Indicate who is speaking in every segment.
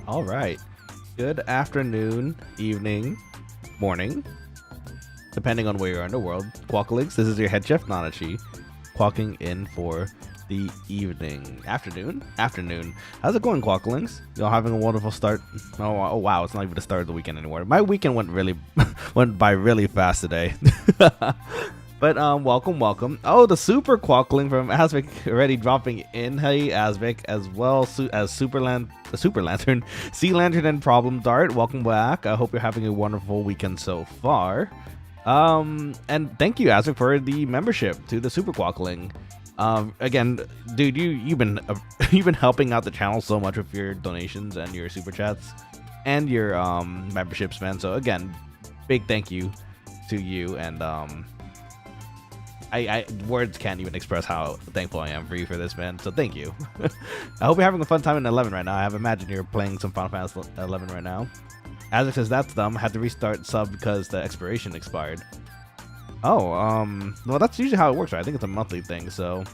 Speaker 1: All right. Good afternoon, evening, morning, depending on where you are in the world. Quokkalings, this is your head chef Nanashi, quacking in for the afternoon. How's it going, Quokkalings? Y'all having a wonderful start? Oh wow, it's not even the start of the weekend anymore. My weekend went by really fast today. But welcome. Oh, the super quackling from Asvik already dropping in. Hey, Asvik, as well as Super Lantern, Sea Lantern, and Problem Dart. Welcome back. I hope you're having a wonderful weekend so far. And thank you, Asvik, for the membership to the super quackling. Again, dude, you've been helping out the channel so much with your donations and your super chats and your memberships, man. So again, big thank you to you, and I words can't even express how thankful I am for you for this, man. So thank you. I hope you're having a fun time in 11 right now. I have imagined you're playing some Final Fantasy 11 right now. Azek says that's dumb. Had to restart sub because the expiration expired. Oh, well, that's usually how it works, right? I think it's a monthly thing. So,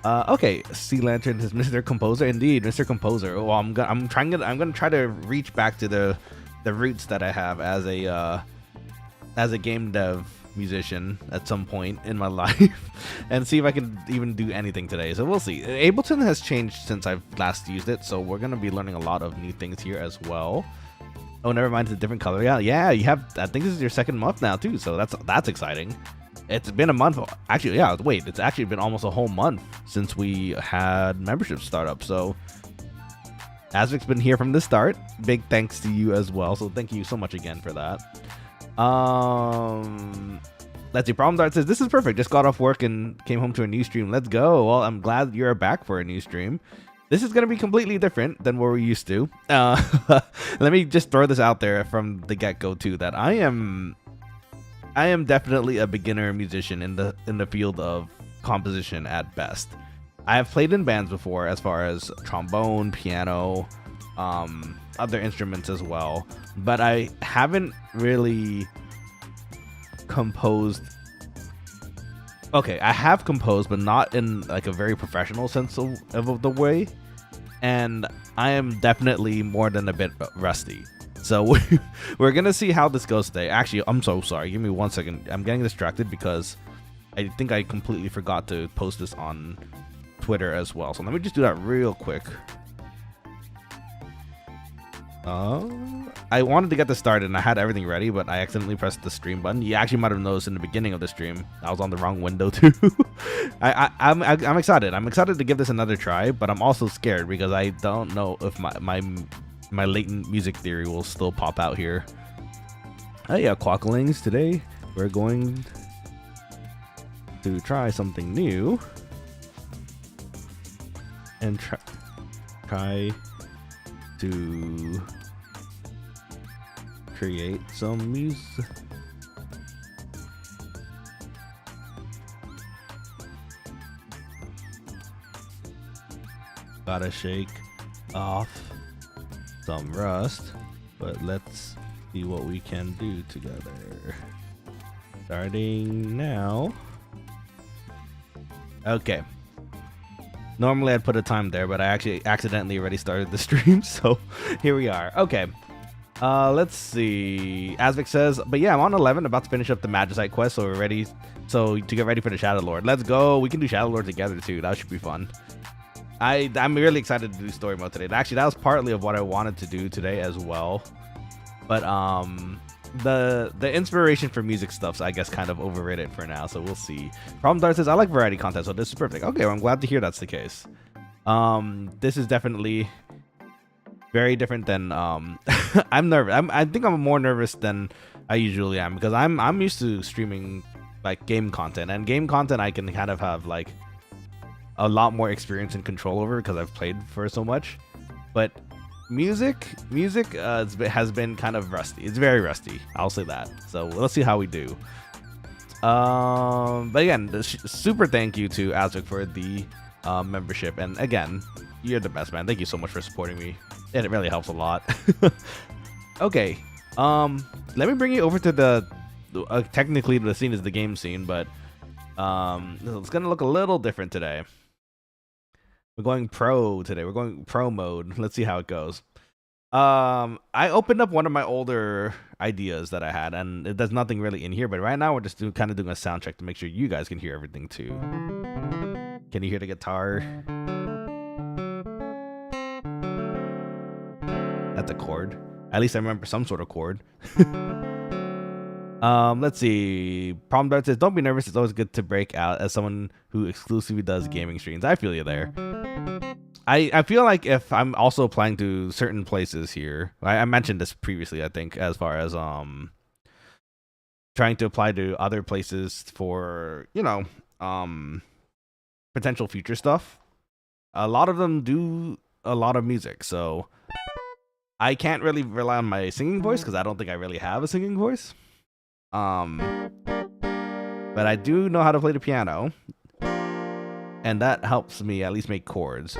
Speaker 1: okay, Sea Lantern is Mr. Composer, indeed, Mr. Composer. Well, I'm gonna try to reach back to the roots that I have as a game dev musician at some point in my life and see if I can even do anything today. So we'll see. Ableton has changed since I've last used it, so we're gonna be learning a lot of new things here as well. Oh, never mind, it's a different color. Yeah, you have, I think this is your second month now too, so that's exciting. It's been a month, actually. Yeah, wait, it's actually been almost a whole month since we had membership startup. So Azvik's been here from the start. Big thanks to you as well, so thank you so much again for that. Let's see. Problem Dart says this is perfect. Just got off work and came home to a new stream. Let's go. Well, I'm glad you're back for a new stream. This is gonna be completely different than what we're used to. Let me just throw this out there from the get-go too, that I am definitely a beginner musician in the field of composition at best. I have played in bands before, as far as trombone, piano, other instruments as well, but I haven't really composed. Okay, I have composed, but not in like a very professional sense of the way, and I am definitely more than a bit rusty. So we're gonna see how this goes today. Actually, I'm so sorry, give me 1 second. I'm getting distracted because I think I completely forgot to post this on Twitter as well, so let me just do that real quick. I wanted to get this started and I had everything ready, but I accidentally pressed the stream button. You actually might have noticed in the beginning of the stream I was on the wrong window too. I'm excited. I'm excited to give this another try, but I'm also scared because I don't know if my latent music theory will still pop out here. Heya Quokkalings, today we're going to try something new and try to create some music. Gotta shake off some rust, but let's see what we can do together. Starting now. Okay. Normally I'd put a time there, but I actually accidentally already started the stream, so here we are. Okay. Let's see. Asvik says, but yeah, I'm on 11, about to finish up the Magicite quest, so we're ready. So to get ready for the Shadow Lord. Let's go. We can do Shadow Lord together too. That should be fun. I'm really excited to do story mode today. Actually, that was partly of what I wanted to do today as well. But the inspiration for music stuff, so I guess kind of overrid it for now, so we'll see. Problem Dart says I like variety content, so this is perfect. Okay, well, I'm glad to hear that's the case. This is definitely very different than I'm nervous. I think I'm more nervous than I usually am, because I'm used to streaming like game content, and game content I can kind of have like a lot more experience and control over because I've played for so much. But music has been kind of rusty. It's very rusty, I'll say that. So let's see how we do. But again, super thank you to Azuk for the membership, and again, you're the best, man. Thank you so much for supporting me. It really helps a lot. Okay, let me bring you over to the technically the scene is the game scene, but it's gonna look a little different today. We're going pro today. We're going pro mode. Let's see how it goes. I opened up one of my older ideas that I had, and there's nothing really in here. But right now, we're just kind of doing a sound check to make sure you guys can hear everything too. Can you hear the guitar? That's a chord. At least I remember some sort of chord. Let's see. Problem Dart says, don't be nervous. It's always good to break out as someone who exclusively does gaming streams. I feel you there. I feel like if I'm also applying to certain places here, I mentioned this previously, I think, as far as trying to apply to other places for, you know, potential future stuff. A lot of them do a lot of music, so I can't really rely on my singing voice because I don't think I really have a singing voice. But I do know how to play the piano, and that helps me at least make chords.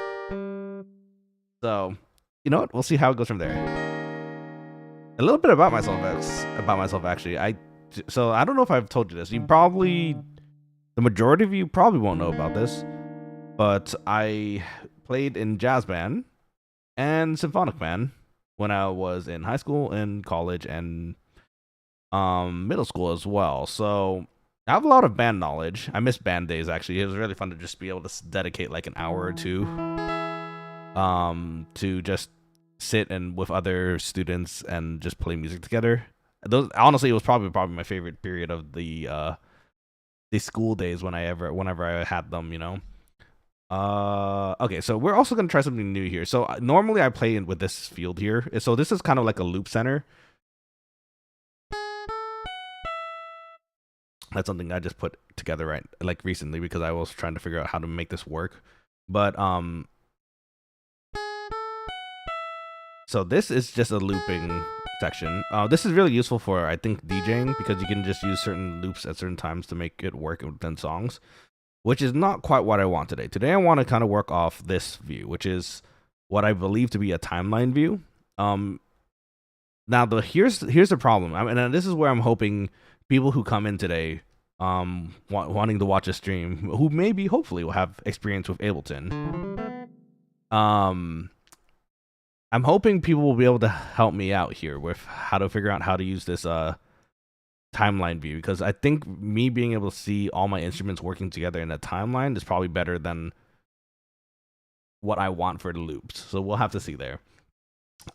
Speaker 1: So, you know what? We'll see how it goes from there. A little bit about myself, actually. So I don't know if I've told you this. The majority of you probably won't know about this, but I played in jazz band and symphonic band when I was in high school and college and middle school as well. So I have a lot of band knowledge. I miss band days, actually. It was really fun to just be able to dedicate like an hour or two to just sit and with other students and just play music together. Those, honestly, it was probably my favorite period of the school days whenever I had them, you know. Okay, so we're also gonna try something new here. So normally I play with this field here. So this is kind of like a loop center. That's something I just put together recently because I was trying to figure out how to make this work. But so this is just a looping section. This is really useful for, I think, DJing because you can just use certain loops at certain times to make it work within songs, which is not quite what I want today. Today I want to kind of work off this view, which is what I believe to be a timeline view. Now here's the problem. And this is where I'm hoping people who come in today wanting to watch a stream who maybe hopefully will have experience with Ableton. I'm hoping people will be able to help me out here with how to figure out how to use this timeline view, because I think me being able to see all my instruments working together in a timeline is probably better than what I want for the loops. So we'll have to see there.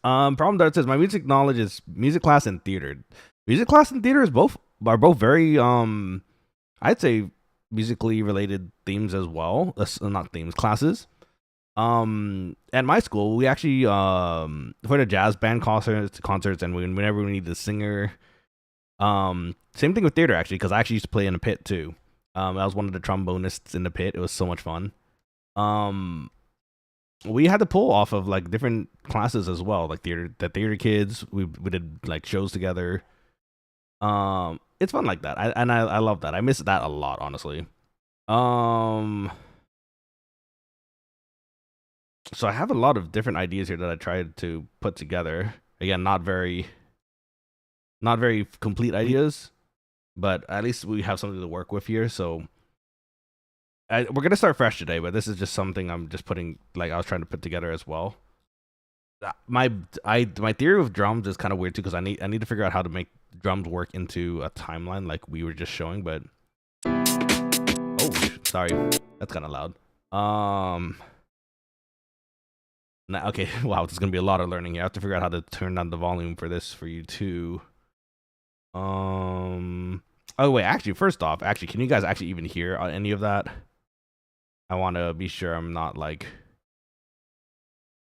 Speaker 1: Problem Dart says my music knowledge is music class and theater. Music class and theater are both very I'd say musically related themes as well. Not themes, classes. At my school, we actually for the jazz band concerts, and whenever we need a singer. Same thing with theater, actually, because I actually used to play in a pit too. I was one of the trombonists in the pit. It was so much fun. We had to pull off of like different classes as well, like the theater kids. We did like shows together. It's fun like that. I love that. I miss that a lot, honestly. So I have a lot of different ideas here that I tried to put together. Again, not very complete ideas, but at least we have something to work with here. So we're gonna start fresh today, but this is just something I'm just putting, like I was trying to put together as well. My theory of drums is kind of weird too, because I need to figure out how to make drums work into a timeline like we were just showing. But oh, sorry, that's kind of loud. Okay, wow, there's gonna be a lot of learning here. I have to figure out how to turn down the volume for this for you too. Oh wait, actually, first off, can you guys actually even hear any of that? I want to be sure I'm not like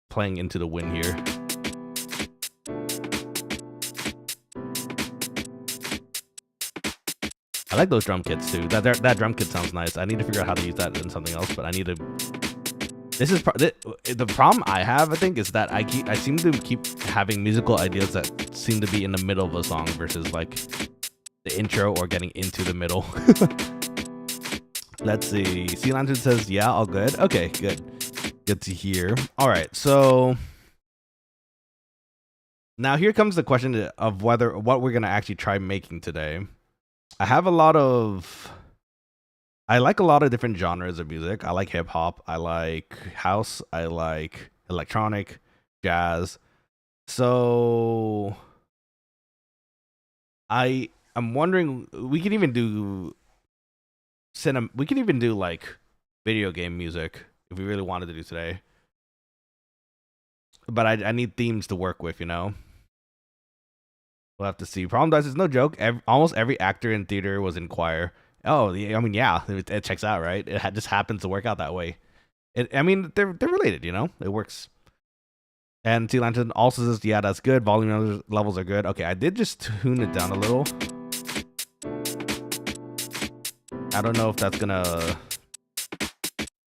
Speaker 1: playing into the wind here. I like those drum kits too. That drum kit sounds nice. I need to figure out how to use that in something else, but I need to. This is the problem I have, I think, is that I seem to keep having musical ideas that seem to be in the middle of a song versus like the intro or getting into the middle. Let's see. Sea Lantern says, yeah, all good. Okay, good. Good to hear. All right, so now here comes the question of what we're gonna actually try making today. I have a lot of I like a lot of different genres of music. I like hip hop. I like house. I like electronic, jazz. So I'm wondering we could even do we could even do like video game music if we really wanted to do today. But I need themes to work with, you know. We'll have to see. Problem Dice is no joke. Almost every actor in theater was in choir. Oh, I mean, yeah, it checks out, right? It just happens to work out that way. I mean, they're related, you know. It works. And T Lantern also says, yeah, that's good. Volume levels are good. Okay, I did just tune it down a little. I don't know if that's gonna,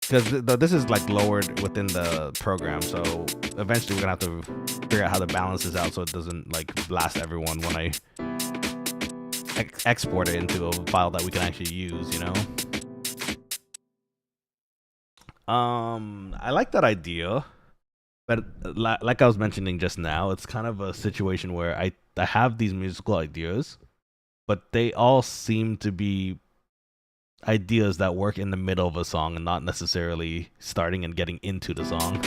Speaker 1: because this is like lowered within the program, so eventually we're gonna have to figure out how to balance this out so it doesn't like blast everyone when I export it into a file that we can actually use, you know. I like that idea, but like I was mentioning just now, it's kind of a situation where I have these musical ideas, but they all seem to be ideas that work in the middle of a song and not necessarily starting and getting into the song.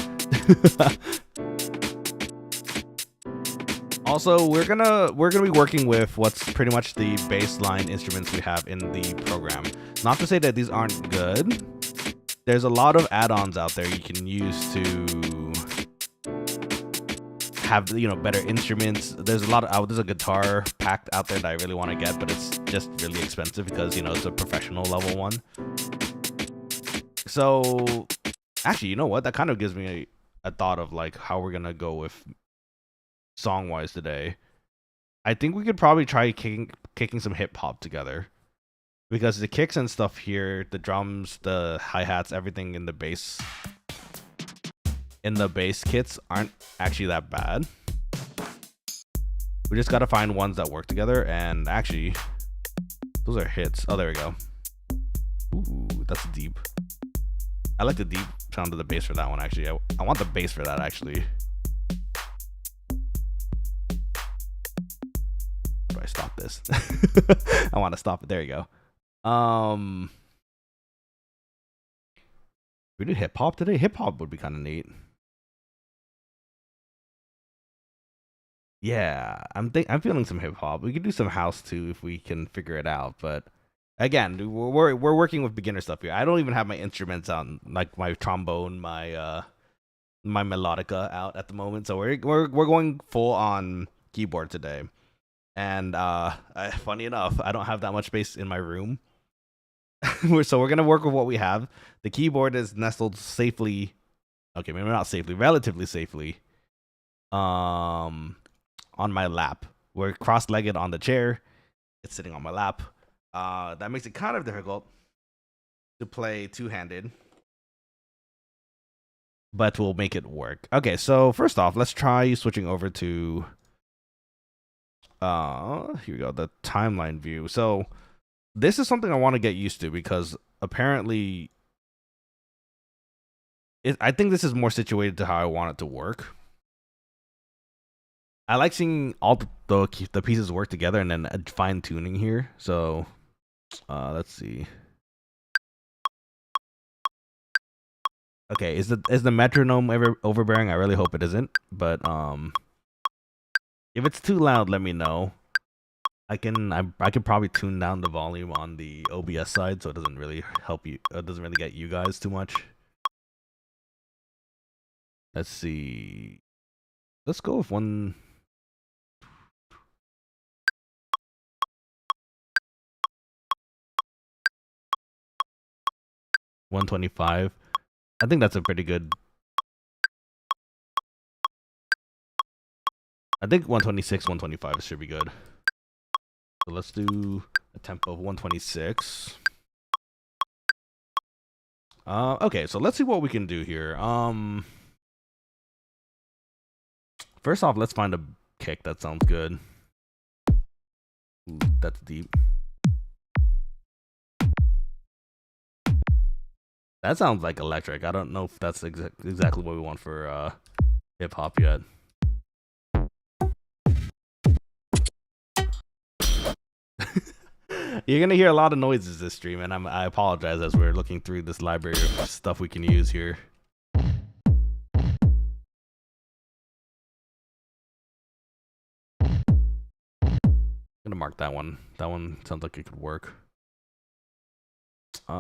Speaker 1: Also, we're gonna be working with what's pretty much the baseline instruments we have in the program. Not to say that these aren't good. There's a lot of add-ons out there you can use to have, you know, better instruments. There's a lot of there's a guitar pack out there that I really want to get, but it's just really expensive because, you know, it's a professional level one. So actually, you know what? That kind of gives me a thought of like how we're gonna go with song wise today. I think we could probably try kicking some hip hop together, because the kicks and stuff here, the drums, the hi-hats, everything in the bass kits aren't actually that bad. We just gotta find ones that work together, and actually those are hits. Oh, there we go. Ooh, that's deep. I like the deep sound of the bass for that one. Actually, I want the bass for that actually. Do I stop this? I want to stop it. There you go. We do hip hop today. Hip hop would be kind of neat. Yeah, I'm feeling some hip hop. We could do some house too if we can figure it out. But again, we're working with beginner stuff here. I don't even have my instruments on, like my trombone, my melodica out at the moment. So we're going full on keyboard today. And funny enough, I don't have that much space in my room. So we're gonna work with what we have. The keyboard is nestled safely. Okay, maybe not safely, relatively safely. On my lap. We're cross-legged on the chair. It's sitting on my lap. That makes it kind of difficult to play two-handed, but we'll make it work. Okay, so first off, let's try switching over to here we go, the timeline view. So this is something I want to get used to because apparently I think this is more situated to how I want it to work. I like seeing all the pieces work together and then fine tuning here. So let's see. Okay, is the metronome ever overbearing? I really hope it isn't. But if it's too loud, let me know. I can probably tune down the volume on the OBS side so it doesn't really help you. It doesn't really get you guys too much. Let's see. Let's go with 125. I think that's a pretty good. I think 126, 125 should be good. So let's do a tempo of 126. Okay, so let's see what we can do here. First off, let's find a kick that sounds good. Ooh, that's deep. That sounds like electric. I don't know if that's exactly what we want for hip hop yet. You're gonna hear a lot of noises this stream, and I apologize as we're looking through this library of stuff we can use here. I'm gonna mark that one. That one sounds like it could work. You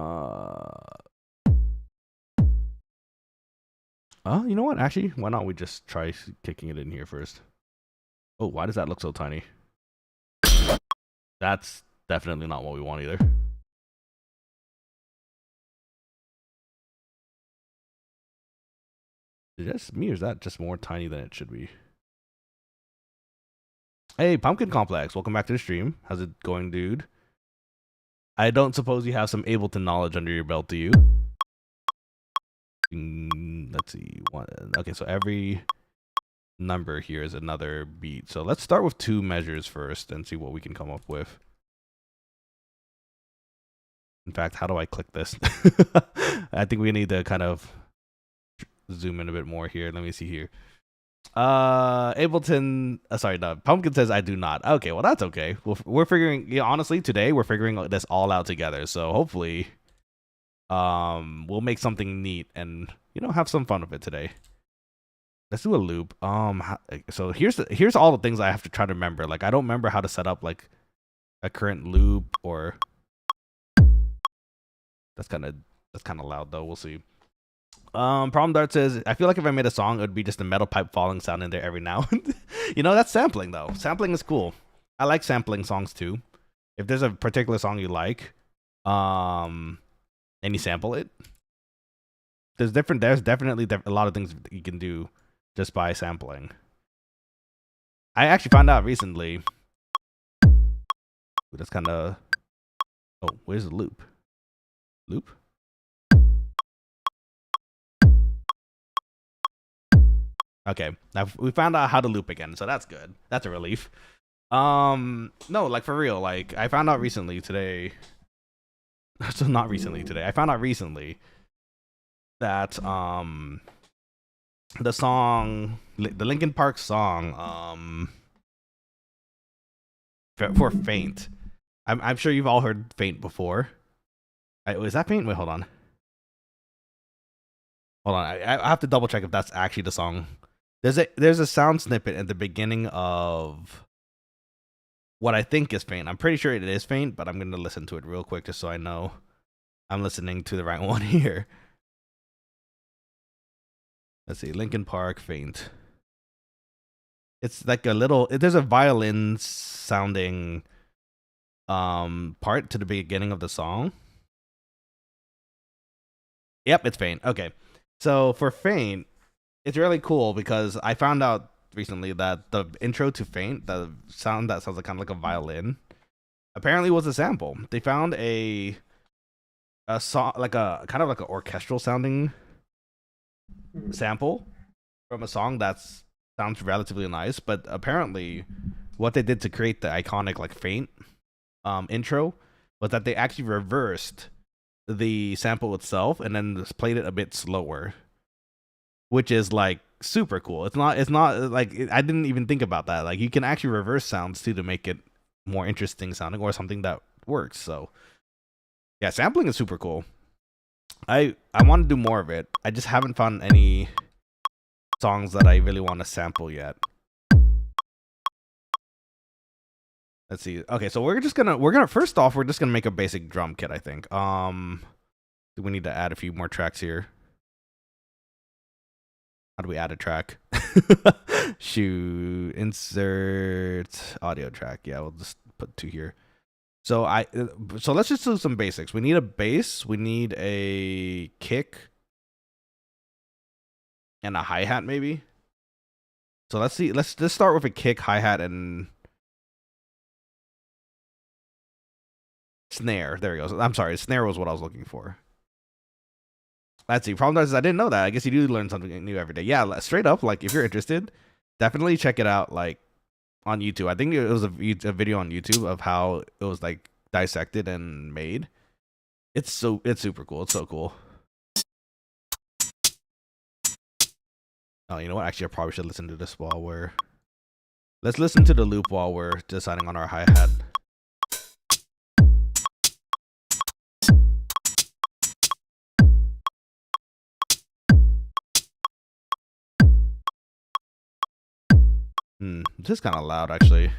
Speaker 1: know what? Actually, why not we just try kicking it in here first? Oh, why does that look so tiny? That's definitely not what we want either. Is it just me, or is that just more tiny than it should be? Hey, Pumpkin Complex, welcome back to the stream. How's it going, dude? I don't suppose you have some Ableton knowledge under your belt, do you? Let's see. Okay, so every number here is another beat. So let's start with 2 measures first and see what we can come up with. In fact, how do I click this? I think we need to kind of zoom in a bit more here. Let me see here. Ableton, sorry, no, Pumpkin says I do not. Okay, well that's okay. We're figuring, honestly, today we're figuring this all out together. So hopefully, we'll make something neat and have some fun with it today. Let's do a loop. So here's all the things I have to try to remember. Like I don't remember how to set up like a current loop or. That's kind of loud though. We'll see. Problem Dart says, I feel like if I made a song, it would be just a metal pipe falling sound in there every now and that's sampling though. Sampling is cool. I like sampling songs too. If there's a particular song you like, and you sample it, there's definitely a lot of things you can do just by sampling. I actually found out recently. That's kind of. Oh, where's the loop? Loop. Okay, now we found out how to loop again, so that's good. That's a relief. No, like for real, like I found out recently today. So not recently today. I found out recently that the song, the Linkin Park song, for Faint. I'm sure you've all heard Faint before. Was that Faint? Wait, hold on. I have to double check if that's actually the song. There's a sound snippet at the beginning of what I think is Faint. I'm pretty sure it is Faint, but I'm gonna listen to it real quick just so I know I'm listening to the right one here. Let's see, Linkin Park Faint. It's like there's a violin sounding part to the beginning of the song. Yep, it's Faint. Okay. So for Faint, it's really cool because I found out recently that the intro to Faint, the sound that sounds like kind of like a violin, apparently was a sample. They found a song, like a kind of like an orchestral sounding sample from a song that sounds relatively nice, but apparently what they did to create the iconic like Faint intro was that they actually reversed the sample itself and then just played it a bit slower, which is like super cool. It's not like I didn't even think about that. Like you can actually reverse sounds too to make it more interesting sounding or something that works. So yeah, sampling is super cool. I want to do more of it. I just haven't found any songs that I really want to sample yet. Let's see. Okay, so we're gonna first off we're just gonna make a basic drum kit, I think. We need to add a few more tracks here. How do we add a track? Shoot, insert audio track. Yeah, we'll just put 2 here. So let's just do some basics. We need a bass, we need a kick, and a hi-hat maybe. So let's see. Let's start with a kick, hi-hat, and snare. There he goes. I'm sorry, snare was what I was looking for. Let's see. Problem is I didn't know that. I guess you do learn something new every day. Yeah, straight up. Like if you're interested, definitely check it out. Like on YouTube. I think it was a video on YouTube of how it was like dissected and made. It's super cool. It's so cool. Oh, you know what? Actually, I probably should listen to this while let's listen to the loop while we're deciding on our hi-hat. This is kind of loud, actually.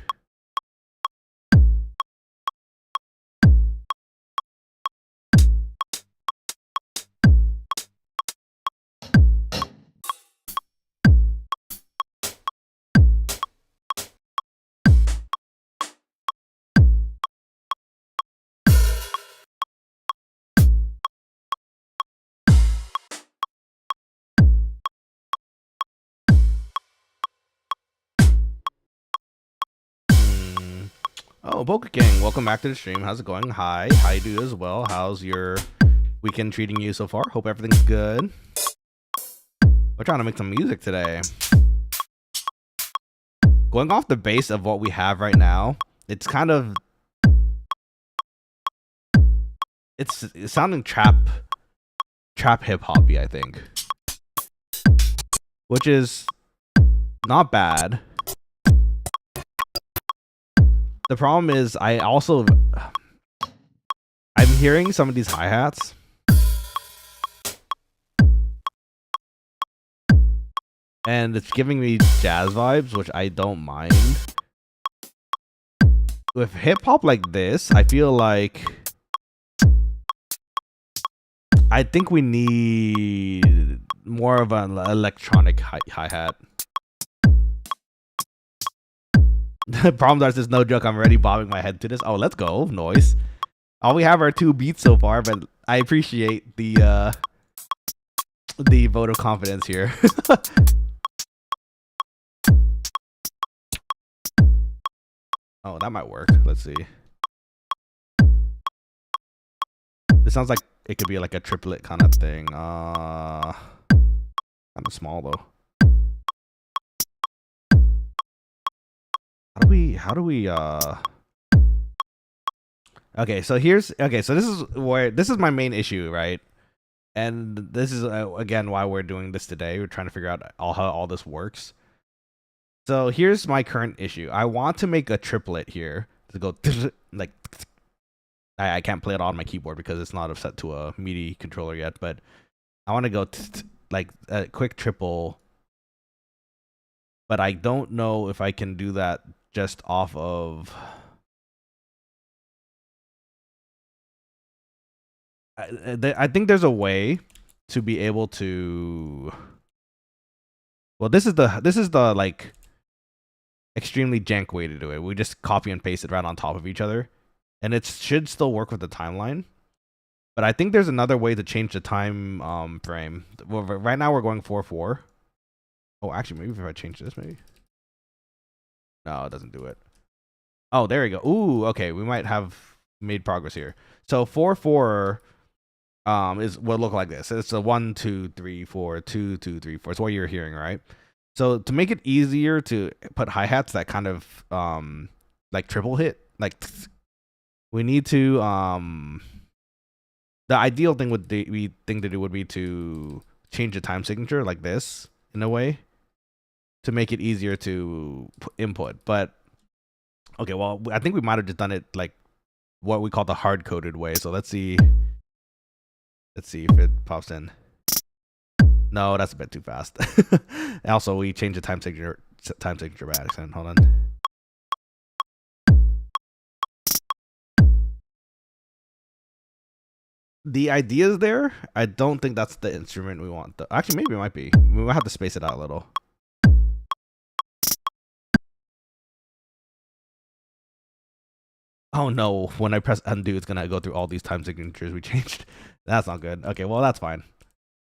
Speaker 1: Oh, Poke King, welcome back to the stream. How's it going? Hi, how you do as well? How's your weekend treating you so far? Hope everything's good. We're trying to make some music today. Going off the base of what we have right now, it's kind of... It's sounding trap hip-hoppy, I think. Which is not bad. The problem is I'm hearing some of these hi-hats. And it's giving me jazz vibes, which I don't mind. With hip-hop like this, I feel like... I think we need more of an electronic hi-hat. The problem is, there's no joke. I'm already bobbing my head to this. Oh, let's go. Noise. All we have are 2 beats so far, but I appreciate the vote of confidence here. Oh, that might work. Let's see. This sounds like it could be like a triplet kind of thing. Kind of small though. How do we Okay, so this is my main issue, right? And this is again why we're doing this today. We're trying to figure out how all this works. So here's my current issue. I want to make a triplet here to go like I can't play it on my keyboard because it's not set to a MIDI controller yet, but I want to go like a quick triple, but I don't know if I can do that just off of I think there's a way to be able to. Well, this is the like extremely jank way to do it. We just copy and paste it right on top of each other, and it should still work with the timeline. But I think there's another way to change the time frame. Well, right now we're going 4/4. Oh, actually, maybe if I change this, maybe. No, it doesn't do it. Oh, there we go. Ooh, okay, we might have made progress here. So 4/4 is will look like this. It's a 1 2 3 4 2 2 3 4. It's what you're hearing, right? So to make it easier to put hi-hats that kind of like triple hit, like we need to the ideal thing would be to change the time signature like this in a way to make it easier to input. But okay, well, I think we might have just done it like what we call the hard-coded way. So let's see if it pops in. No, that's a bit too fast. Also, we changed the time signature by accident. Hold on. The idea is there. I don't think that's the instrument we want. Actually, maybe it might be. We might have to space it out a little. Oh no, when I press undo, it's gonna go through all these time signatures we changed. That's not good. Okay, well, that's fine.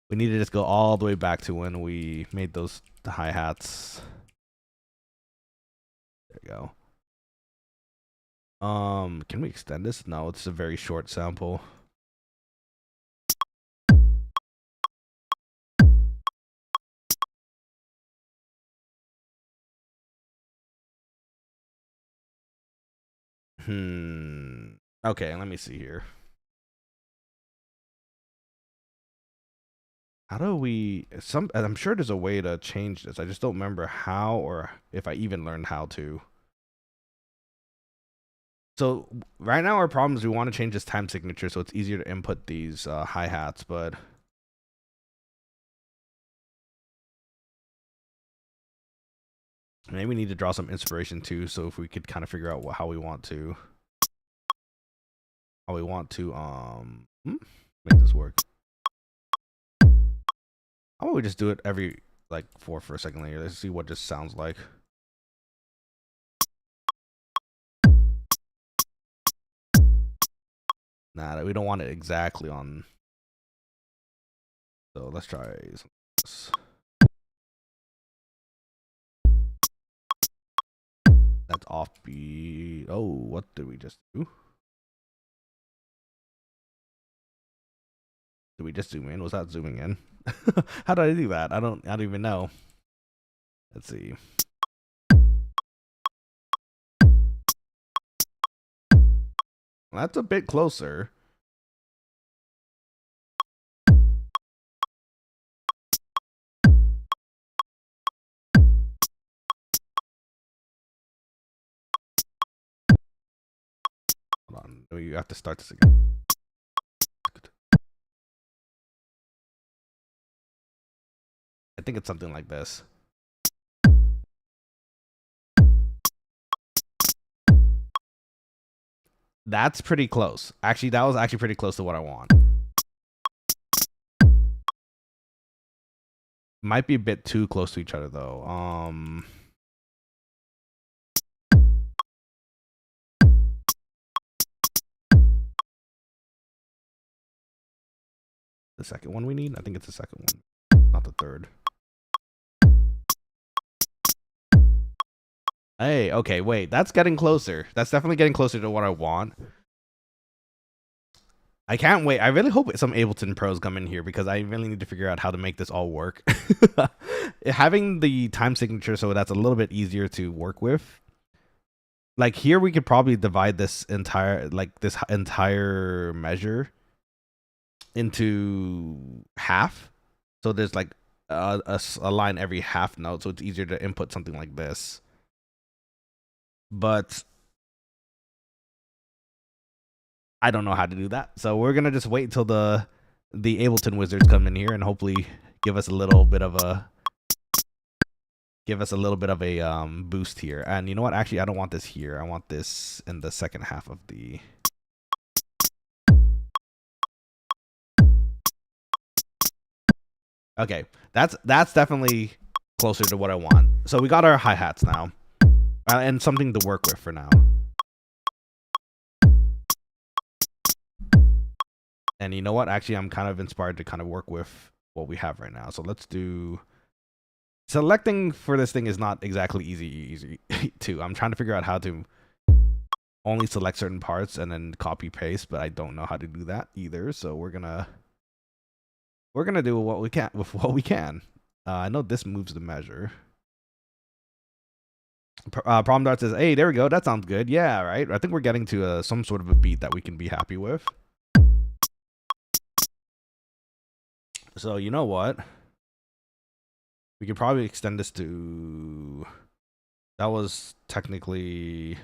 Speaker 1: We need to just go all the way back to when we made those hi-hats. There we go. Can we extend this? No, it's a very short sample. Okay, let me see here. How do we I'm sure there's a way to change this. I just don't remember how or if I even learned how to. So right now our problem is we want to change this time signature so it's easier to input these hi-hats, but Maybe we need to draw some inspiration too, so if we could kind of figure out how we want to make this work. How about we just do it every like 4 for a second later? Let's see what this sounds like. Nah, we don't want it exactly on. So let's try this. That's offbeat. Oh, what did we just do? Did we just zoom in? Was that zooming in? How did I do that? I don't even know. Let's see. That's a bit closer. Hold on. You have to start this again. I think it's something like this. That's pretty close. Actually, that was actually pretty close to what I want. Might be a bit too close to each other though. The second one we need? I think it's the second one, not the third. Hey, okay, wait, that's getting closer. That's definitely getting closer to what I want. I can't wait. I really hope some Ableton pros come in here because I really need to figure out how to make this all work. Having the time signature so that's a little bit easier to work with. Like here we could probably divide this entire measure into half. So there's like a line every half note, so it's easier to input something like this. But I don't know how to do that. So we're gonna just wait until the Ableton wizards come in here and hopefully give us a little bit of a boost here. And you know what? Actually, I don't want this here. I want this in the second half of the. Okay, that's definitely closer to what I want. So we got our hi-hats now, and something to work with for now. And you know what? Actually, I'm kind of inspired to kind of work with what we have right now. So let's do. Selecting for this thing is not exactly easy too. I'm trying to figure out how to only select certain parts and then copy paste, but I don't know how to do that either. So we're gonna do what we can with what we can. I know this moves the measure. Problem Dart says, "Hey, there we go. That sounds good. Yeah, right. I think we're getting to some sort of a beat that we can be happy with." So you know what? We could probably extend this to. That was technically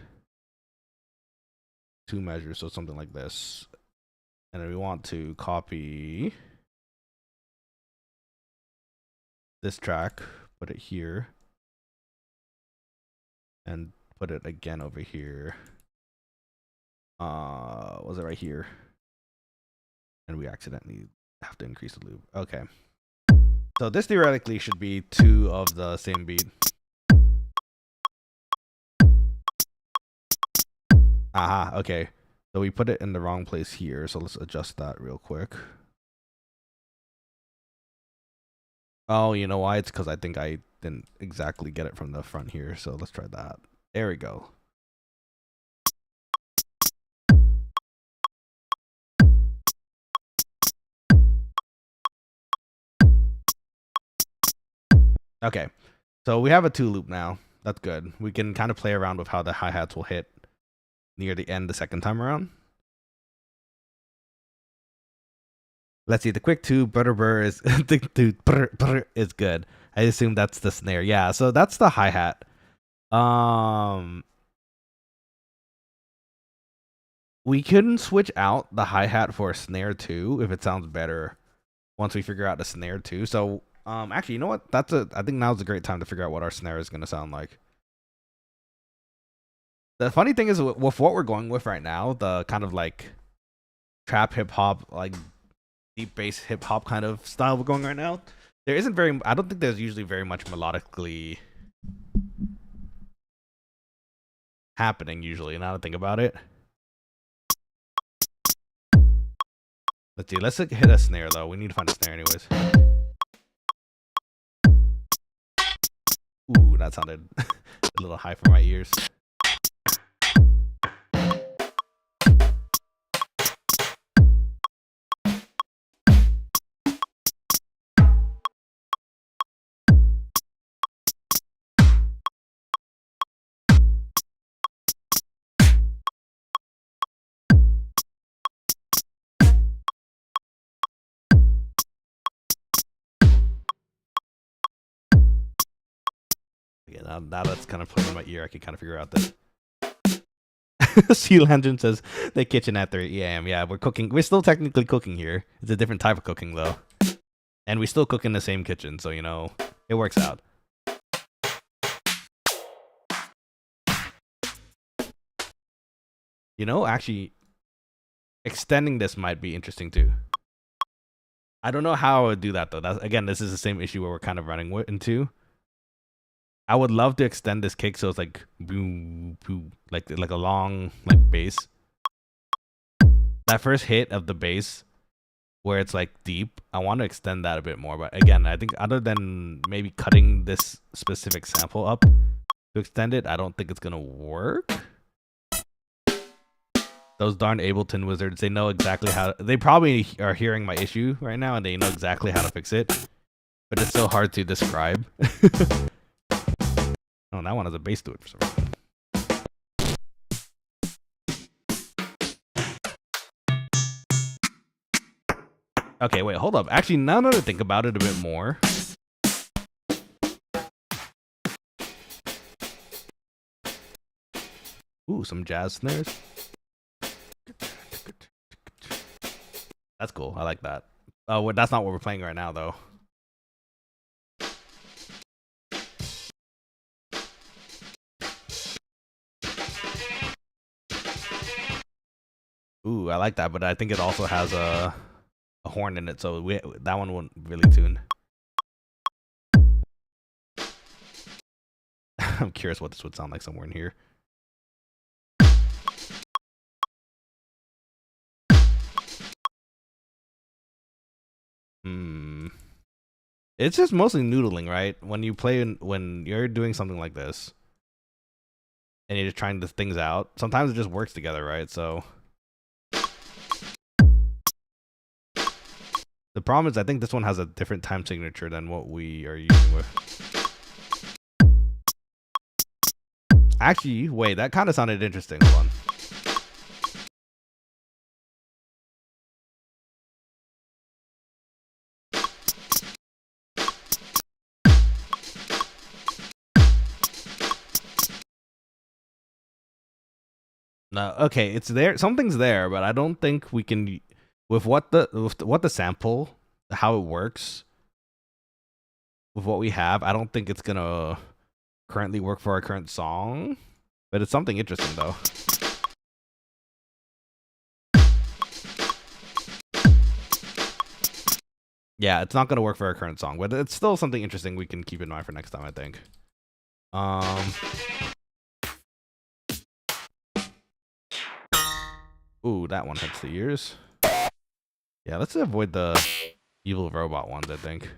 Speaker 1: 2 measures, so something like this. And then we want to copy this track, put it here, and put it again over here. Was it right here? And we accidentally have to increase the loop. Okay. So this theoretically should be 2 of the same beat. Aha, okay. So we put it in the wrong place here, so let's adjust that real quick. Oh, you know why? It's because I think I didn't exactly get it from the front here, so let's try that. There we go. Okay, so we have a 2 loop now. That's good. We can kind of play around with how the hi-hats will hit near the end the second time around. Let's see, the quick vtuberid is is good. I assume that's the snare. Yeah, so that's the hi-hat. We couldn't switch out the hi-hat for a snare too if it sounds better once we figure out the snare too. So actually, you know what? I think now's a great time to figure out what our snare is gonna sound like. The funny thing is with what we're going with right now, the kind of like trap hip hop, like deep bass hip hop kind of style we're going right now. There isn't very. I don't think there's usually very much melodically happening usually. Now that I think about it. Let's see. Let's hit a snare though. We need to find a snare anyways. Ooh, that sounded a little high for my ears. Yeah, now that's kind of playing in my ear. I can kind of figure out that. Sea Lantern says the kitchen at 3 a.m. Yeah, we're cooking. We're still technically cooking here. It's a different type of cooking though, and we still cook in the same kitchen, so you know it works out. You know, actually, extending this might be interesting too. I don't know how I would do that though. Again, this is the same issue where we're kind of running into. I would love to extend this kick so it's like boom, boom, like a long like bass. That first hit of the bass, where it's like deep, I want to extend that a bit more. But again, I think other than maybe cutting this specific sample up to extend it, I don't think it's gonna work. Those darn Ableton wizards, they know exactly how. They probably are hearing my issue right now, and they know exactly how to fix it. But it's so hard to describe. Oh, that one has a bass to it for some reason. Okay, wait, hold up. Actually, now that I think about it a bit more. Ooh, some jazz snares. That's cool. I like that. Oh, that's not what we're playing right now, though. Ooh, I like that, but I think it also has a horn in it, so that one won't really tune. I'm curious what this would sound like somewhere in here. It's just mostly noodling, right? When you play, when you're doing something like this, and you're just trying the things out, sometimes it just works together, right? So the problem is, I think this one has a different time signature than what we are using with. Actually, wait, that kind of sounded interesting. Hold on. No, okay, it's there. Something's there, but I don't think we can with what the sample, how it works with what we have. I don't think it's gonna currently work for our current song, but it's something interesting though. Yeah, it's not gonna work for our current song, but it's still something interesting we can keep in mind for next time, I think. Ooh, that one hits the ears. Yeah, let's avoid the evil robot ones, I think.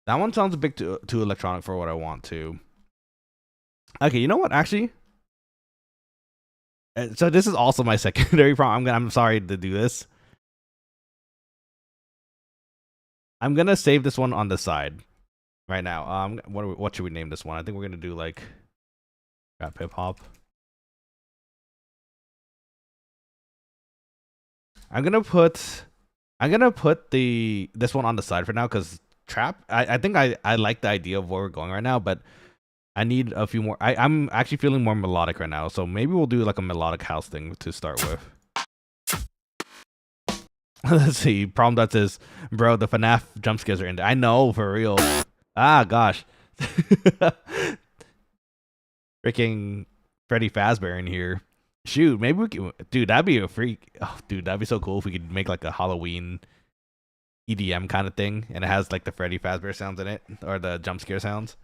Speaker 1: That one sounds a bit too electronic for what I want to. Okay, you know what? Actually, so this is also my secondary problem. I'm sorry to do this. I'm gonna save this one on the side right now. What should we name this one? I think we're gonna do like rap hip hop. I'm gonna put this one on the side for now because trap. I think I like the idea of where we're going right now, but I need a few more. I'm actually feeling more melodic right now, so maybe we'll do like a melodic house thing to start with. Let's see. Problem that says, bro, the FNAF jump scares are in there. I know, for real. Ah, gosh. Freaking Freddy Fazbear in here. Shoot, maybe we can. Dude, that'd be a freak. Oh, dude, that'd be so cool if we could make like a Halloween EDM kind of thing, and it has like the Freddy Fazbear sounds in it, or the jump scare sounds.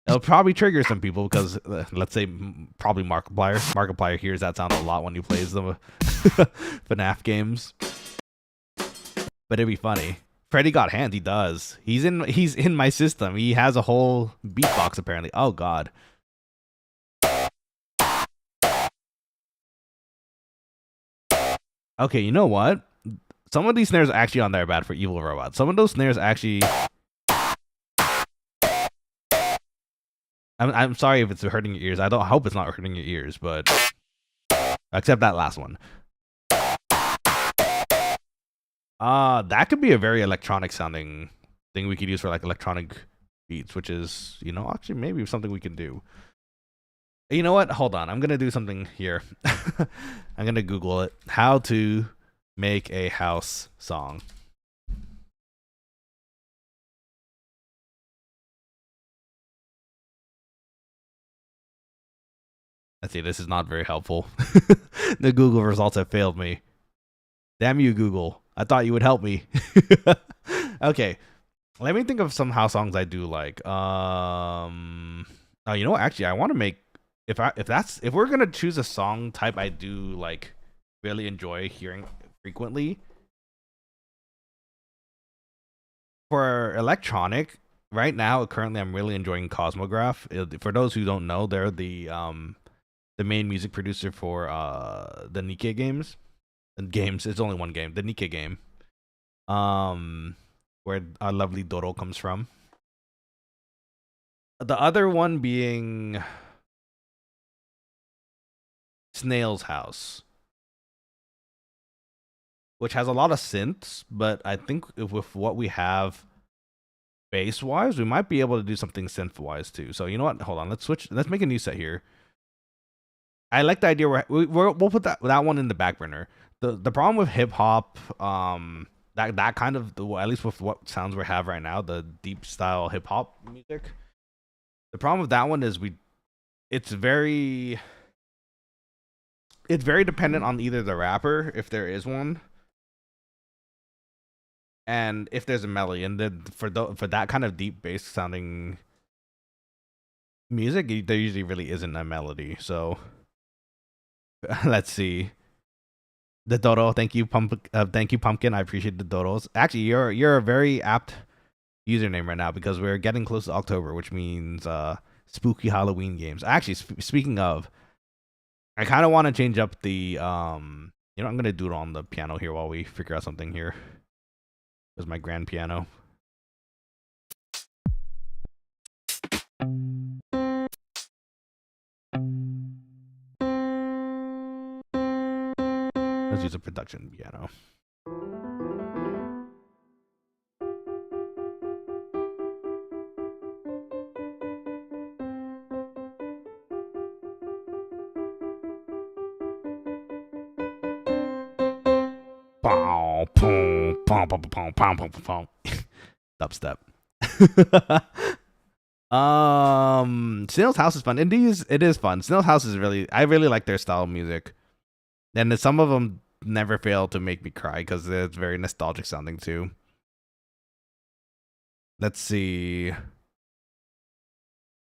Speaker 1: It'll probably trigger some people because, let's say, probably Markiplier. Markiplier hears that sound a lot when he plays the FNAF games. But it'd be funny. Freddy got hands. He does. He's in my system. He has a whole beatbox apparently. Oh God. Okay, you know what? Some of these snares actually on there are bad for evil robots. Some of those snares actually. I'm sorry if it's hurting your ears. I hope it's not hurting your ears, but except that last one. That could be a very electronic sounding thing we could use for like electronic beats, which is, you know, actually maybe something we can do. You know what? Hold on. I'm going to do something here. I'm going to Google it. How to make a house song. Let's see. This is not very helpful. The Google results have failed me. Damn you, Google. I thought you would help me. Okay. Let me think of some house songs I do like. Oh, you know what? Actually, I want to make if we're gonna choose a song type I do like really enjoy hearing frequently. For electronic, right now currently I'm really enjoying Cosmograph. For those who don't know, they're the main music producer for the Nikke games. And games, it's only one game, the Nikke game. Where our lovely Doro comes from. The other one being Snail's House, which has a lot of synths, but I think with what we have bass wise, we might be able to do something synth wise too. So you know what? Hold on, let's switch. Let's make a new set here. I like the idea we'll put that one in the back burner. The problem with hip hop, that kind of, at least with what sounds we have right now, the deep style hip hop music. The problem with that one is it's very dependent on either the rapper, if there is one, and if there's a melody. And then for that kind of deep bass sounding music, there usually really isn't a melody. So let's see. The Dodo, thank you, Pumpkin. I appreciate the Dodos. Actually, you're a very apt username right now because we're getting close to October, which means spooky Halloween games. Actually, speaking of, I kind of want to change up the you know, I'm gonna do it on the piano here while we figure out something here. There's my grand piano. Let's use a production piano. Dubstep. Snail's House is fun. Indeed, it is fun. Snail's House is I really like their style of music. And some of them never fail to make me cry because it's very nostalgic sounding too. Let's see.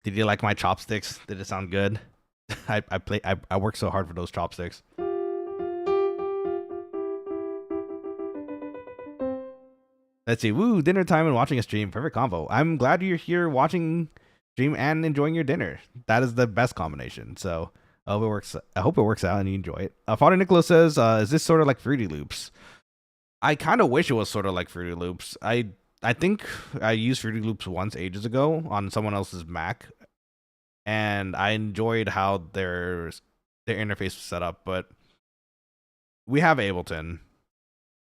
Speaker 1: Did you like my chopsticks? Did it sound good? I worked so hard for those chopsticks. Let's see. Woo, dinner time and watching a stream. Perfect combo. I'm glad you're here watching stream and enjoying your dinner. That is the best combination. So I hope it works out and you enjoy it. Father Nicholas says, is this sort of like Fruity Loops? I kind of wish it was sort of like Fruity Loops. I think I used Fruity Loops once ages ago on someone else's Mac, and I enjoyed how their interface was set up. But we have Ableton,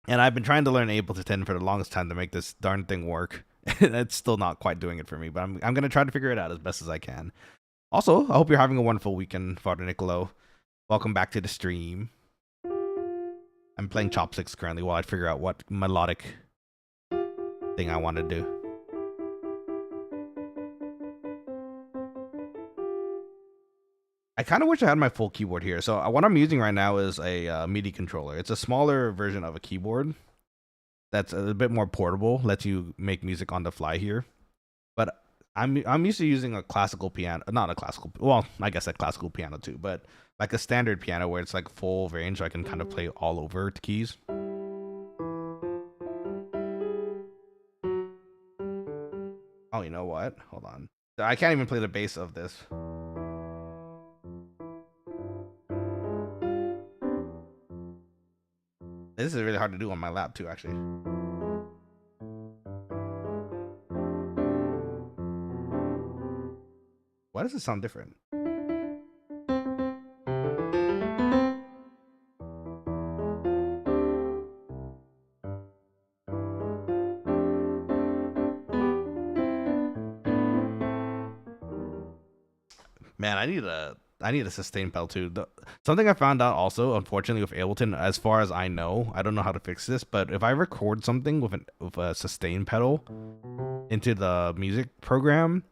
Speaker 1: and I've been trying to learn Ableton for the longest time to make this darn thing work. It's still not quite doing it for me, but I'm gonna try to figure it out as best as I can. Also, I hope you're having a wonderful weekend, Father Nicolo. Welcome back to the stream. I'm playing chopsticks currently while I figure out what melodic thing I want to do. I kind of wish I had my full keyboard here. So what I'm using right now is a MIDI controller. It's a smaller version of a keyboard that's a bit more portable, lets you make music on the fly here. But I'm used to using a classical piano, not a classical, well, I guess a classical piano too, but like a standard piano where it's like full range, so I can kind of play all over the keys. Oh, you know what? Hold on. I can't even play the bass of this. This is really hard to do on my lap too, actually. Why does it sound different? Man, I need a sustain pedal too. Something I found out also, unfortunately, with Ableton, as far as I know, I don't know how to fix this, but if I record something with a sustain pedal into the music program,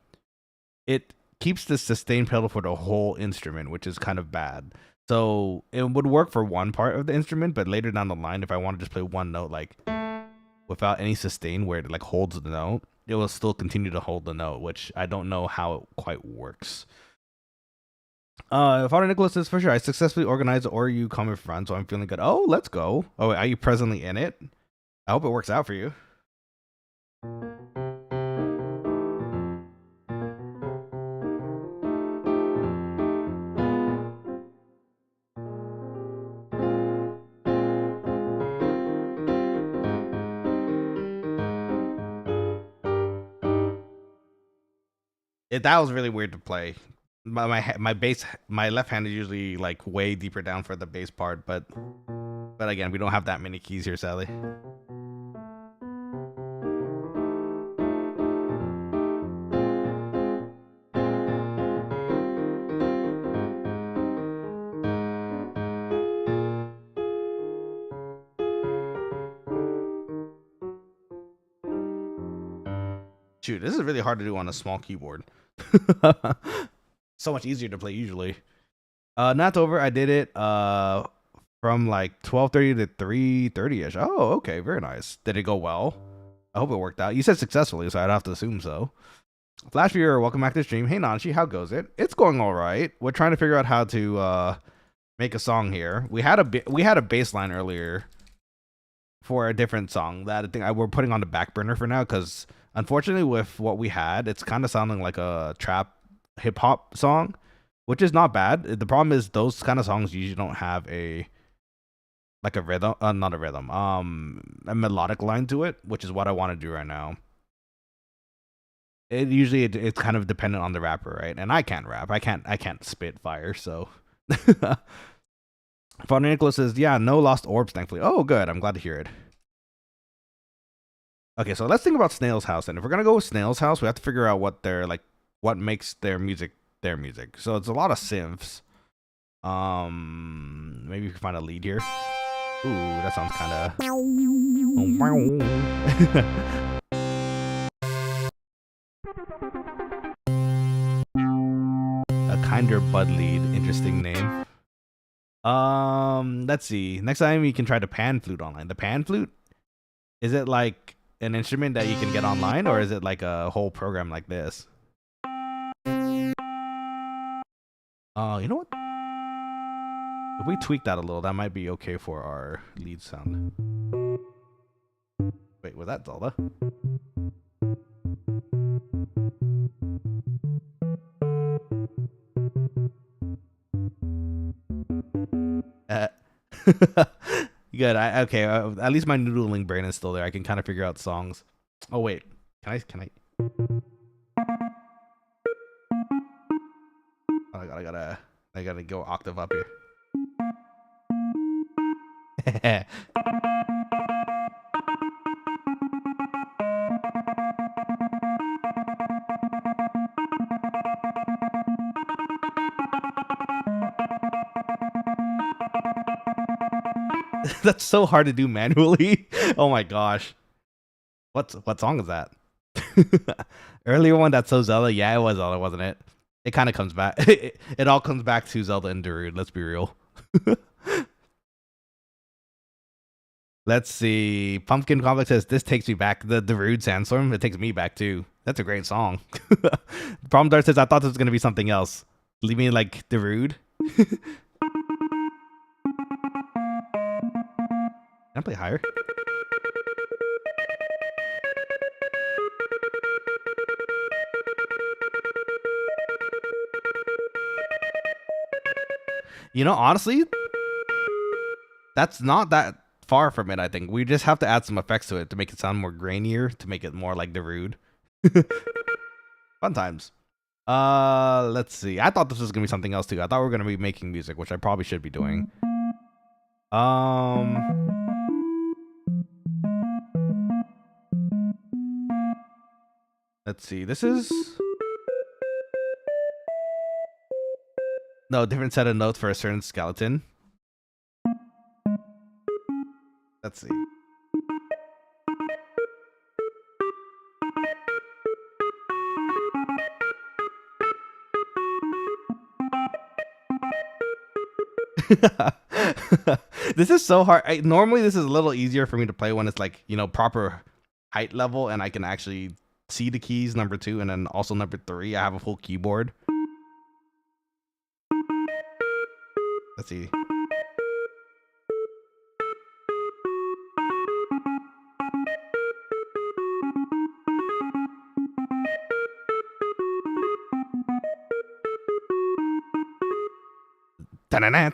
Speaker 1: it keeps the sustain pedal for the whole instrument, which is kind of bad. So it would work for one part of the instrument, but later down the line, if I want to just play one note, like without any sustain, where it like holds the note, it will still continue to hold the note, which I don't know how it quite works. Father Nicholas says, for sure, I successfully organized the Or You Common Front, so I'm feeling good. Oh, let's go. Oh, wait, are you presently in it? I hope it works out for you. That was really weird to play. My left hand is usually like way deeper down for the bass part, but again, we don't have that many keys here, sadly. Shoot, this is really hard to do on a small keyboard. So much easier to play usually. Not over. I did it from like 12:30 to 3:30ish. Oh, okay, very nice. Did it go well? I hope it worked out. You said successfully, so I'd have to assume so. Flash viewer, welcome back to the stream. Hey Nanashi, how goes it? It's going all right. We're trying to figure out how to make a song here. We had a bass line earlier for a different song that I think we're putting on the back burner for now, because unfortunately with what we had, it's kind of sounding like a trap hip hop song, which is not bad. The problem is those kind of songs usually don't have a rhythm, not a rhythm, a melodic line to it, which is what I want to do right now. It's kind of dependent on the rapper, right? And I can't rap. I can't spit fire, so. Father Nicholas says, yeah, no lost orbs, thankfully. Oh, good. I'm glad to hear it. Okay, so let's think about Snail's House. And if we're gonna go with Snail's House, we have to figure out what makes their music their music. So it's a lot of synths. Maybe we can find a lead here. Ooh, that sounds kind of. A kinder bud lead. Interesting name. Let's see. Next time you can try the pan flute online. The pan flute? Is it like an instrument that you can get online, or is it like a whole program like this? You know what? If we tweak that a little, that might be okay for our lead sound. Wait, was that Zelda? Good. Okay. At least my noodling brain is still there. I can kind of figure out songs. Oh wait, can I? Oh, I gotta go octave up here. That's so hard to do manually. Oh my gosh. What song is that? Earlier one that's so Zelda. Yeah, it was Zelda, wasn't it? It kind of comes back. It all comes back to Zelda and Darude. Let's be real. Let's see. Pumpkin Complex says this takes me back. The Darude Sandstorm. It takes me back too. That's a great song. Problem Dart says I thought this was gonna be something else. Leave me like Darude. Can I play higher? You know, honestly, that's not that far from it. I think we just have to add some effects to it to make it sound more grainier, to make it more like Darude. Fun times. Let's see. I thought this was gonna be something else too. I thought we were gonna be making music, which I probably should be doing. Let's see. This is no different set of notes for a certain skeleton. Let's see. This is so hard. Normally this is a little easier for me to play when it's like, you know, proper height level and I can actually see the keys, number 2, and then also number 3. I have a full keyboard. Let's see.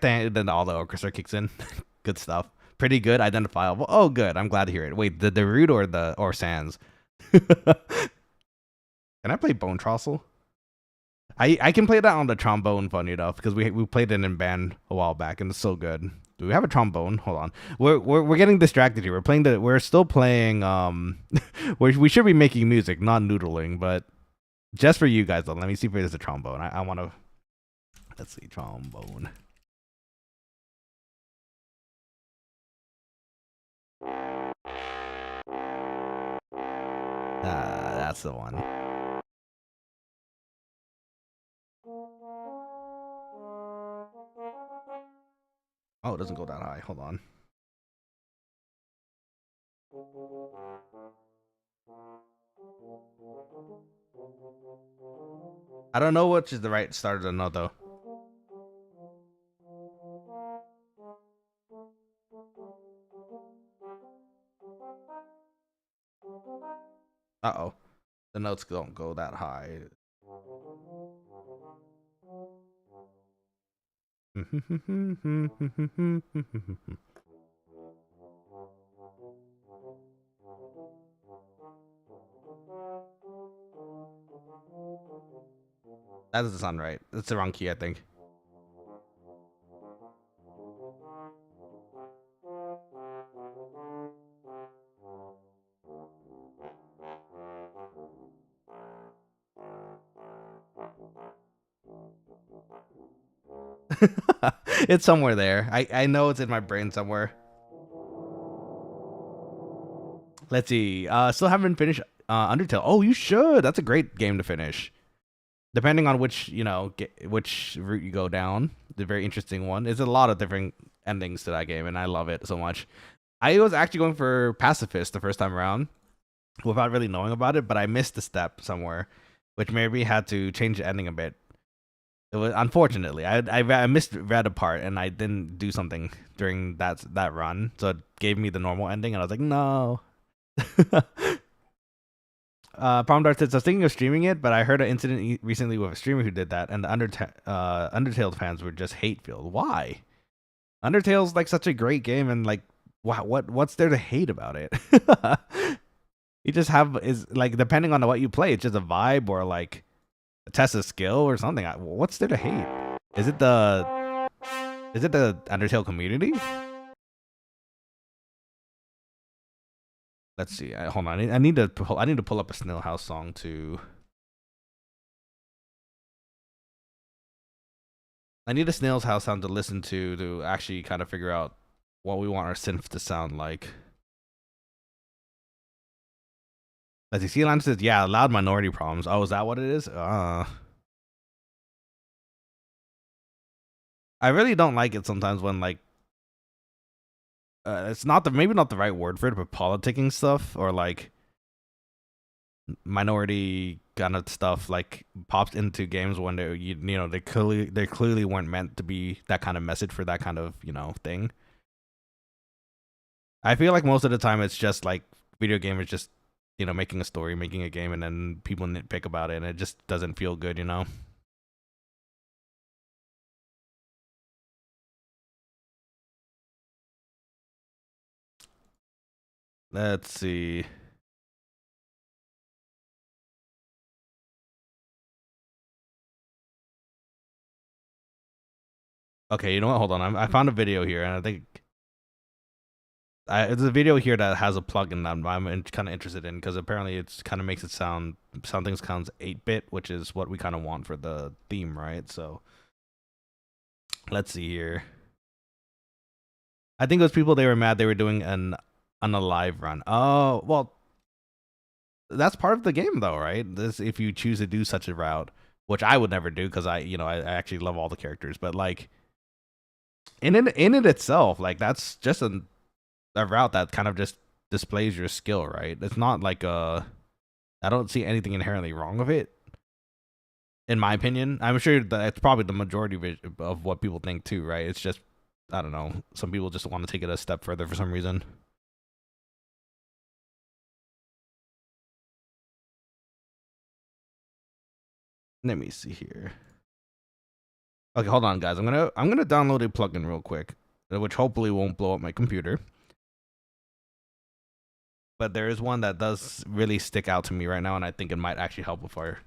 Speaker 1: Then all the orchestra kicks in. Good stuff. Pretty good, identifiable. Oh, good. I'm glad to hear it. Wait, the root or Sans? Can I play Bone Trossel? I can play that on the trombone, funny enough, because we played it in band a while back, and it's so good. Do we have a trombone? Hold on. We're getting distracted here. We're still playing. We should be making music, not noodling, but just for you guys though. Let me see if there's a trombone. I want to. Let's see, trombone. That's the one. Oh, it doesn't go that high. Hold on. I don't know which is the right start of the note though. Uh-oh. The notes don't go that high. That doesn't sound right. That's the wrong key, I think. It's somewhere there. I know it's in my brain somewhere. Let's see. Still haven't finished Undertale. Oh, you should. That's a great game to finish. Depending on which, you know, which route you go down. The very interesting one. There's a lot of different endings to that game, and I love it so much. I was actually going for Pacifist the first time around without really knowing about it, but I missed a step somewhere, which maybe had to change the ending a bit. It was unfortunately I misread a part and I didn't do something during that run, so it gave me the normal ending, and I was like, no. Palm Dart says, I was thinking of streaming it, but I heard an incident recently with a streamer who did that, and the Undertale fans were just hate-filled. Why? Undertale's like such a great game, and like, wow, what's there to hate about it? You just is like, depending on what you play, it's just a vibe or like a test of skill or something. What's there to hate? Is it the Undertale community? Let's see. Hold on. I need to pull up a Snail House song to. I need a Snail's House sound to listen to actually kind of figure out what we want our synth to sound like. As you see, Lance says, yeah, loud minority problems. Oh, is that what it is? I really don't like it sometimes when like it's not maybe not the right word for it, but politicking stuff or like minority kind of stuff like pops into games when they clearly weren't meant to be that kind of message for that kind of thing. I feel like most of the time it's just like video gamers just making a story, making a game, and then people nitpick about it, and it just doesn't feel good, Let's see. Okay, you know what? Hold on. I found a video here, and I think there's a video here that has a plugin that I'm kind of interested in because apparently it kind of makes it sound something sounds 8-bit, which is what we kind of want for the theme, right? So let's see here. I think those people, they were mad they were doing an unalive run. Oh, well, that's part of the game though, right? This if you choose to do such a route, which I would never do because I actually love all the characters, but like in it itself, like that's just a route that kind of just displays your skill, right? It's not like I don't see anything inherently wrong with it, in my opinion. I'm sure that it's probably the majority of what people think too, right? It's just, I don't know, some people just want to take it a step further for some reason. Let me see here. Okay, hold on, guys. I'm gonna download a plugin real quick, which hopefully won't blow up my computer. But there is one that does really stick out to me right now, and I think it might actually help with our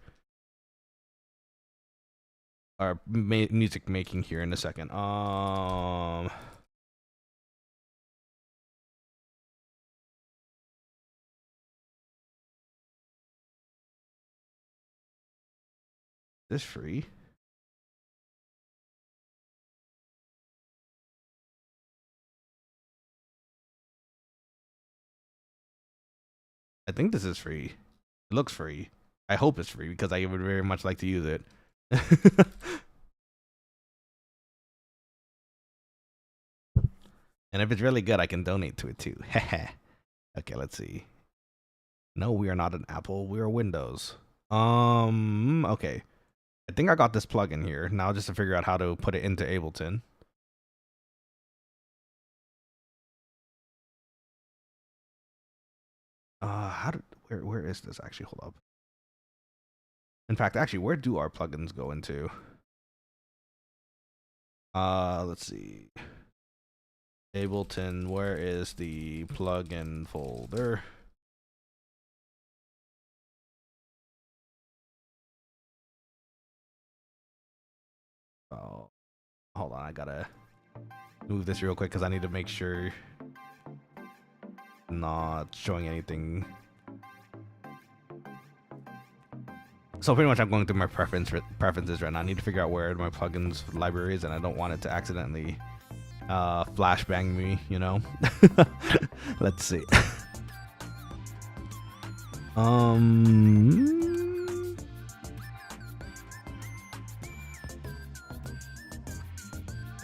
Speaker 1: music making here in a second. This free? I think this is free. It looks free. I hope it's free because I would very much like to use it. And if it's really good, I can donate to it too. Okay, let's see. No, we are not an Apple. We are Windows. Okay. I think I got this plugin here. Now just to figure out how to put it into Ableton. Where is this actually? Hold up. In fact, actually, where do our plugins go into? Let's see. Ableton, where is the plugin folder? Oh, hold on, I gotta move this real quick because I need to make sure I'm not showing anything. So pretty much I'm going through my preferences right now. I need to figure out where my plugins library is, and I don't want it to accidentally flashbang me, Let's see.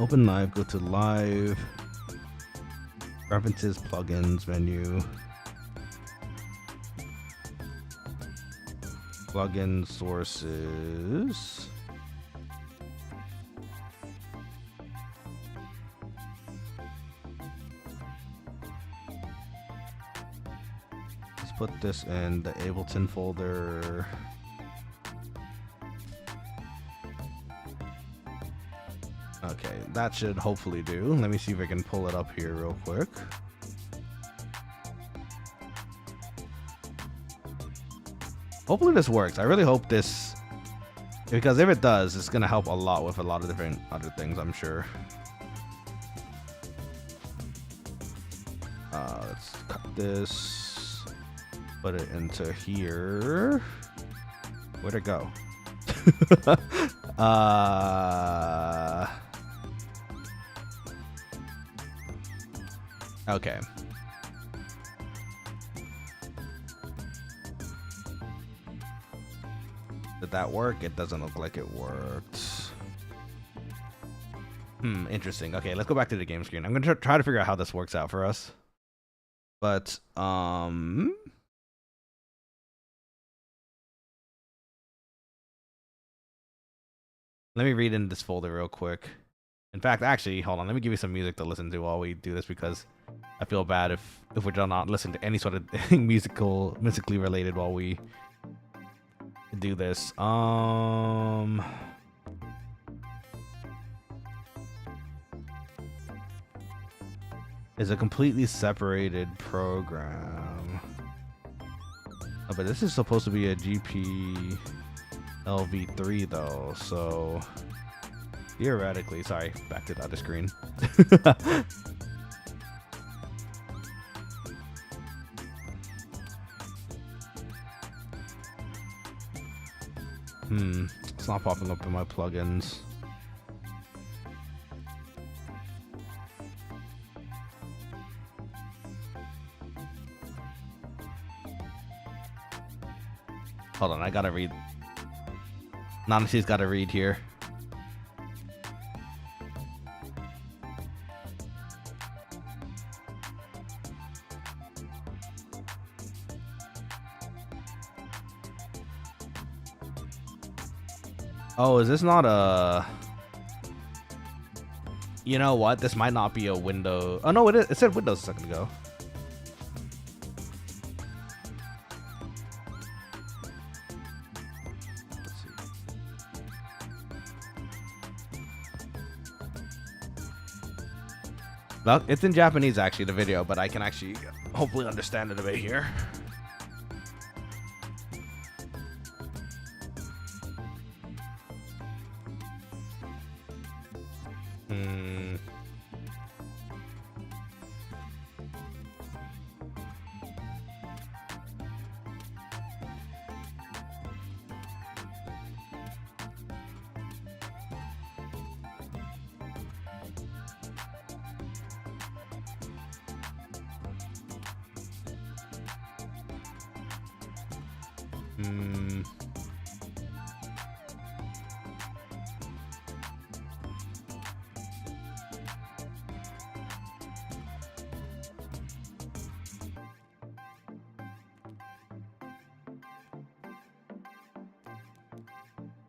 Speaker 1: Open live, go to live, preferences, plugins, menu, plugin sources. Let's put this in the Ableton folder. Okay, that should hopefully do. Let me see if I can pull it up here real quick. Hopefully this works. I really hope this, because if it does, it's gonna help a lot with a lot of different other things, I'm sure. Let's cut this, put it into here. Where'd it go? Okay. Did that work? It doesn't look like it worked. Interesting. Okay, let's go back to the game screen. I'm gonna try to figure out how this works out for us. But let me read in this folder real quick. In fact, actually, hold on. Let me give you some music to listen to while we do this, because I feel bad if we're not listening to any sort of musically related while we do this. It's a completely separated program. Oh, but this is supposed to be a GP LV3 though, so theoretically, sorry, back to the other screen. It's not popping up in my plugins. Hold on, I gotta read. Nanashi's gotta read here. Oh, is this not a... You know what? This might not be a window. Oh, no, it is. It said Windows a second ago. Let's see. Well, it's in Japanese, actually, the video, but I can actually hopefully understand it a bit here.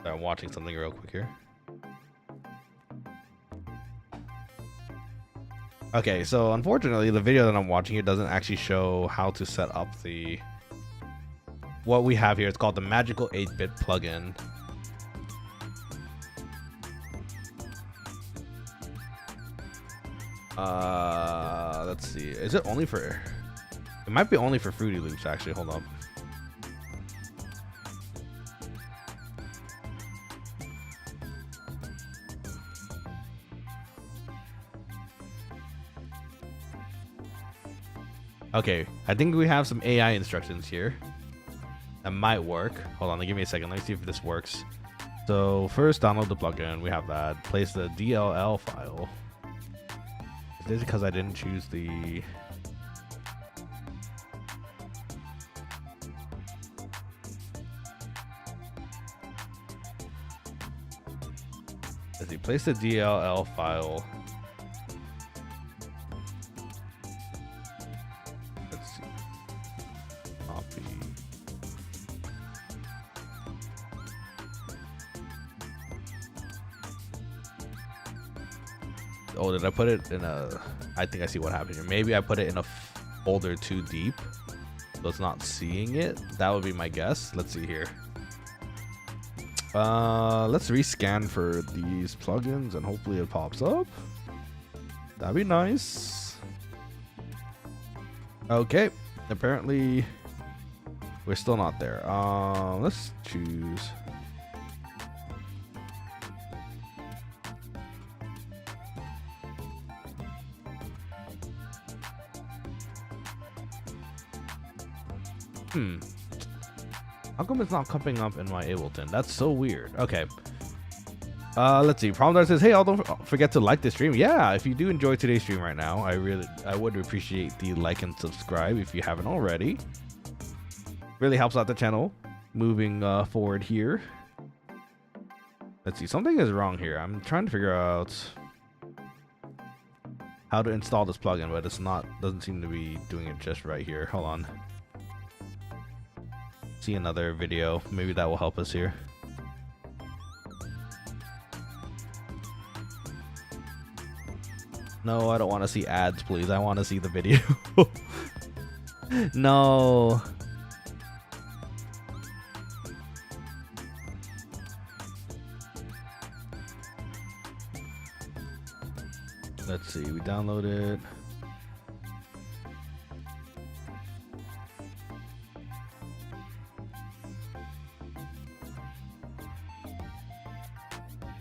Speaker 1: I'm watching something real quick here. Okay, so unfortunately, the video that I'm watching here doesn't actually show how to set up the... What we have here, it's called the Magical 8-Bit plugin. Let's see. Is it only for... It might be only for Fruity Loops, actually. Hold up. Okay, I think we have some AI instructions here that might work. Hold on, give me a second. Let me see if this works. So first, download the plugin. We have that. Place the DLL file. Is this because I didn't choose the... Let's see. Place the DLL file. Oh, did I put it in a... I think I see what happened here. Maybe I put it in a folder too deep, so it's not seeing it. That would be my guess. Let's see here. Let's rescan for these plugins and hopefully it pops up. That'd be nice. Okay, apparently we're still not there. Let's choose... How come it's not coming up in my Ableton? That's so weird. Okay. Let's see. Promdar says, "Hey, all don't forget to like this stream." Yeah, if you do enjoy today's stream right now, I would appreciate the like and subscribe if you haven't already. Really helps out the channel moving forward here. Let's see. Something is wrong here. I'm trying to figure out how to install this plugin, but it's not. Doesn't seem to be doing it just right here. Hold on. See another video. Maybe that will help us here. No, I don't want to see ads, please. I want to see the video. No. Let's see. We download it.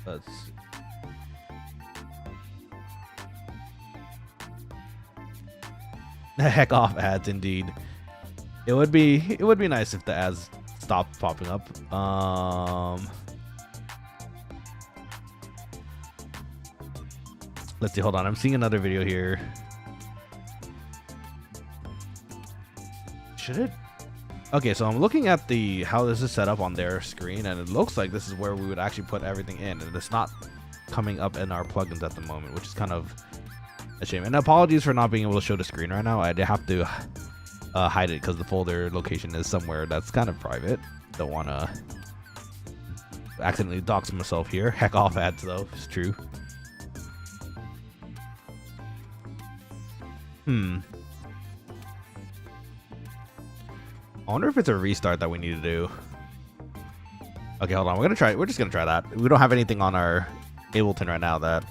Speaker 1: Let's see. Heck off ads, indeed. It would be nice if the ads stopped popping up. Let's see. Hold on. I'm seeing another video here. Should it? Okay, so I'm looking at how this is set up on their screen, and it looks like this is where we would actually put everything in, and it's not coming up in our plugins at the moment, which is kind of a shame. And apologies for not being able to show the screen right now. I did have to hide it because the folder location is somewhere that's kind of private. Don't want to accidentally dox myself here. Heck off ads though, it's true. I wonder if it's a restart that we need to do. Okay, hold on. We're just gonna try that. We don't have anything on our Ableton right now that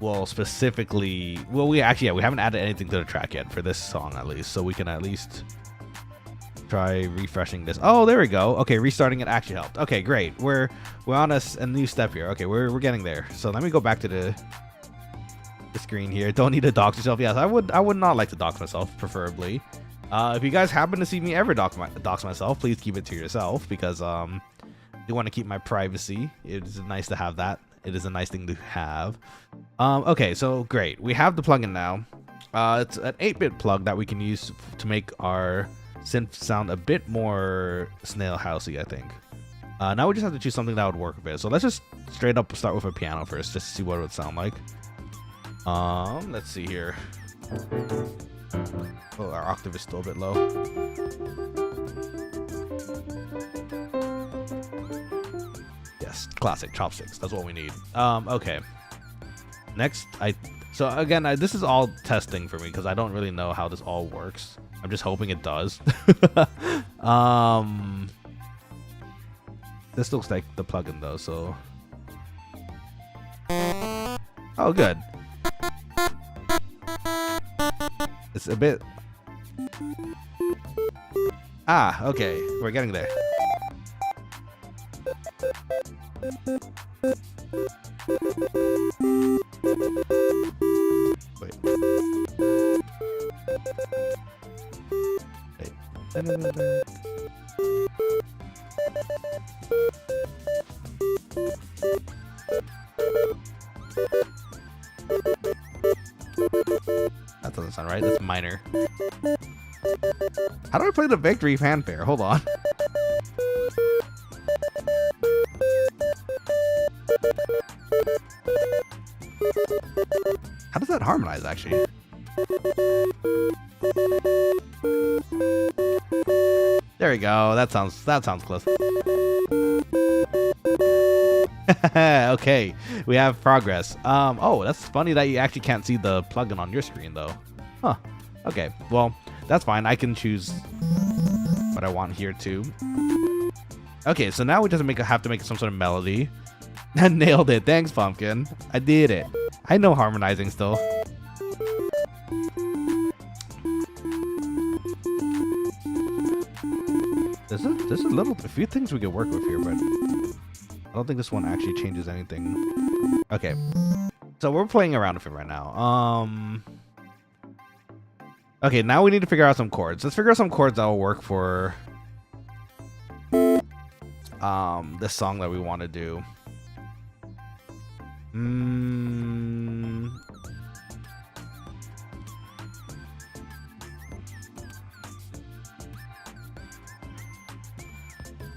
Speaker 1: will specifically. Well, we haven't added anything to the track yet for this song at least, so we can at least try refreshing this. Oh, there we go. Okay, restarting it actually helped. Okay, great. We're on a new step here. Okay, we're getting there. So let me go back to the screen here. Don't need to dox yourself. Yes, I would not like to dox myself, preferably. If you guys happen to see me ever dox myself, please keep it to yourself, because I do want to keep my privacy. It is nice to have that. It is a nice thing to have. Okay, so great. We have the plugin now. It's an 8-bit plug that we can use to make our synth sound a bit more snail housey, I think. Now we just have to choose something that would work with it. So let's just straight up start with a piano first, just to see what it would sound like. Let's see here. Oh, our octave is still a bit low. Yes, classic chopsticks. That's what we need. Okay. Next, so again, this is all testing for me because I don't really know how this all works. I'm just hoping it does. This looks like the plugin though, so. Oh, good. It's a bit. Ah, okay. We're getting there. Wait. That doesn't sound right. That's minor. How do I play the victory fanfare? Hold on. How does that harmonize, actually? There we go. That sounds close. Okay, we have progress. Oh, that's funny that you actually can't see the plugin on your screen though. Huh. Okay, well, that's fine. I can choose what I want here too. Okay, so now we just have to make some sort of melody. I nailed it. Thanks, Pumpkin. I did it. I know harmonizing still. There's a few things we could work with here, but I don't think this one actually changes anything. Okay, so we're playing around with it right now. Okay, now we need to figure out some chords. Let's figure out some chords that will work for this song that we want to do.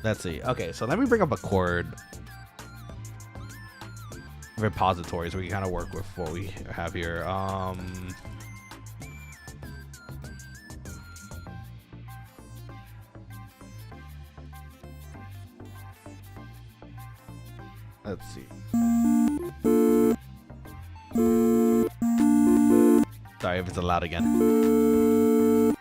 Speaker 1: Let's see. Okay, so let me bring up a chord repository so we can kind of work with what we have here. Let's see. Sorry if it's loud again.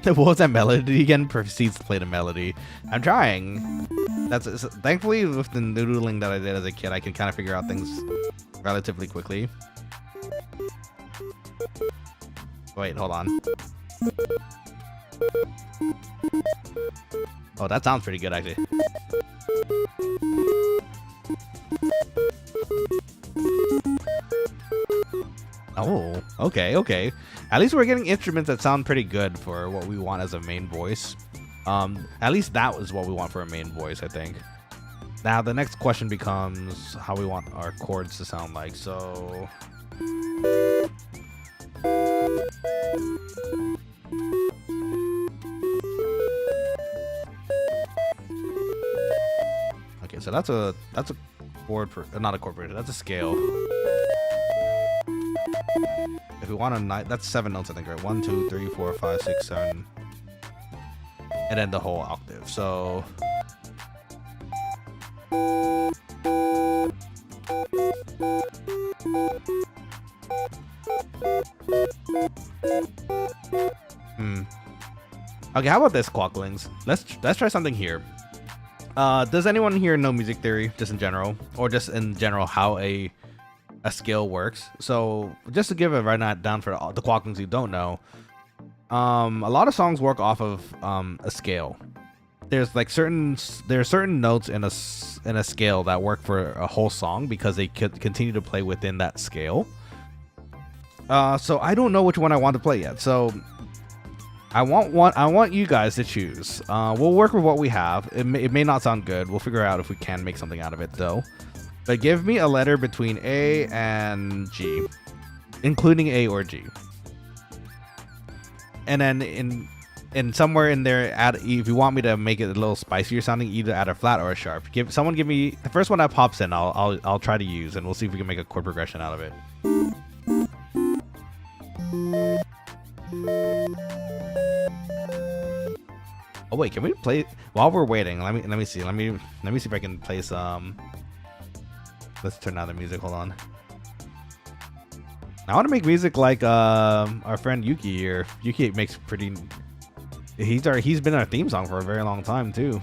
Speaker 1: What was that melody again? Proceeds to play the melody. I'm trying. Thankfully with the noodling that I did as a kid, I can kind of figure out things relatively quickly. Wait, hold on. Oh, that sounds pretty good actually. Oh, okay. At least we're getting instruments that sound pretty good for what we want as a main voice. At least that was what we want for a main voice, I think. Now the next question becomes how we want our chords to sound like. So okay, so that's a chord for not a chord progression, that's a scale. If we want a that's 7 notes, I think, right? 1, 2, 3, 4, 5, 6, 7, and then the whole octave. So okay, how about this, Quokkalings? Let's try something here. Does anyone here know music theory, just in general, or just in general how a scale works? So just to give a rundown for the Quokkalings who don't know, a lot of songs work off of a scale. There are certain notes in a scale that work for a whole song because they could continue to play within that scale. So I don't know which one I want to play yet. So I want you guys to choose. We'll work with what we have. It may not sound good. We'll figure out if we can make something out of it though. But give me a letter between A and G, including A or G. And then in somewhere in there, if you want me to make it a little spicier sounding, either add a flat or a sharp. Give me the first one that pops in. I'll try to use, and we'll see if we can make a chord progression out of it. Oh wait, can we play while we're waiting? Let me see. Let me see if I can play some. Let's turn down the music. Hold on. I want to make music like our friend Yuki here. Yuki makes pretty. He's been our theme song for a very long time too.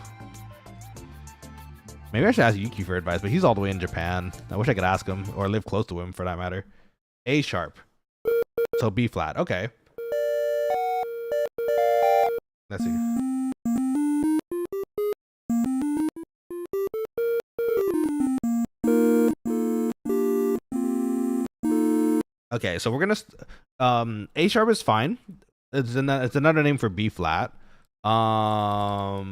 Speaker 1: Maybe I should ask Yuki for advice, but he's all the way in Japan. I wish I could ask him or live close to him for that matter. A sharp. So B flat. Okay. Let's see. Okay, so we're gonna A sharp is fine. It's another name for B flat. Let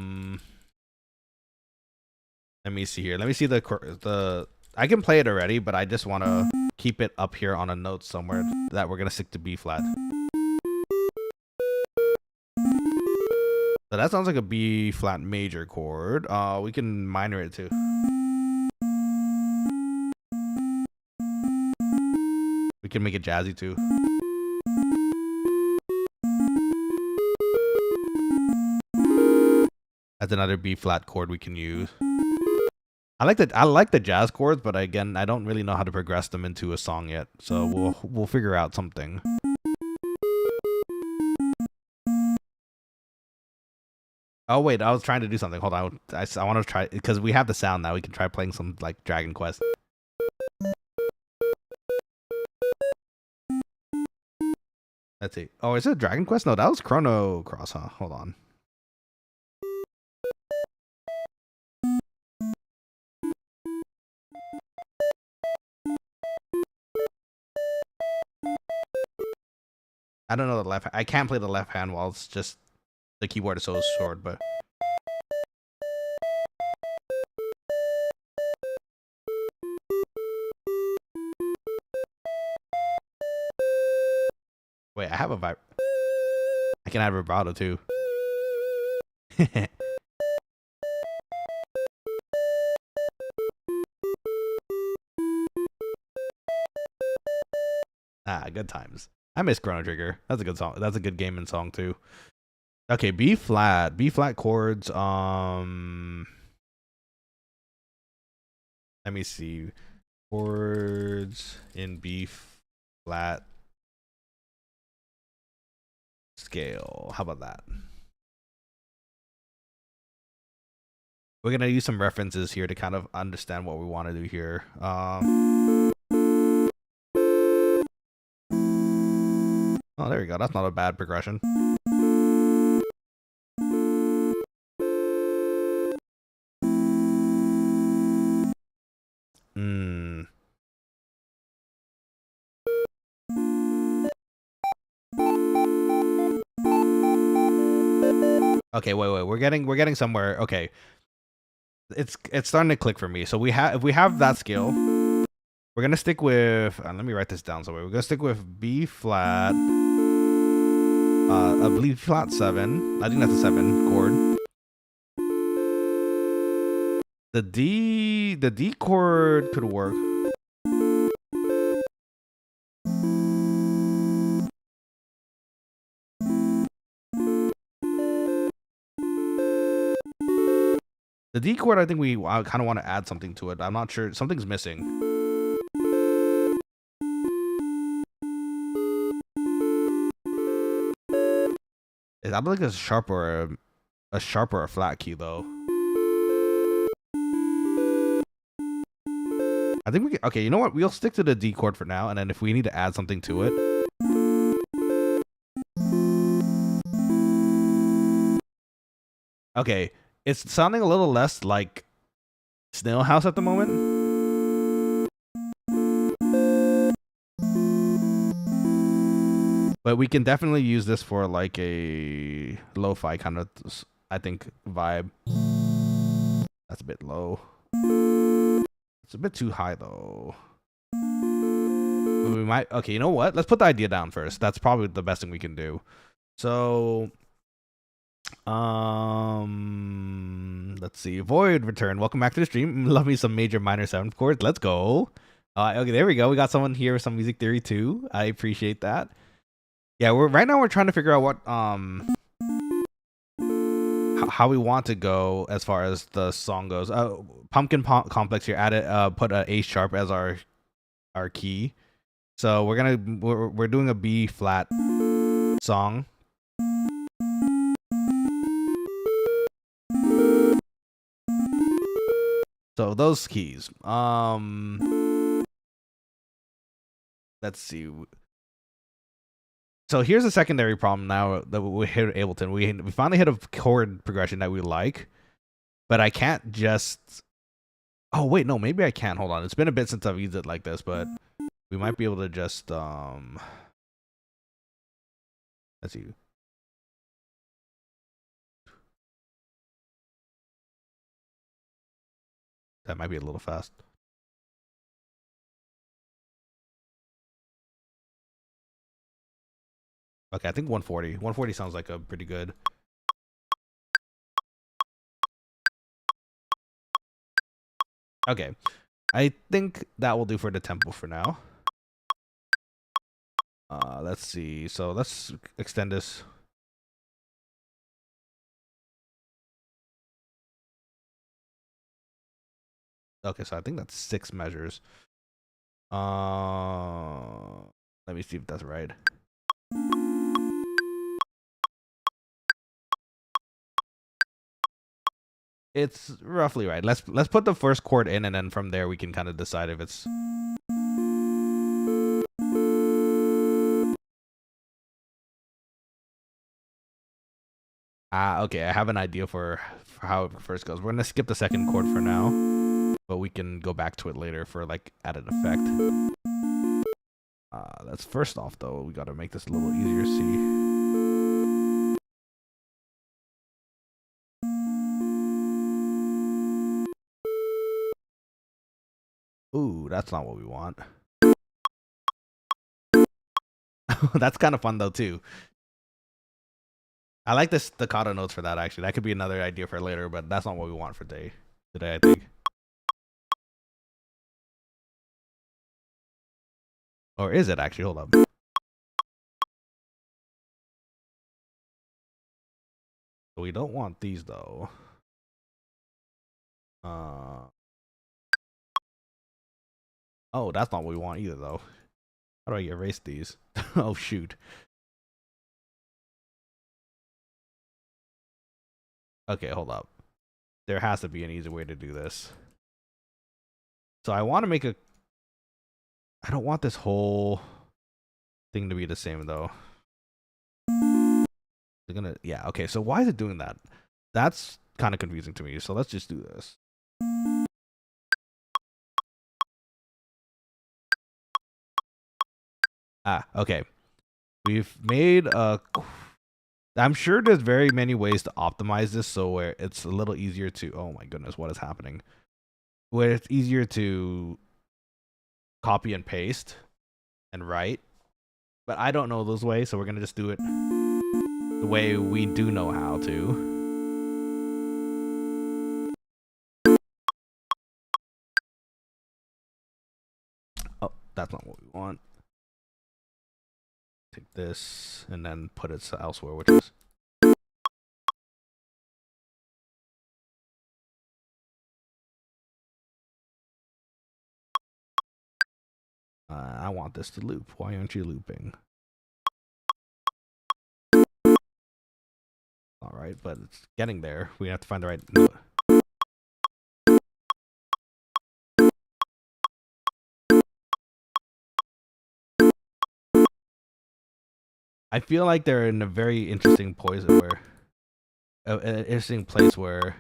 Speaker 1: me see here. Let me see the. I can play it already, but I just want to keep it up here on a note somewhere that we're gonna stick to B flat. So that sounds like a B flat major chord. We can minor it too. We can make it jazzy too. That's another B flat chord we can use. I like the jazz chords, but again, I don't really know how to progress them into a song yet. So we'll figure out something. Oh wait, I was trying to do something. Hold on, I want to try because we have the sound now. We can try playing some like Dragon Quest. Let's see. Oh, is it Dragon Quest? No, that was Chrono Cross, huh? Hold on. I don't know the left. I can't play the left hand while it's just the keyboard is so short, but. I have a vibe. I can add vibrato too. Good times. I miss Chrono Trigger. That's a good song. That's a good gaming song too. Okay, B flat chords. Let me see. Chords in B flat scale. How about that? We're gonna use some references here to kind of understand what we want to do here. Oh, there we go. That's not a bad progression. Okay, wait. We're getting somewhere. Okay. It's starting to click for me. So if we have that scale, we're gonna stick with. Let me write this down somewhere. We're gonna stick with B flat. A B flat 7. I think that's a 7 chord. The D chord could work. The D chord, I think I kind of want to add something to it. I'm not sure. Something's missing. Is that like a sharp or a flat key though? I think we can, okay, you know what? We'll stick to the D chord for now, and then if we need to add something to it. Okay, it's sounding a little less like Snail House at the moment. But we can definitely use this for like a lo-fi kind of, I think, vibe. That's a bit low. It's a bit too high though. We might, okay, you know what? Let's put the idea down first. That's probably the best thing we can do. So, let's see. Void return. Welcome back to the stream. Love me some major minor 7 chords. Let's go. Okay, there we go. We got someone here with some music theory too. I appreciate that. Yeah, right now we're trying to figure out what how we want to go as far as the song goes. Pumpkin Complex here added put a A sharp as our key. So we're doing a B flat song. So those keys. Let's see. So here's a secondary problem now that we hit Ableton. We finally hit a chord progression that we like, but I can't just. Oh wait, no, maybe I can. Hold on, it's been a bit since I've used it like this, but we might be able to just let's see. That might be a little fast. Okay, I think 140. 140 sounds like a pretty good. Okay, I think that will do for the tempo for now. Let's see. So let's extend this. Okay, so I think that's 6 measures. Let me see if that's right. It's roughly right. Let's put the first chord in, and then from there we can kind of decide if it's. Okay. I have an idea for how it first goes. We're gonna skip the second chord for now, but we can go back to it later for like added effect. That's first off though. We got to make this a little easier to see. Ooh, that's not what we want. That's kind of fun though too. I like the staccato notes for that actually. That could be another idea for later, but that's not what we want for today. I think. Or is it actually? Hold up. We don't want these though. Oh, that's not what we want either though. How do I erase these? Oh shoot. Okay, hold up. There has to be an easy way to do this. So I want to make a... I don't want this whole thing to be the same though. They're gonna... Yeah, okay, so why is it doing that? That's kind of confusing to me, so let's just do this. Ah, okay. We've made a... I'm sure there's very many ways to optimize this so where it's a little easier to... Oh my goodness, what is happening? Where it's easier to copy and paste and write. But I don't know those ways, so we're going to just do it the way we do know how to. Oh, that's not what we want. Take this and then put it elsewhere, which is... I want this to loop. Why aren't you looping? All right, but it's getting there. We have to find the right note. I feel like they're in a very interesting place where... an interesting place where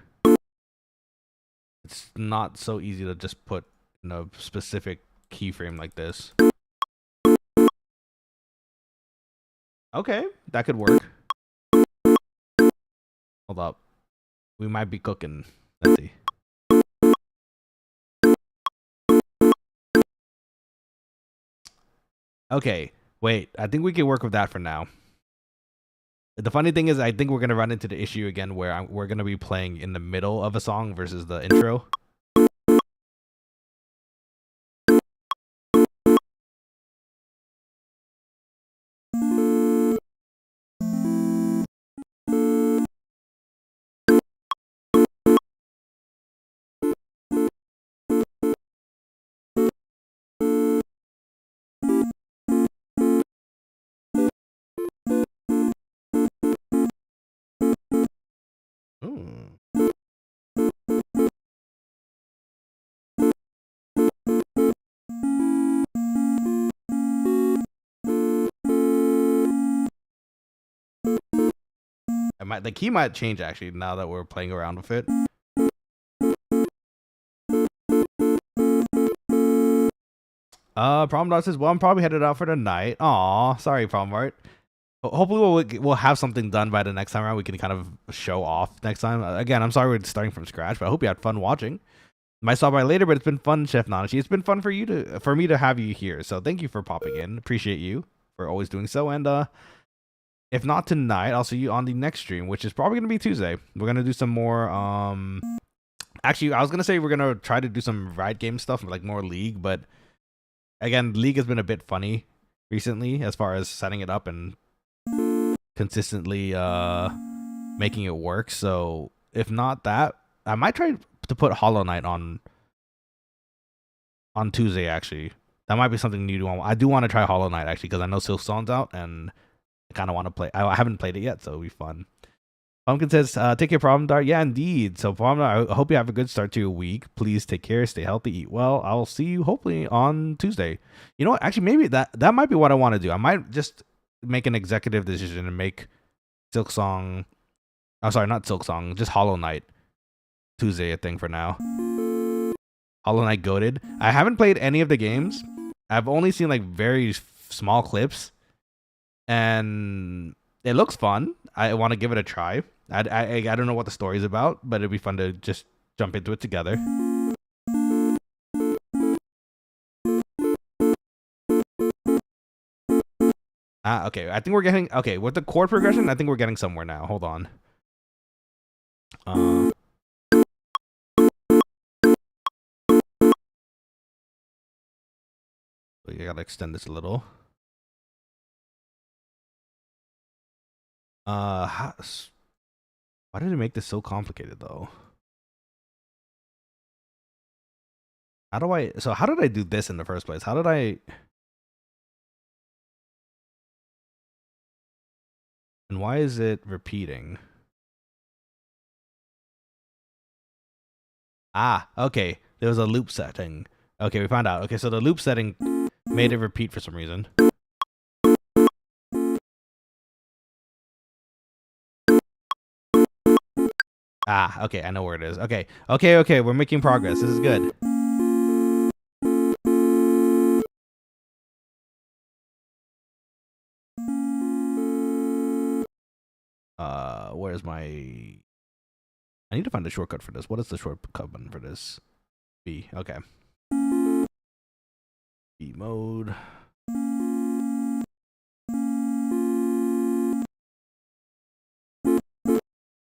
Speaker 1: it's not so easy to just put in a specific keyframe like this. Okay, that could work. Hold up. We might be cooking. Let's see. Okay, wait. I think we can work with that for now. The funny thing is, I think we're going to run into the issue again where we're going to be playing in the middle of a song versus the intro. The key might change actually now that we're playing around with it. Problem Dot says, well, I'm probably headed out for the night. Aw, sorry, Problem Art. Hopefully we'll have something done by the next time around. We can kind of show off next time. Again, I'm sorry we're starting from scratch, but I hope you had fun watching. Might stop by later, but it's been fun, Chef Nanashi. It's been fun for me to have you here. So thank you for popping in. Appreciate you for always doing so. And if not tonight, I'll see you on the next stream, which is probably gonna be Tuesday. We're gonna do some more. Actually, I was gonna say we're gonna try to do some ride game stuff, like more League, but again, League has been a bit funny recently as far as setting it up and consistently making it work. So if not that, I might try to put Hollow Knight on Tuesday. Actually, that might be something new to want. I do want to try Hollow Knight actually because I know Silk Song's out and I kind of want to play. I haven't played it yet, so it'll be fun. Pumpkin says, take care, Problem Dart. Yeah, indeed. So, Problem Dart, I hope you have a good start to your week. Please take care, stay healthy, eat well. I'll see you hopefully on Tuesday. You know what? Actually, maybe that might be what I want to do. I might just make an executive decision and make Silk Song. Oh, sorry, not Silk Song, just Hollow Knight Tuesday a thing for now. Hollow Knight goated. I haven't played any of the games. I've only seen like very small clips, and it looks fun. I want to give it a try. I don't know what the story's about, but it'd be fun to just jump into it together. Ah, okay. I think we're getting okay with the chord progression. I think we're getting somewhere now. Hold on. We gotta extend this a little. Why did it make this so complicated though? How do I? So how did I do this in the first place? How did I? And why is it repeating? Ah, okay. There was a loop setting. Okay, we found out. Okay, so the loop setting made it repeat for some reason. Ah, okay, I know where it is. Okay, okay, we're making progress. This is good. Where's my... I need to find a shortcut for this. What is the shortcut button for this? B, okay. B mode.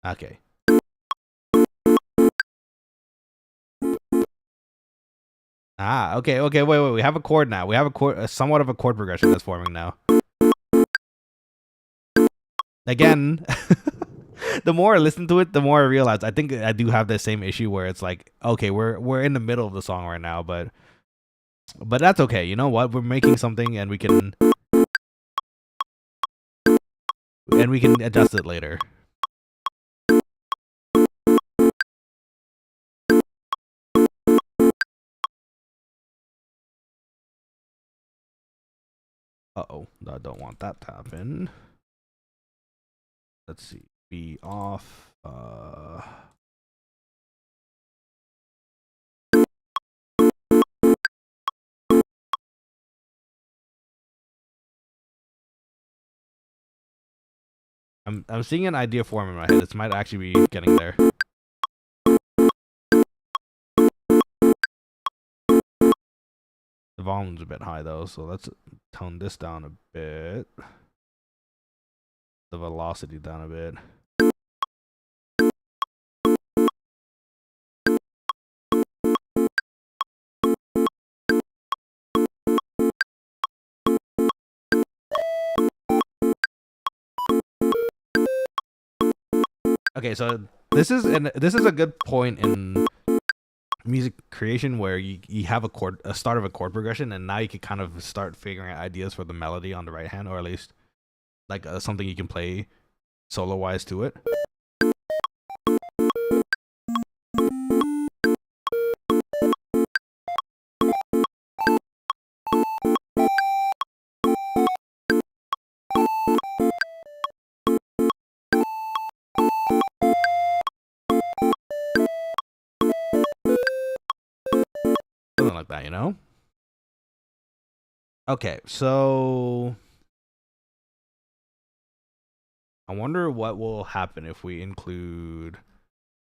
Speaker 1: Okay. Ah, okay, wait. We have a chord now. We have a chord, somewhat of a chord progression that's forming now. Again, the more I listen to it, the more I realize I think I do have the same issue where it's like, okay, we're in the middle of the song right now, but that's okay. You know what? We're making something, and we can adjust it later. Uh-oh, I don't want that to happen. Let's see. Be off. I'm seeing an idea form in my head. This might actually be getting there. The volume's a bit high though, so let's tone this down a bit. The velocity down a bit. Okay, so this is a good point in music creation where you have a start of a chord progression, and now you can kind of start figuring out ideas for the melody on the right hand, or at least like something you can play solo wise to it. Something like that, you know? Okay, so I wonder what will happen if we include...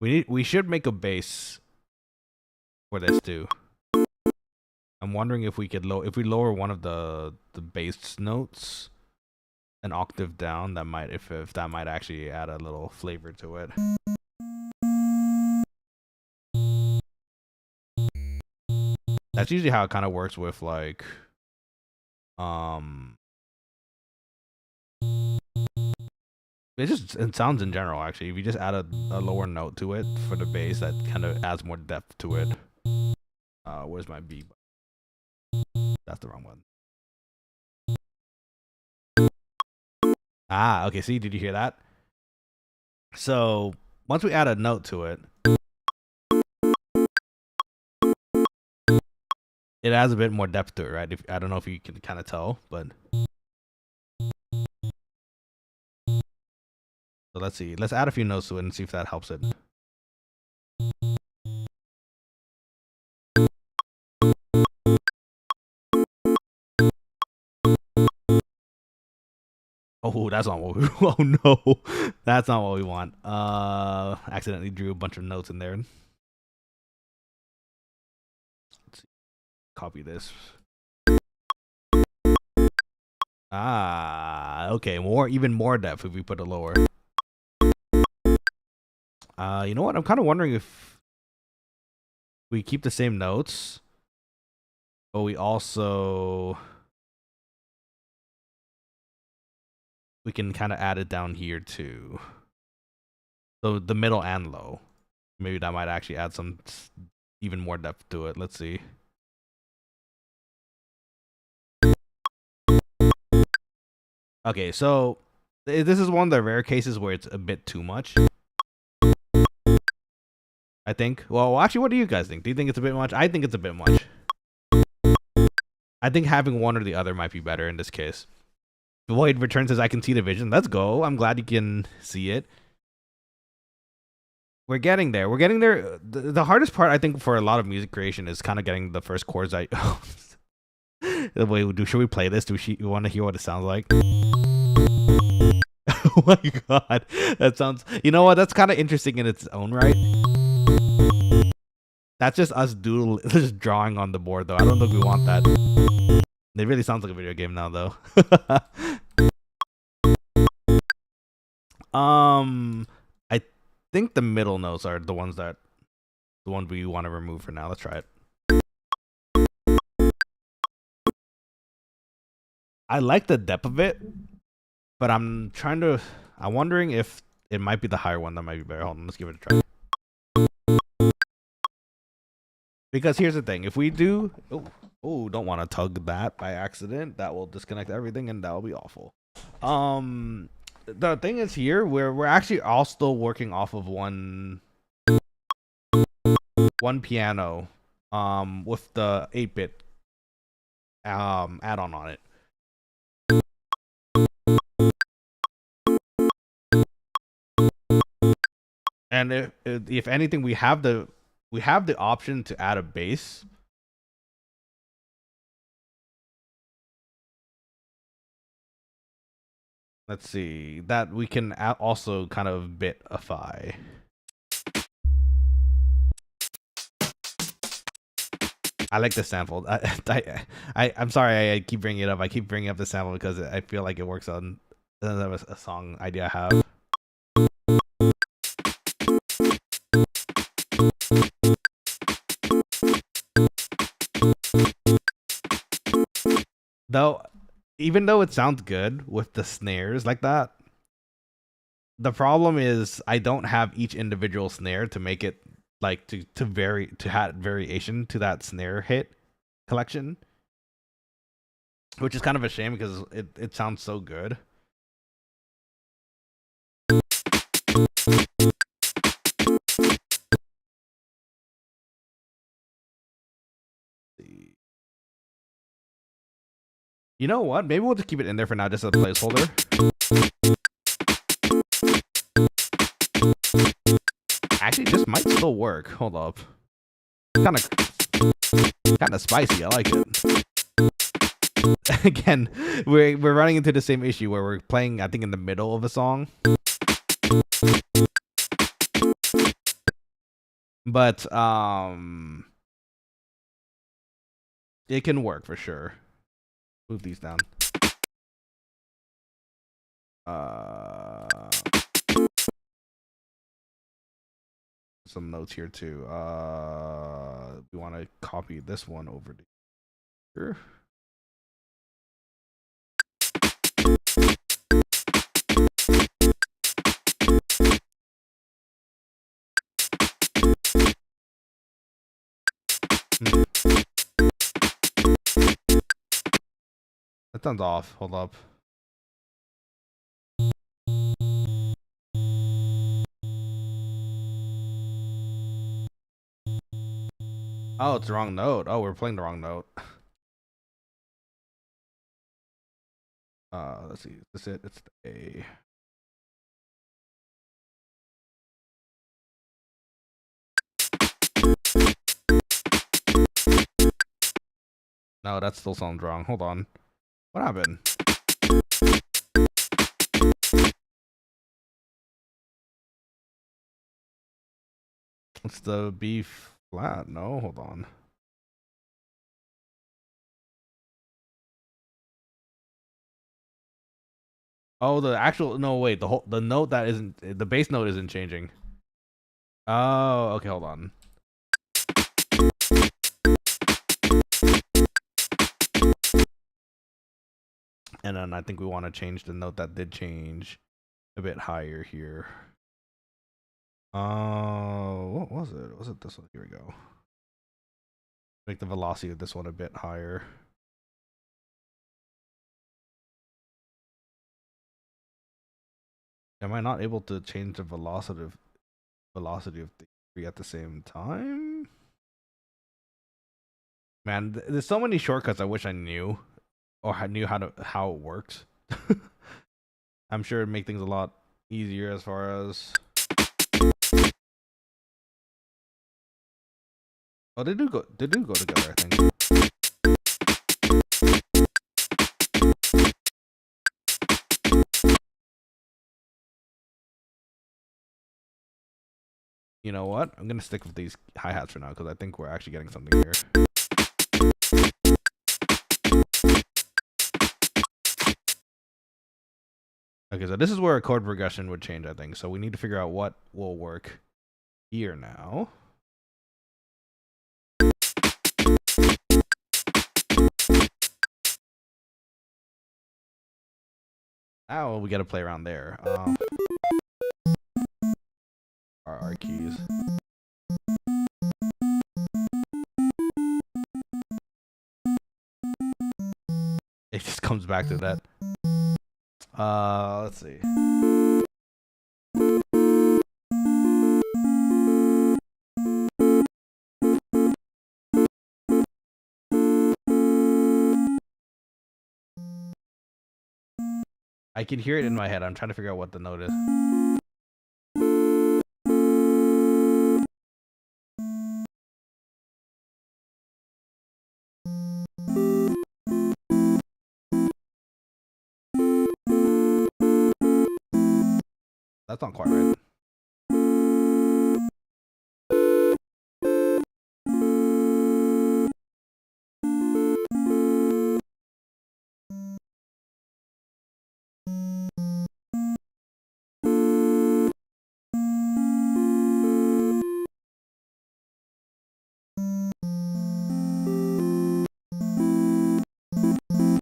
Speaker 1: We should make a bass for this too. I'm wondering if we could if we lower one of the bass notes an octave down, that might if that might actually add a little flavor to it. That's usually how it kind of works with like it sounds in general actually. If you just add a lower note to it for the bass, that kind of adds more depth to it. Where's my B? That's the wrong one. Ah, okay, see, did you hear that? So once we add a note to it, it adds a bit more depth to it, right? I don't know if you can kind of tell, but so let's see. Let's add a few notes to it and see if that helps it. Oh, that's not what we... Oh, no. That's not what we want. Accidentally drew a bunch of notes in there. Let's see. Copy this. Ah, okay, even more depth if we put it lower. You know what? I'm kind of wondering if we keep the same notes, but we can kind of add it down here too. So the middle and low. Maybe that might actually add some even more depth to it. Let's see. Okay, so this is one of the rare cases where it's a bit too much. I think. Well, actually, what do you guys think? Do you think it's a bit much? I think it's a bit much. I think having one or the other might be better in this case. Void returns says, I can see the vision. Let's go. I'm glad you can see it. We're getting there. We're getting there. The hardest part, I think, for a lot of music creation is kind of getting the first chords. Wait, should we play this? You want to hear what it sounds like? Oh my god. That sounds... You know what? That's kind of interesting in its own right. That's just us just drawing on the board, though. I don't think we want that. It really sounds like a video game now, though. I think the middle notes are the ones we want to remove for now. Let's try it. I like the depth of it, but I'm wondering if it might be the higher one that might be better. Hold on, let's give it a try. Because here's the thing, if we do, don't want to tug that by accident. That will disconnect everything, and that will be awful. The thing is here, we're actually all still working off of one piano, with the 8-bit add-on on it. And if anything, we have the option to add a bass. Let's see, that we can also kind of bitify. I like the sample. I'm sorry I keep bringing it up. I keep bringing up the sample because I feel like it works on a song idea I have. Even though it sounds good with the snares like that, the problem is I don't have each individual snare to make it like to add variation to that snare hit collection, which is kind of a shame because it sounds so good. You know what? Maybe we'll just keep it in there for now, just as a placeholder. Actually, this might still work. Hold up. Kind of spicy. I like it. Again, we're running into the same issue where we're playing, I think, in the middle of a song. But it can work for sure. Move these down. Some notes here too. We want to copy this one over to here. That sounds off. Hold up. Oh, it's the wrong note. Oh, we're playing the wrong note. Let's see. Is this it? It's the A. No, that still sounds wrong. Hold on. What happened? It's the B flat. No, hold on. Oh, the actual no wait, the note that isn't the bass note isn't changing. Oh, okay, hold on. And then I think we want to change the note that did change a bit higher here. What was it? Was it this one? Here we go. Make the velocity of this one a bit higher. Am I not able to change the velocity of the three at the same time? Man, there's so many shortcuts I wish I knew, or I knew how it works. I'm sure it'd make things a lot easier as far as. Oh, they do go together, I think. You know what? I'm gonna stick with these hi-hats for now because I think we're actually getting something here. Okay, so this is where a chord progression would change, I think. So we need to figure out what will work here now. Oh, we gotta play around there. Our keys. It just comes back to that. Let's see. I can hear it in my head. I'm trying to figure out what the note is. That's not quite right.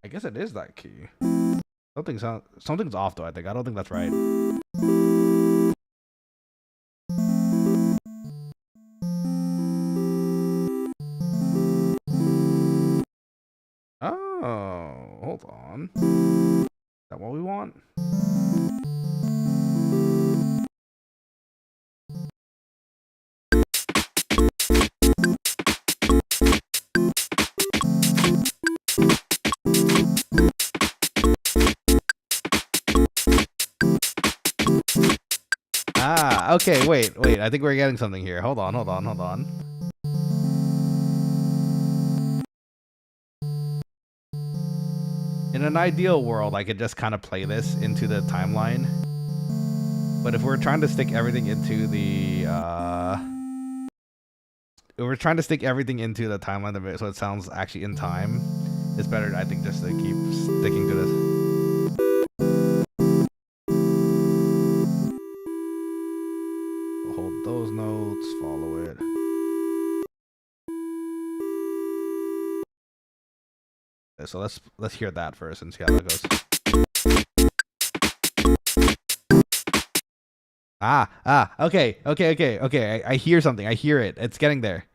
Speaker 1: I guess it is that key. Something's off though, I think. I don't think that's right. Oh, hold on. Is that what we want? Ah, okay, wait. I think we're getting something here. Hold on. In an ideal world, I could just kind of play this into the timeline. But if we're trying to stick everything into the timeline of it so it sounds actually in time, it's better, I think, just to keep sticking to this. We'll hold those notes, follow it. Okay, so let's hear that first and see how that goes. Okay. I hear something. I hear it. It's getting there.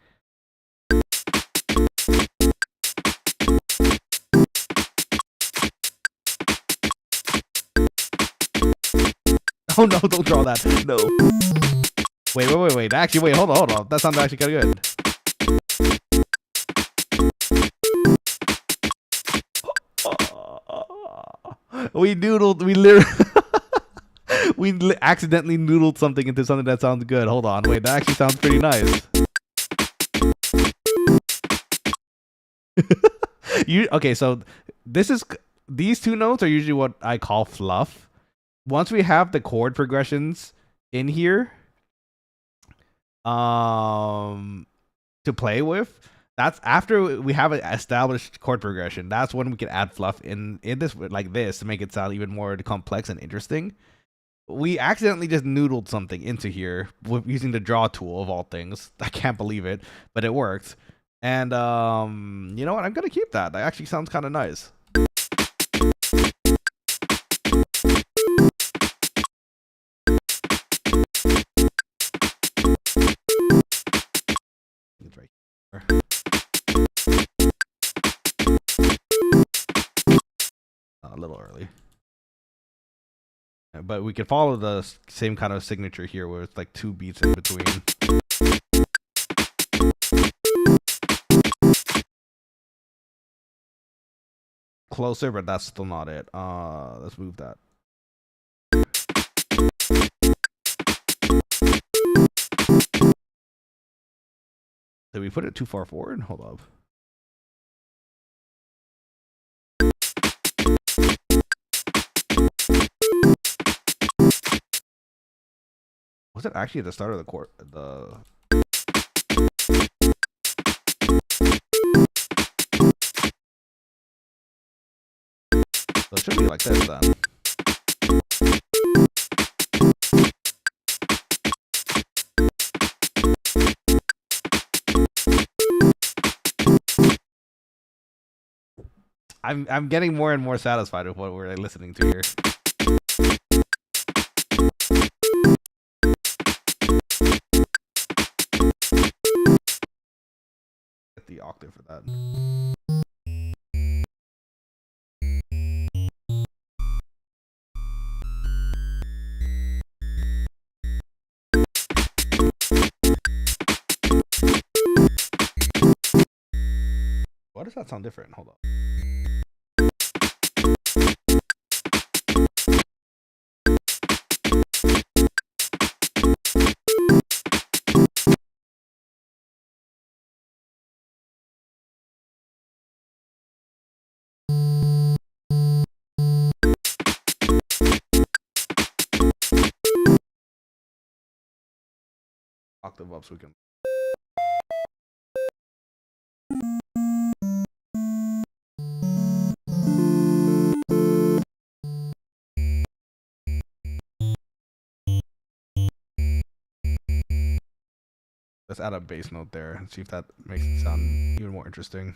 Speaker 1: Oh no, don't draw that. No. Wait. Actually, wait, hold on. That sounds actually kind of good. We literally accidentally noodled something into something that sounds good. Hold on, wait, that actually sounds pretty nice. Okay, so these two notes are usually what I call fluff. Once we have the chord progressions in here, to play with, That's after we have an established chord progression. That's when we can add fluff in this like this to make it sound even more complex and interesting. We accidentally just noodled something into here using the draw tool of all things. I can't believe it, but it worked. And you know what? I'm gonna keep that. That actually sounds kind of nice. It's right here. A little early. But we could follow the same kind of signature here where it's like 2 beats in between. Closer, but that's still not it. Let's move that. Did we put it too far forward? Hold up. Was it actually at the start of the chord? So it should be like this then. I'm getting more and more satisfied with what we're listening to here. Get the octave for that. Why does that sound different? Hold up. Octave up so we can. Let's add a bass note there and see if that makes it sound even more interesting.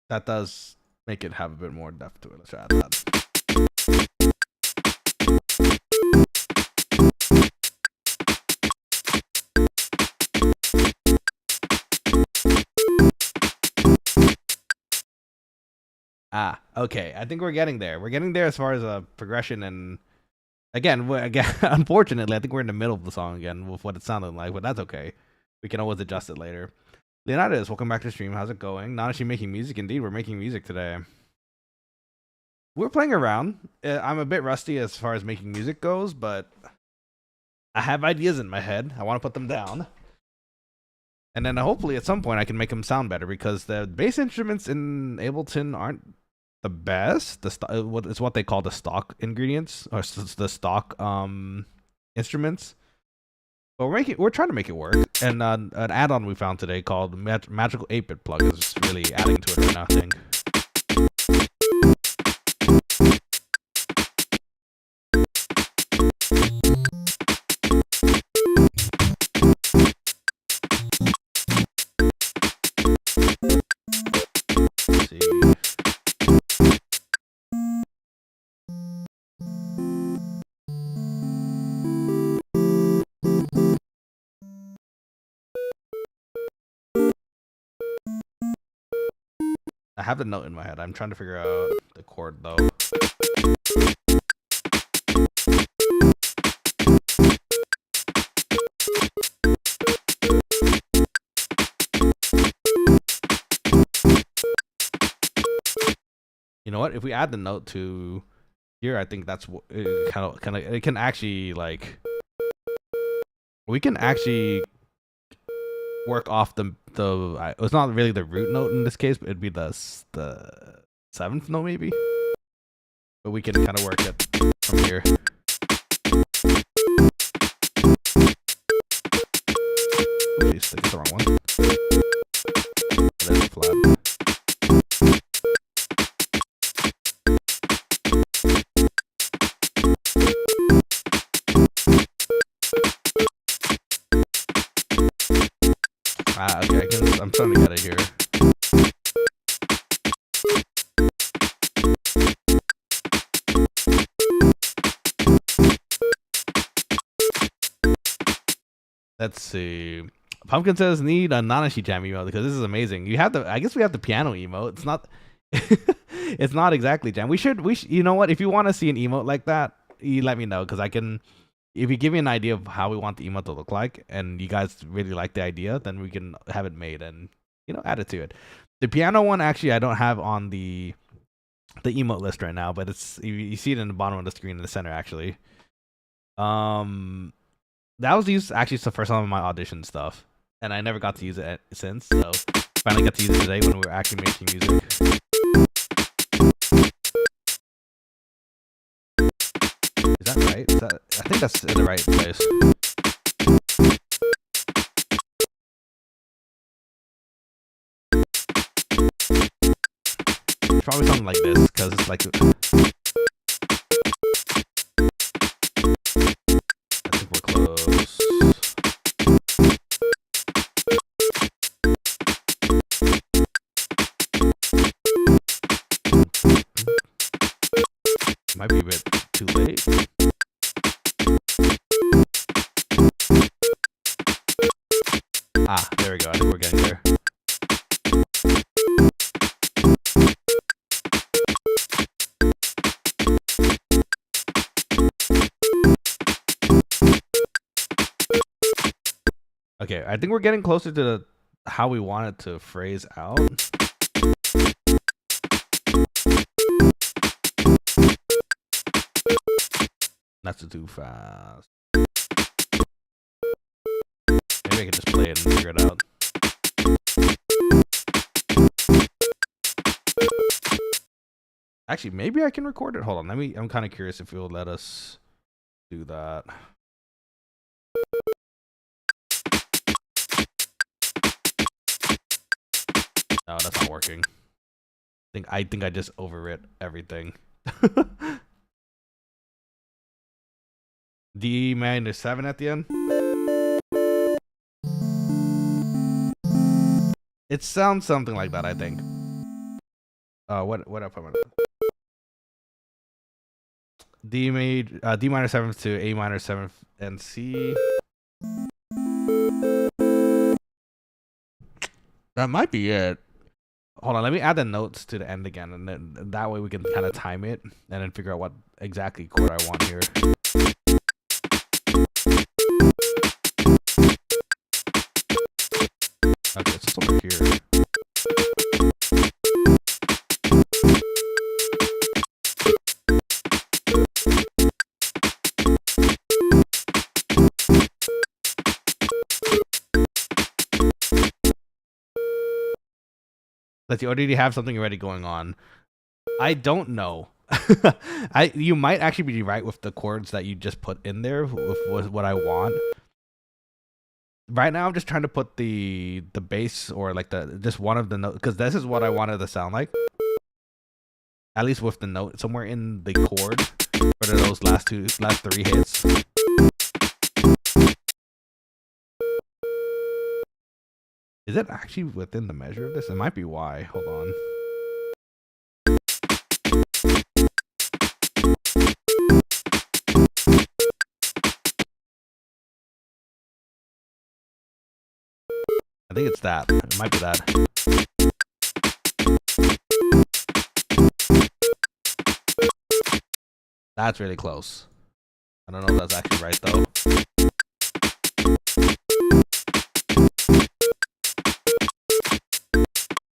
Speaker 1: That does make it have a bit more depth to it. Let's add that. Okay. I think we're getting there. We're getting there as far as a progression, and again, unfortunately, I think we're in the middle of the song again with what it sounded like, but that's okay. We can always adjust it later. Leonidas, welcome back to the stream. How's it going? Nanashi making music. Indeed, we're making music today. We're playing around. I'm a bit rusty as far as making music goes, but I have ideas in my head. I want to put them down. And then hopefully at some point I can make them sound better, because the bass instruments in Ableton aren't the best. It's what they call the stock ingredients, or the stock instruments. But we're trying to make it work. And an add-on we found today called Magical 8-bit plug is really adding to it right now, I think. I have the note in my head. I'm trying to figure out the chord though. You know what? If we add the note to here, I think that's kind of it can actually like we can actually work off the it's not really the root note in this case, but it'd be the 7th note maybe. But we can kind of work it from here. Okay, I'm trying to get it here. Let's see. Pumpkin says need a Nanashi jam emote because this is amazing. You have I guess we have the piano emote. It's not. It's not exactly jam. We should. You know what? If you want to see an emote like that, you let me know because I can. If you give me an idea of how we want the emote to look like, and you guys really like the idea, then we can have it made and add it to it. The piano one actually I don't have on the emote list right now, but it's you see it in the bottom of the screen in the center actually. That was used actually the first time in my audition stuff, and I never got to use it since. So finally got to use it today when we were actually making music. Is that right? I think that's in the right place. It's probably something like this because it's like. I think we're close. Might be a bit too late. There we go. I think we're getting there. Okay, I think we're getting closer to how we want it to phrase out. That's too fast. Maybe I can just play it and figure it out. Actually, maybe I can record it. Hold on, I'm kind of curious if it will let us do that. No, that's not working. I think I just overwrit everything. D minus 7 at the end. It sounds something like that, I think. What up? D minor 7th to A minor 7th and C. That might be it. Hold on, let me add the notes to the end again, and then that way we can kind of time it and then figure out what exactly chord I want here. Okay, it's just over here. Let's see, or did you have something already going on? I don't know. You might actually be right with the chords that you just put in there with what I want. Right now I'm just trying to put the bass or like just one of the notes, because this is what I wanted to sound like. At least with the note somewhere in the chord for those last 3 hits. Is it actually within the measure of this? It might be why. Hold on. I think it's that. It might be that. That's really close. I don't know if that's actually right though.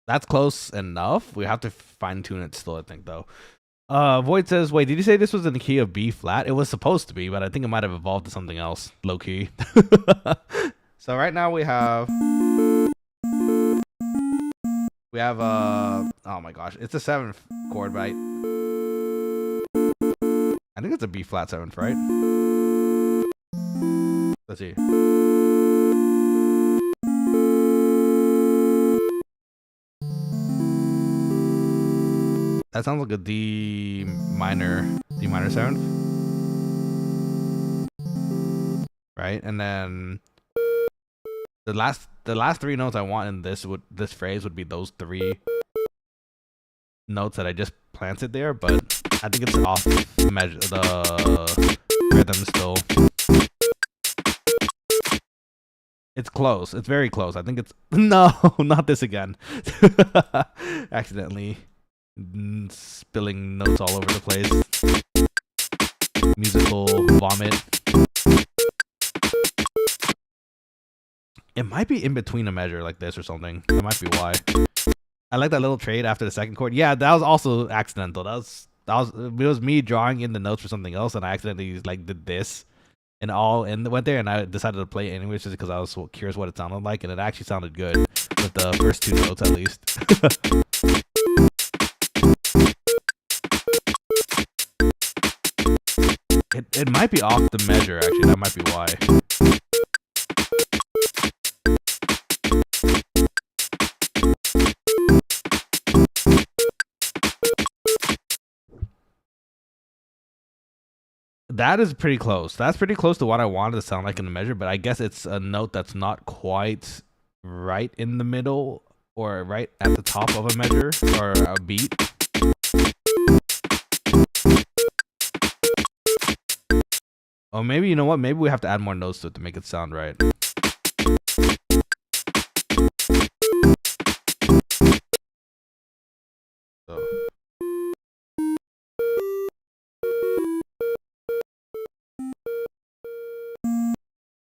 Speaker 1: That's close enough. We have to fine tune it still, I think though. Void says, wait, did you say this was in the key of B flat? It was supposed to be, but I think it might have evolved to something else, low key. So right now we have oh my gosh, it's a 7th chord, right? I think it's a B flat 7th, right? Let's see. That sounds like a D minor 7th, right? And then the last the last 3 notes I want in this phrase would be those 3 notes that I just planted there, but I think it's off measure the rhythm still. It's close. It's very close. I think it's no, not this again. Accidentally spilling notes all over the place. Musical vomit. It might be in between a measure like this or something. That might be why. I like that little trade after the second chord. Yeah, that was also accidental. It was me drawing in the notes for something else, and I accidentally like did this, and went there, and I decided to play it anyways just because I was so curious what it sounded like, and it actually sounded good with the first 2 notes at least. It might be off the measure actually. That might be why. That is pretty close. That's pretty close to what I wanted to sound like in the measure, but I guess it's a note that's not quite right in the middle or right at the top of a measure or a beat. Oh, maybe, you know what? Maybe we have to add more notes to it to make it sound right.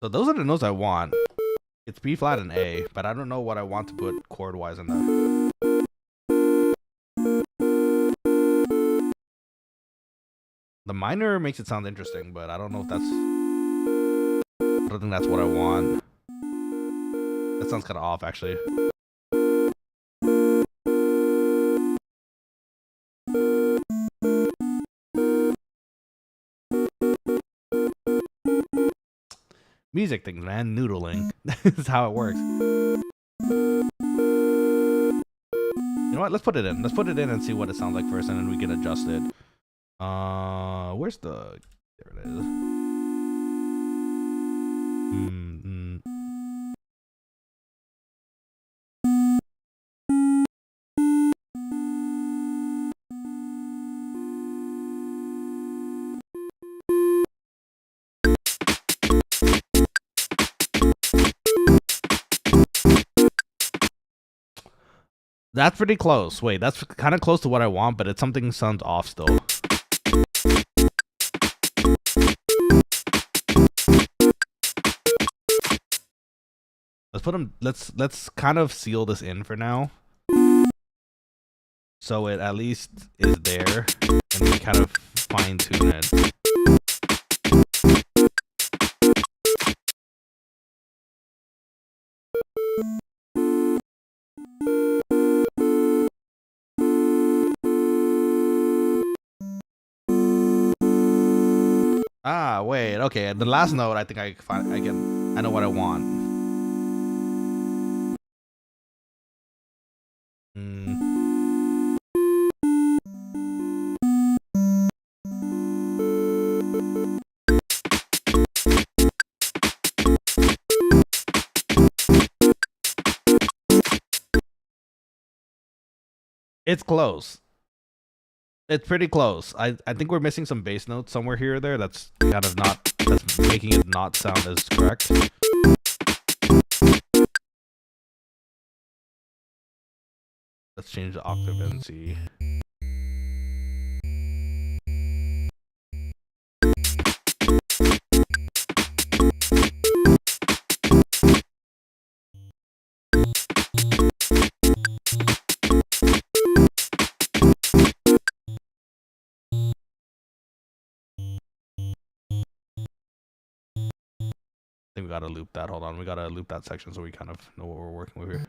Speaker 1: So those are the notes I want. It's B flat and A, but I don't know what I want to put chord wise in that. The minor makes it sound interesting, but I don't know if that's... I don't think that's what I want. That sounds kind of off, actually. Music things, man. Noodling. This is how it works. You know what? Let's put it in. Let's put it in and see what it sounds like first, and then we can adjust it. Where's the... There it is. That's pretty close. Wait, that's kind of close to what I want, but it's something sounds off still. Let's put them. Let's kind of seal this in for now, so it at least is there, and we kind of fine tune it. Ah, wait. Okay, the last note. I think I know what I want. It's close. It's pretty close. I think we're missing some bass notes somewhere here or there. That's kind of not. That's making it not sound as correct. Let's change the octave and see. I think we gotta loop that. Hold on, we gotta loop that section so we kind of know what we're working with here.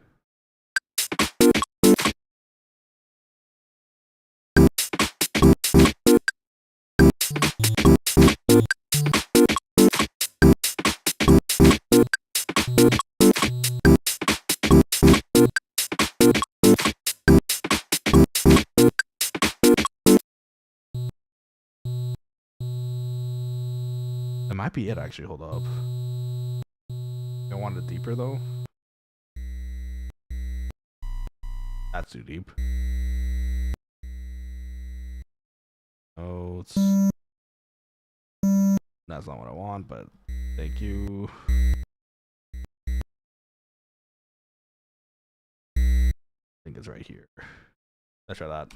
Speaker 1: That might be it, actually. Hold up. I want it deeper though. That's too deep. Notes. That's not what I want, but thank you. I think it's right here. Let's try that.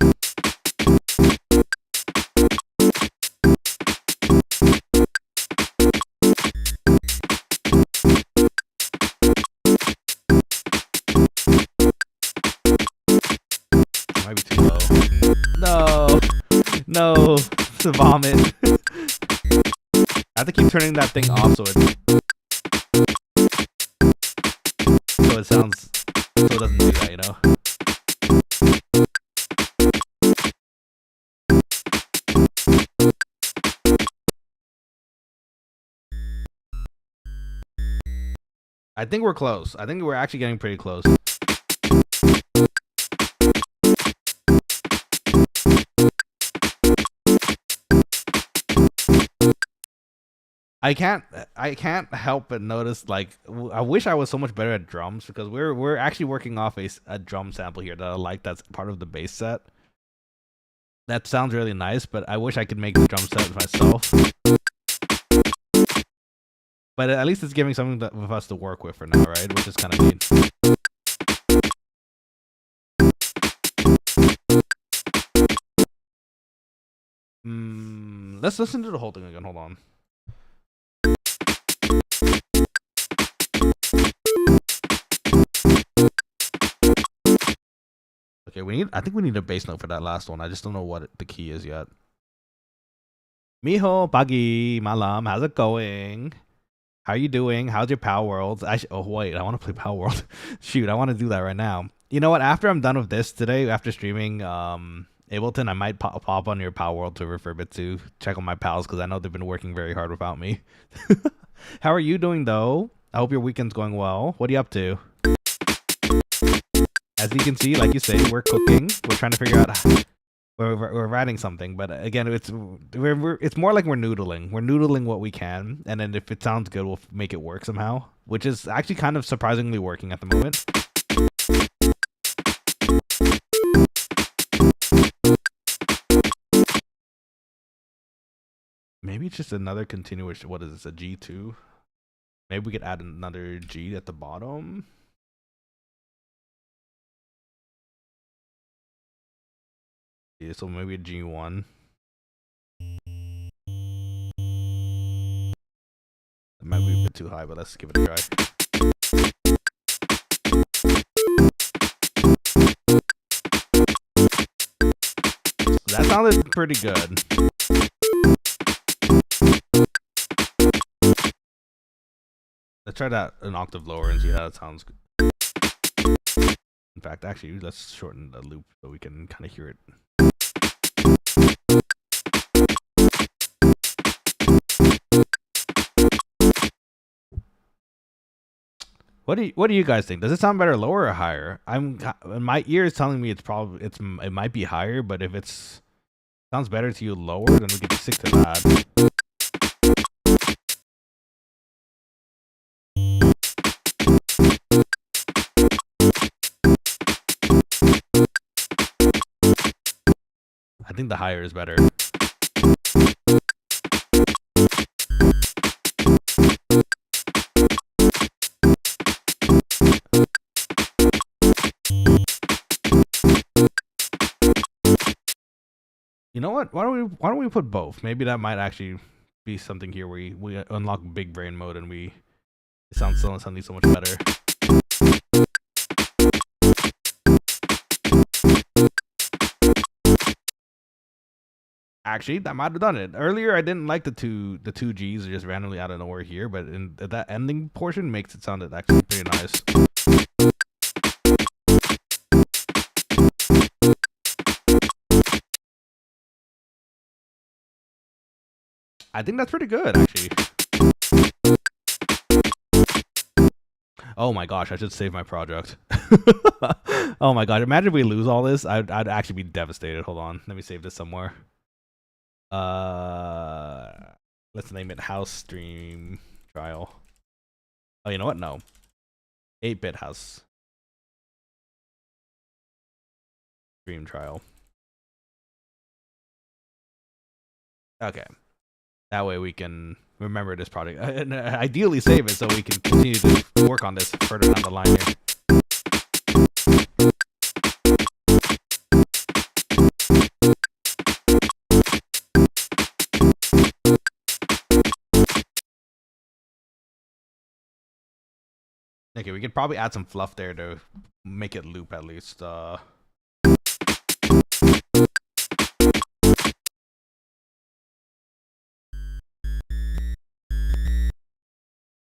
Speaker 1: Might be too low. No, no, it's a vomit. I have to keep turning that thing off so it sounds, so it doesn't do that, you know. I think we're close. I think we're actually getting pretty close. I can't help but notice, like, I wish I was so much better at drums, because we're actually working off a drum sample here that I like, that's part of the bass set. That sounds really nice, but I wish I could make the drum set myself. But at least it's giving something with us to work with for now, right? Which is kind of neat. Let's listen to the whole thing again. Hold on. Okay, I think we need a bass note for that last one. I just don't know what the key is yet. Mijo, Pagi, Malam, how's it going? How are you doing? How's your Power World? Oh wait, I want to play Power World. Shoot, I want to do that right now. You know what? After I'm done with this today, after streaming Ableton, I might pop on your Power World server for a bit to check on my pals, because I know they've been working very hard without me. How are you doing though? I hope your weekend's going well. What are you up to? As you can see, like you say, we're cooking. We're trying to figure out. We're writing something, but again, it's more like we're noodling. We're noodling what we can, and then if it sounds good, we'll make it work somehow. Which is actually kind of surprisingly working at the moment. Maybe it's just another continuous. What is this? A G2? Maybe we could add another G at the bottom. Yeah, so maybe a G1. It might be a bit too high, but let's give it a try. That sounded pretty good. Let's try that an octave lower and see how that sounds good. In fact, actually, let's shorten the loop so we can kind of hear it. What do you guys think? Does it sound better lower or higher? My ear is telling me it might be higher, but if it sounds better to you lower, then we can stick to that. I think the higher is better. You know what? Why don't we put both? Maybe that might actually be something here where we unlock big brain mode and it sounds suddenly so much better. Actually, that might have done it. Earlier, I didn't like the two Gs just randomly out of nowhere here, but in that ending portion makes it sound actually pretty nice. I think that's pretty good, actually. Oh my gosh, I should save my project. Oh my god, imagine if we lose all this. I'd actually be devastated. Hold on, let me save this somewhere. Let's name it House Stream Trial. Oh, you know what? No. 8-bit house. stream trial. Okay. That way we can remember this project and ideally save it so we can continue to work on this further down the line here. Okay, we could probably add some fluff there to make it loop at least.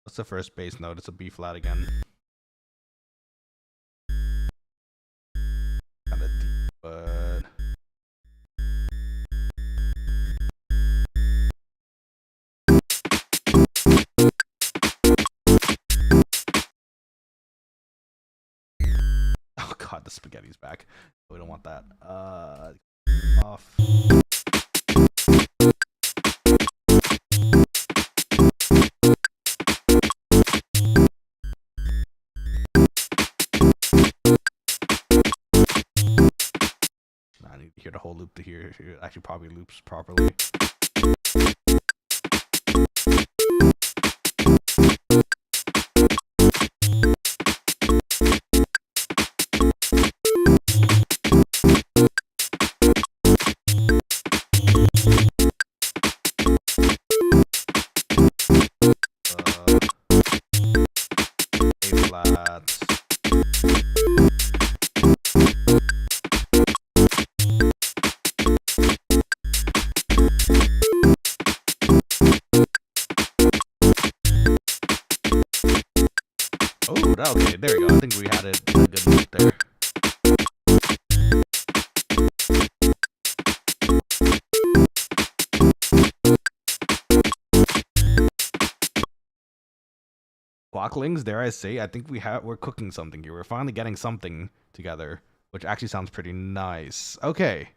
Speaker 1: What's the first bass note? It's a B flat again. Kind of deep, but oh god, the spaghetti's back. We don't want that. Off. I need to hear the whole loop to hear it actually probably loops properly. A flats. Oh, okay, there we go. I think we had a good loop there. Quokkalings, dare I say, I think we're cooking something here. We're finally getting something together, which actually sounds pretty nice. Okay.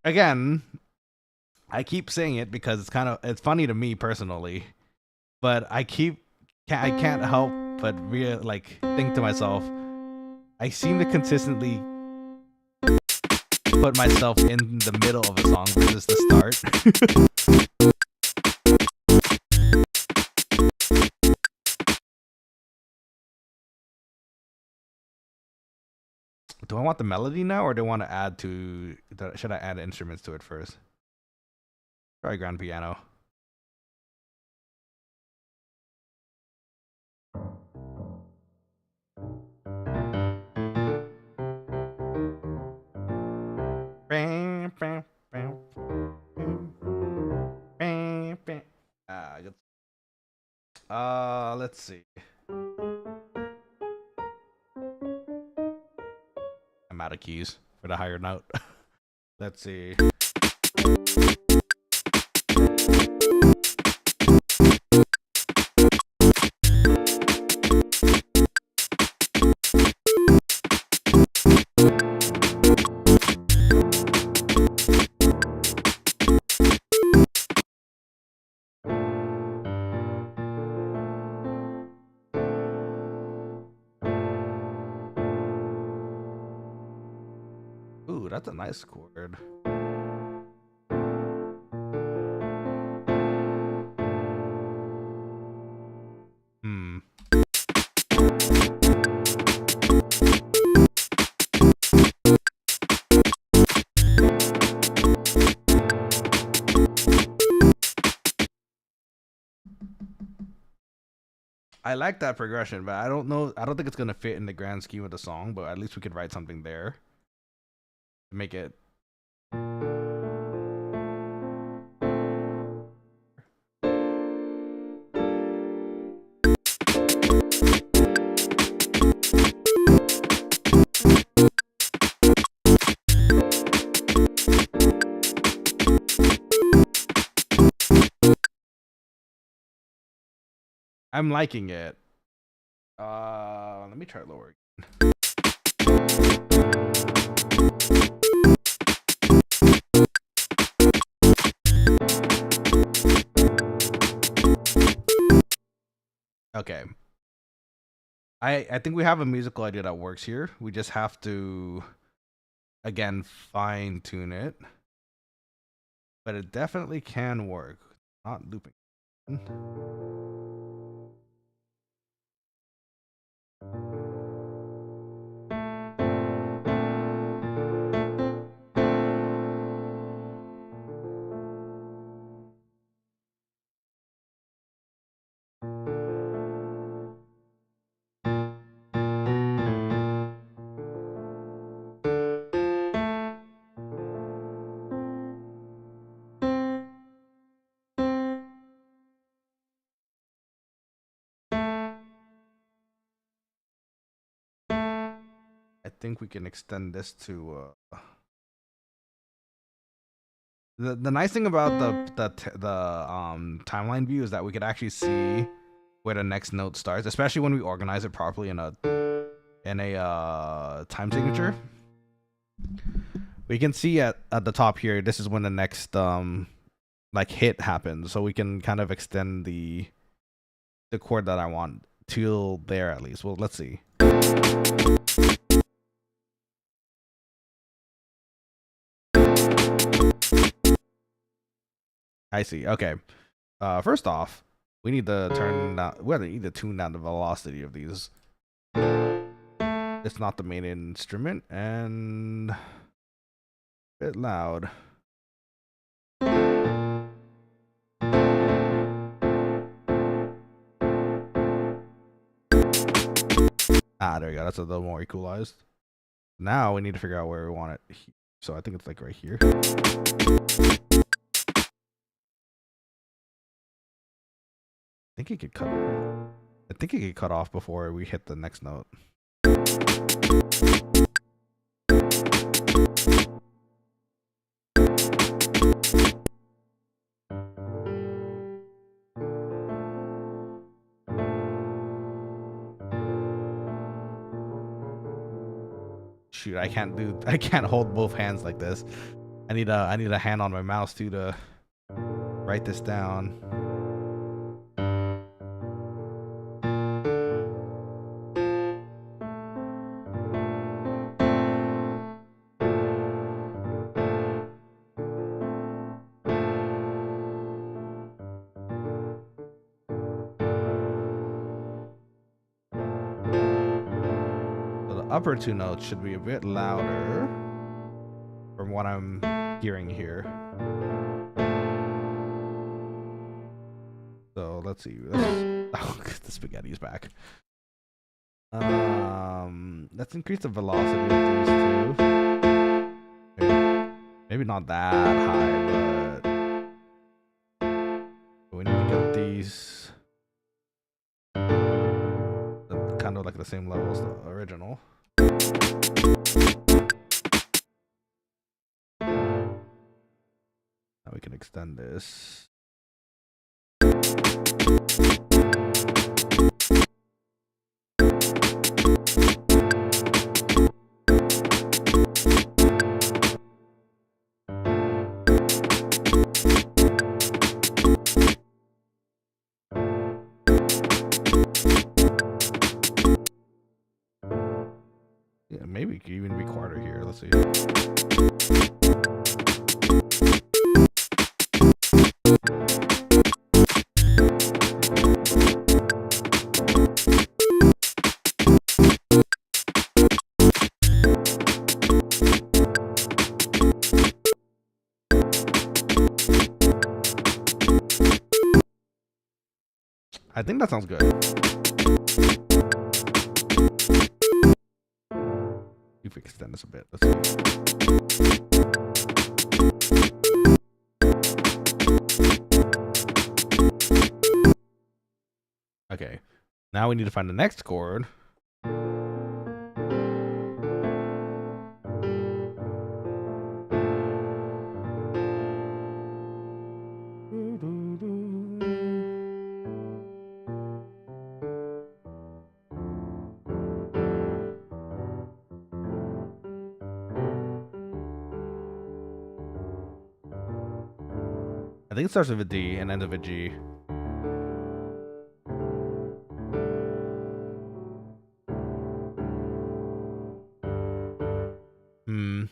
Speaker 1: Again, I keep saying it because it's funny to me personally, but I can't help but think to myself, I seem to consistently put myself in the middle of a song versus the start. Do I want the melody now, or do I want to add to? Should I add instruments to it first? Try grand piano. Let's see. I'm out of keys for the higher note. Let's see. Ooh, that's a nice chord. I like that progression, but I don't know. I don't think it's gonna fit in the grand scheme of the song. But at least we could write something there to make it. I'm liking it. Let me try lower again. Okay. I think we have a musical idea that works here. We just have to, again, fine tune it. But it definitely can work. Not looping. I think we can extend this to the nice thing about the timeline view is that we could actually see where the next note starts, especially when we organize it properly in a time signature. We can see at the top here, this is when the next like hit happens, so we can kind of extend the chord that I want till there at least. Well, let's see. I see. Okay. First off, we need to turn down. We need to tune down the velocity of these. It's not the main instrument and a bit loud. Ah, there you go. That's a little more equalized. Now we need to figure out where we want it. So I think it's like right here. I think it could cut. I think it could cut off before we hit the next note. Shoot, I can't hold both hands like this. I need a hand on my mouse too to write this down. Upper two notes should be a bit louder from what I'm hearing here. So let's see. Oh, the spaghetti is back. Let's increase the velocity of these two. Maybe not that high, but we need to get these kind of like the same level as the original. Now we can extend this. Yeah, maybe it could even be quarter here. Let's see. I think that sounds good. If we extend this a bit, let's see. Okay, now we need to find the next chord. I think it starts with a D and ends with a G. Hmm.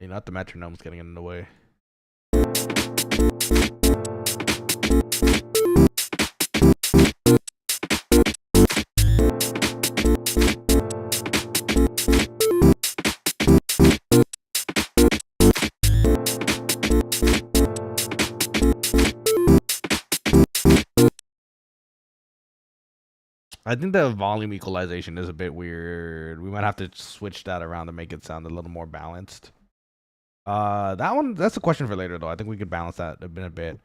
Speaker 1: You know, the metronome's getting in the way. I think the volume equalization is a bit weird. We might have to switch that around to make it sound a little more balanced. That's a question for later though. I think we could balance that a bit.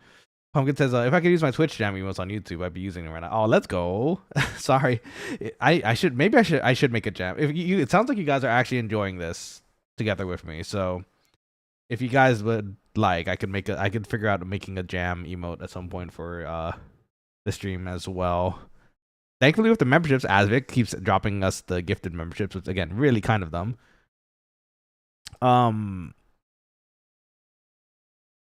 Speaker 1: Pumpkin says, if I could use my Twitch jam emotes on YouTube, I'd be using them right now. Oh, let's go. Sorry. I should make a jam. It sounds like you guys are actually enjoying this together with me. So if you guys would like, I could figure out making a jam emote at some point for the stream as well. Thankfully with the memberships, Asvik keeps dropping us the gifted memberships, which again, really kind of them.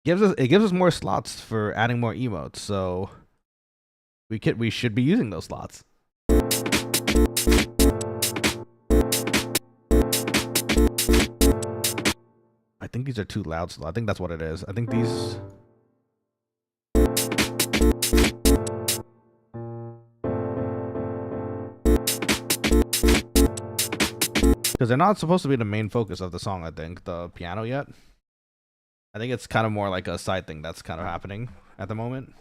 Speaker 1: It gives us more slots for adding more emotes, so we should be using those slots. I think these are too loud slots. I think that's what it is. I think these. Because they're not supposed to be the main focus of the song, I think, the piano yet. I think it's kind of more like a side thing that's kind of happening at the moment.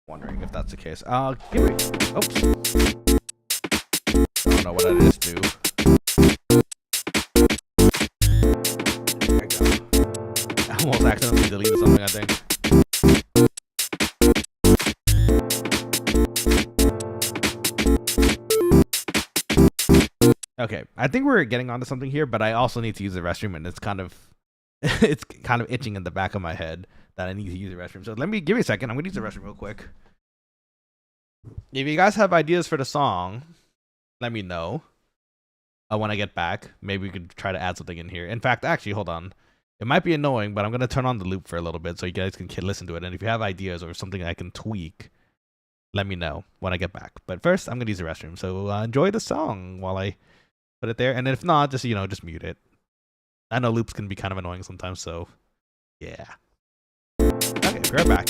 Speaker 1: Wondering if that's the case. Oops. I don't know what I just do. There we go. I almost accidentally deleted something, I think. Okay, I think we're getting onto something here, but I also need to use the restroom, and it's kind of itching in the back of my head that I need to use the restroom. So give me a second. I'm gonna use the restroom real quick. If you guys have ideas for the song, let me know. When I get back, maybe we could try to add something in here. In fact, actually, hold on. It might be annoying, but I'm gonna turn on the loop for a little bit so you guys can listen to it. And if you have ideas or something I can tweak, let me know when I get back. But first, I'm gonna use the restroom. So enjoy the song while I put it there. And if not, just just mute it. I know loops can be kind of annoying sometimes, so yeah. Okay, be right back.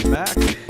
Speaker 1: right back.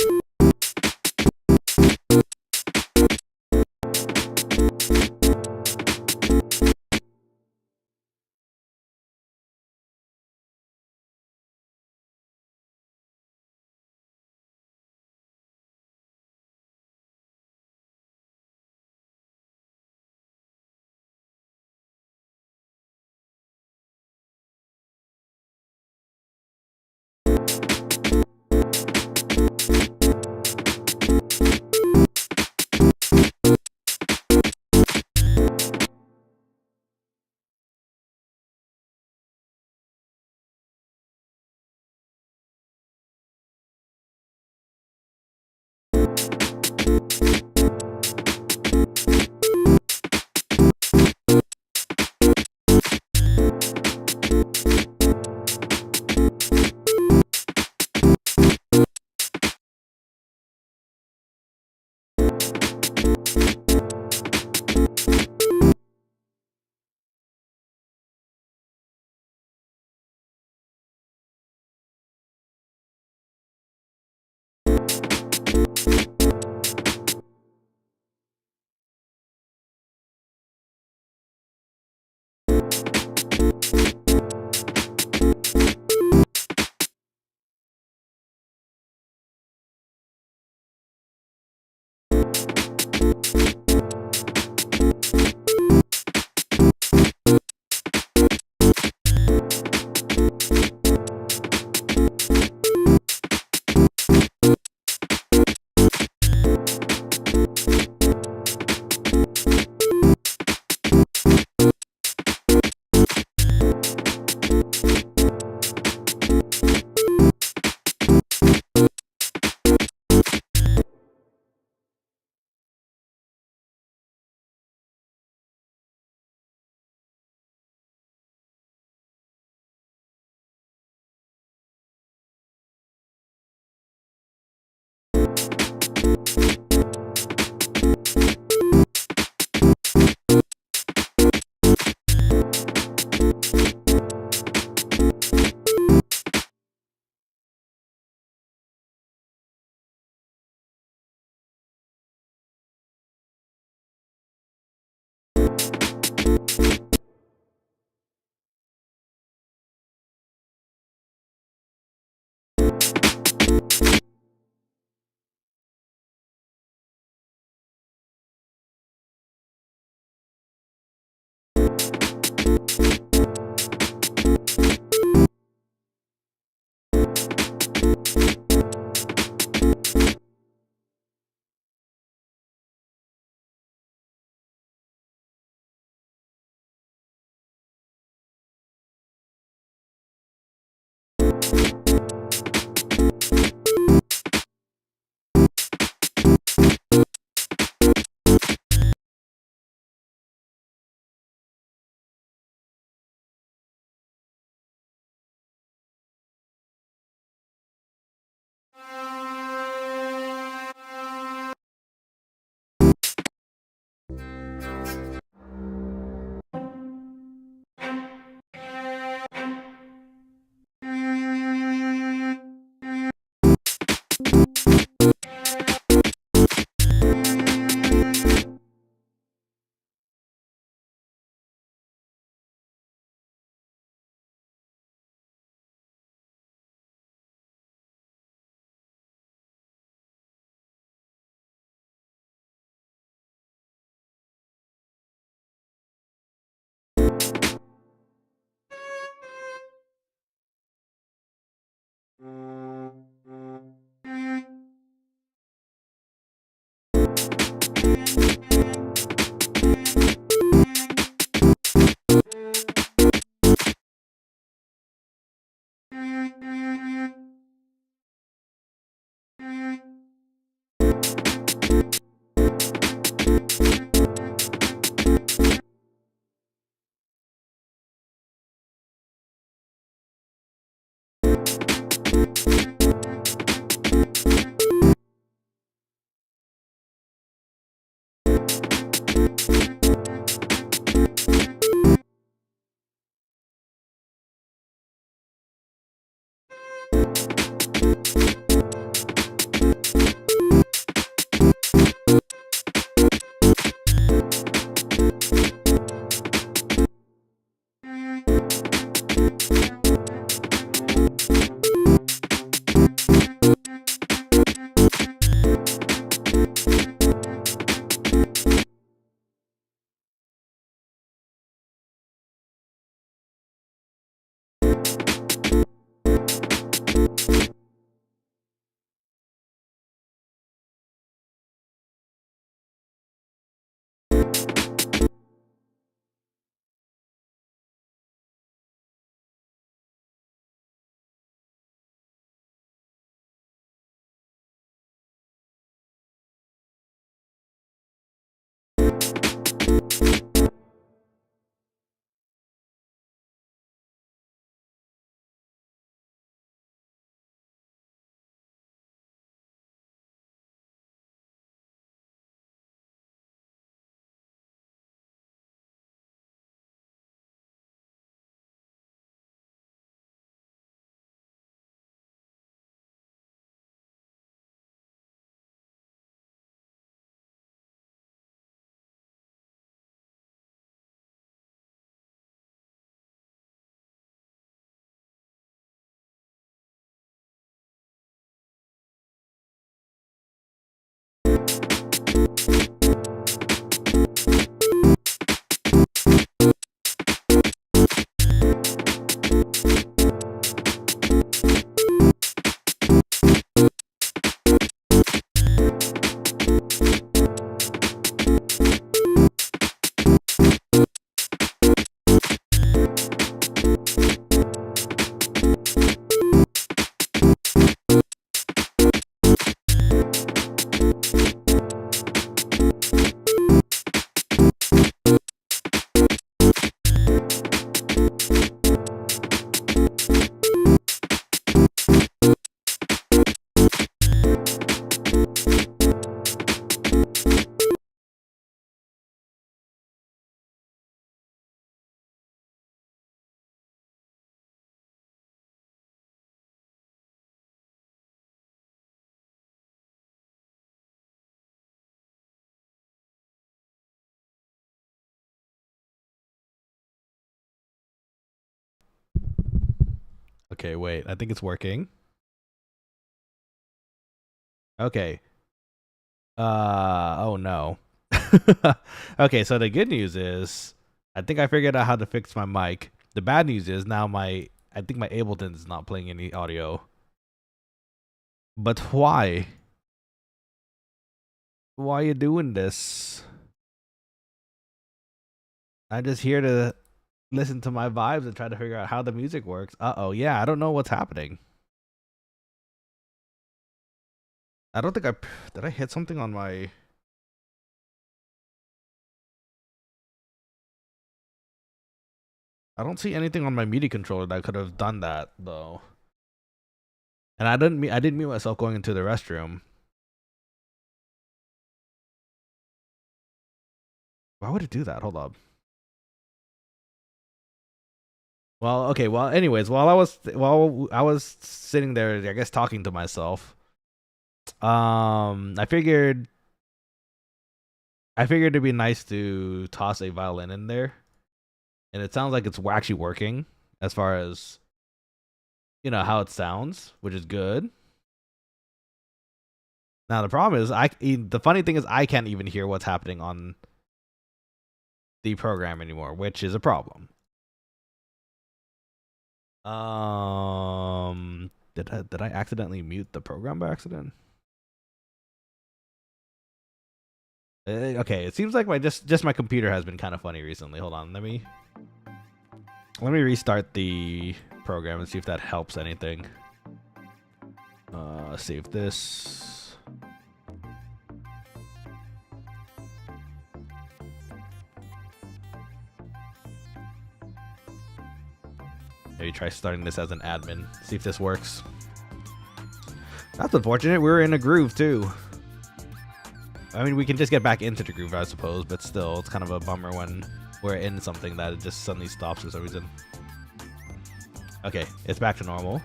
Speaker 1: Okay, wait. I think it's working. Okay. Oh no. Okay, so the good news is I think I figured out how to fix my mic. The bad news is now I think my Ableton is not playing any audio. But why? Why are you doing this? I'm just here to listen to my vibes and try to figure out how the music works. Uh-oh, yeah, I don't know what's happening. I don't think did I hit something on my... I don't see anything on my MIDI controller that could have done that though. And I didn't meet myself going into the restroom. Why would it do that? Hold up. Well, okay. Well, anyways, while I was sitting there, I guess talking to myself, I figured it'd be nice to toss a violin in there, and it sounds like it's actually working as far as how it sounds, which is good. Now the problem is the funny thing is I can't even hear what's happening on the program anymore, which is a problem. Did I accidentally mute the program by accident? Okay, it seems like my computer has been kind of funny recently. Hold on, let me restart the program and see if that helps anything. Save this. Maybe try starting this as an admin. See if this works. That's unfortunate. We're in a groove too. I mean, we can just get back into the groove, I suppose, but still, it's kind of a bummer when we're in something that it just suddenly stops for some reason. Okay, it's back to normal.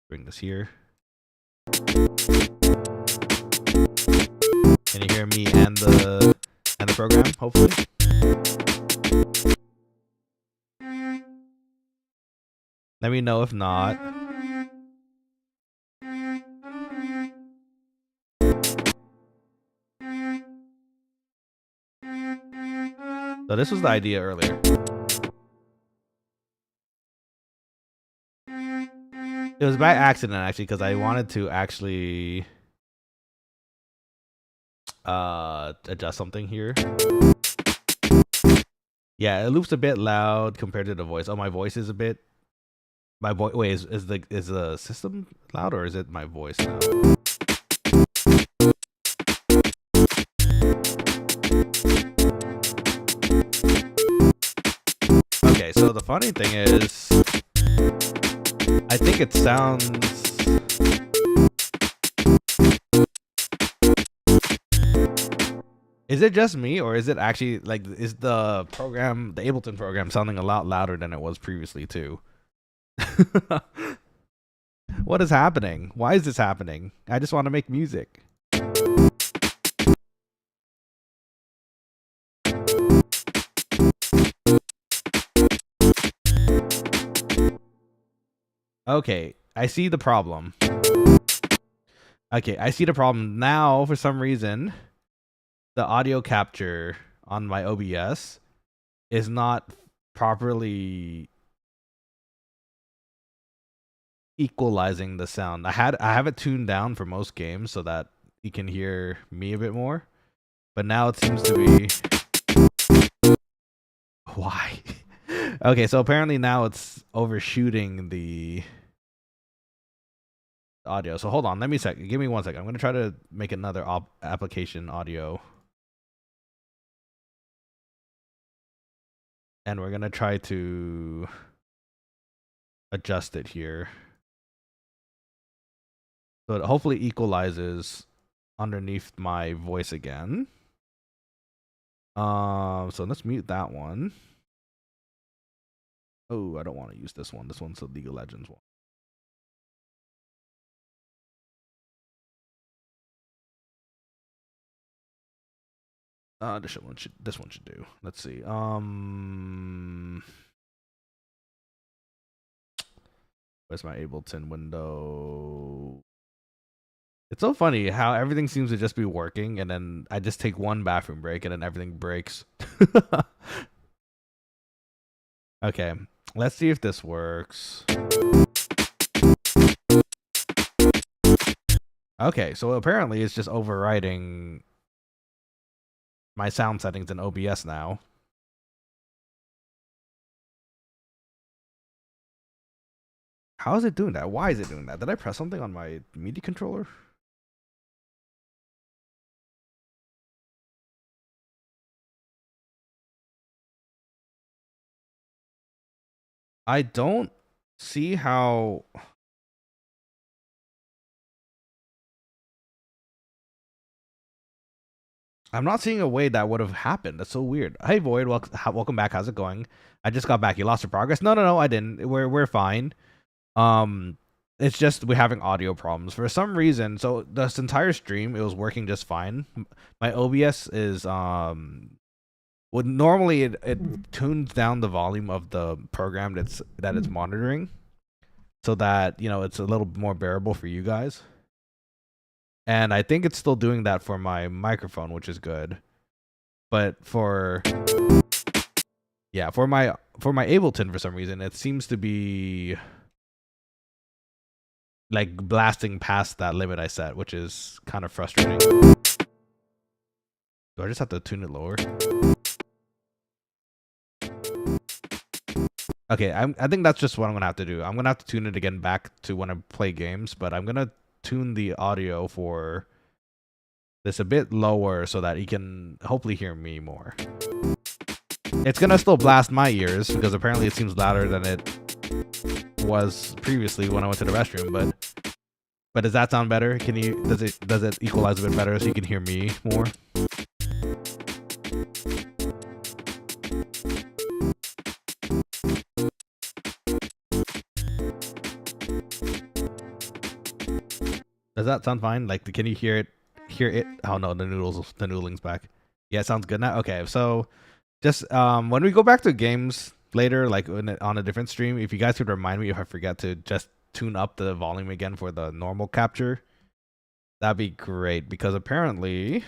Speaker 1: Bring this here. Can you hear me and the program, hopefully? Let me know if not. So this was the idea earlier. It was by accident, actually, because I wanted to actually adjust something here. Yeah, it loops a bit loud compared to the voice. Oh, my voice is a bit... My voice... Wait, is the system loud or is it my voice now? Okay, so the funny thing is... I think it sounds... Is it just me, or is it actually, like, is the program, the Ableton program, sounding a lot louder than it was previously, too? What is happening? Why is this happening? I just want to make music. Okay, I see the problem. Okay, I see the problem. Now, for some reason, the audio capture on my OBS is not properly equalizing the sound. I have it tuned down for most games so that you can hear me a bit more. But now it seems to be... Why? Okay, so apparently now it's overshooting the audio. So hold on, give me 1 second. I'm gonna try to make another application audio, and we're gonna try to adjust it here so it hopefully equalizes underneath my voice again. So let's mute that one. Oh, I don't want to use this one. This one's the League of Legends one. This one should do. Let's see. Where's my Ableton window? It's so funny how everything seems to just be working, and then I just take one bathroom break, and then everything breaks. Okay, let's see if this works. Okay, so apparently it's just overriding my sound settings in OBS now. How is it doing that? Why is it doing that? Did I press something on my MIDI controller? I don't see how. I'm not seeing a way that would have happened. That's so weird. Hey Void, welcome back. How's it going? I just got back. You lost your progress? No, I didn't. We're fine. It's just we're having audio problems for some reason. So this entire stream it was working just fine. My OBS is would normally it tunes down the volume of the program that it's monitoring, so that it's a little more bearable for you guys. And I think it's still doing that for my microphone, which is good. But for my Ableton, for some reason, it seems to be like blasting past that limit I set, which is kind of frustrating. Do I just have to tune it lower? Okay, I think that's just what I'm gonna have to do. I'm gonna have to tune it again back to when I play games, but I'm gonna tune the audio for this a bit lower so that he can hopefully hear me more. It's gonna still blast my ears because apparently it seems louder than it was previously when I went to the restroom, but does that sound better? Does it equalize a bit better so you can hear me more? Does that sound fine? Like, can you hear it? Oh no, the noodling's back. Yeah, it sounds good now. Okay, so just when we go back to games later, like on a different stream, if you guys could remind me if I forget to just tune up the volume again for the normal capture, that'd be great. Because apparently,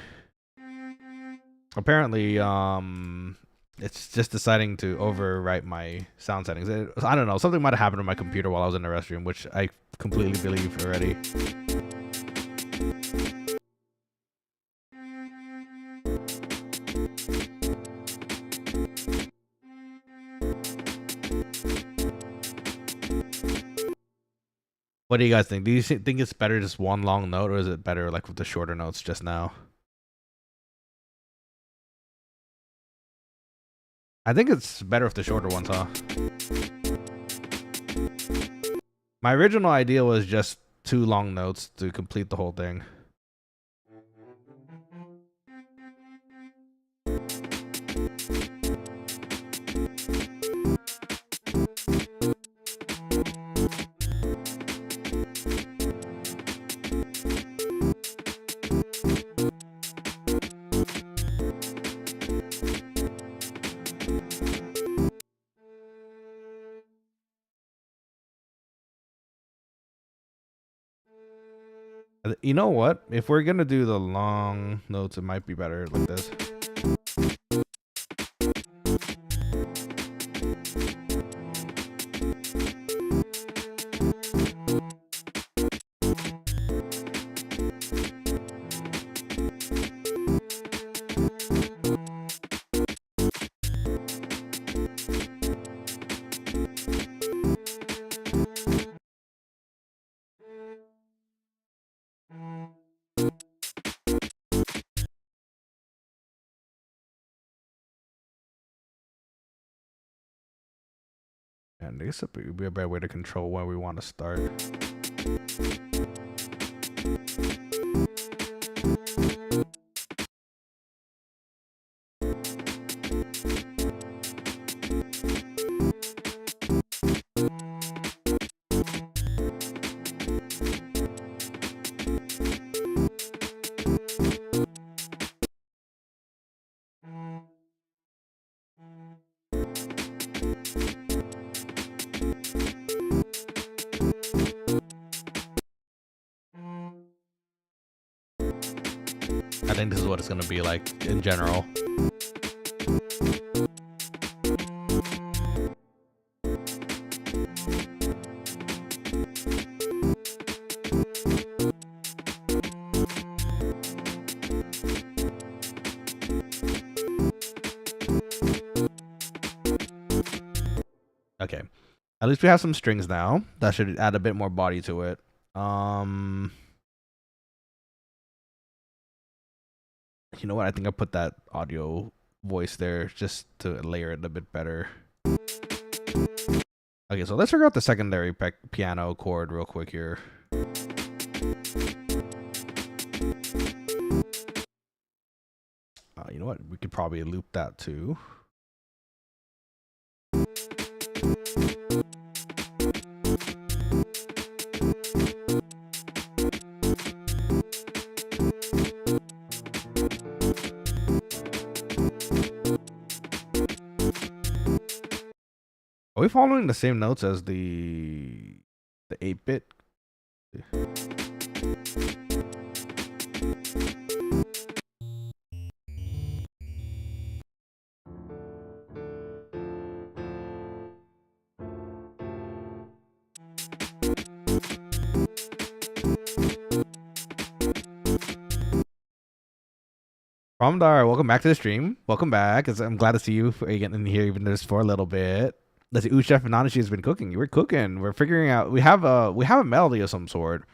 Speaker 1: it's just deciding to overwrite my sound settings. I don't know. Something might have happened to my computer while I was in the restroom, which I completely believe already. What do you guys think? Do you think it's better just one long note, or is it better like with the shorter notes just now? I think it's better with the shorter ones, huh? My original idea was just 2 long notes to complete the whole thing. You know what? If we're gonna do the long notes, it might be better like this. And I guess it would be a better way to control where we want to start. I think this is what it's gonna be like in general. Okay. At least we have some strings now. That should add a bit more body to it. You know what? I think I'll put that audio voice there just to layer it a bit better. Okay, so let's figure out the secondary piano chord real quick here. You know what? We could probably loop that too. Are we following the same notes as the 8-bit? Promdar, welcome back to the stream. Welcome back. I'm glad to see you again in here, even just for a little bit. Let's see. Ooh, Chef Nanashi has been cooking. We're cooking. We're figuring out. We have a melody of some sort.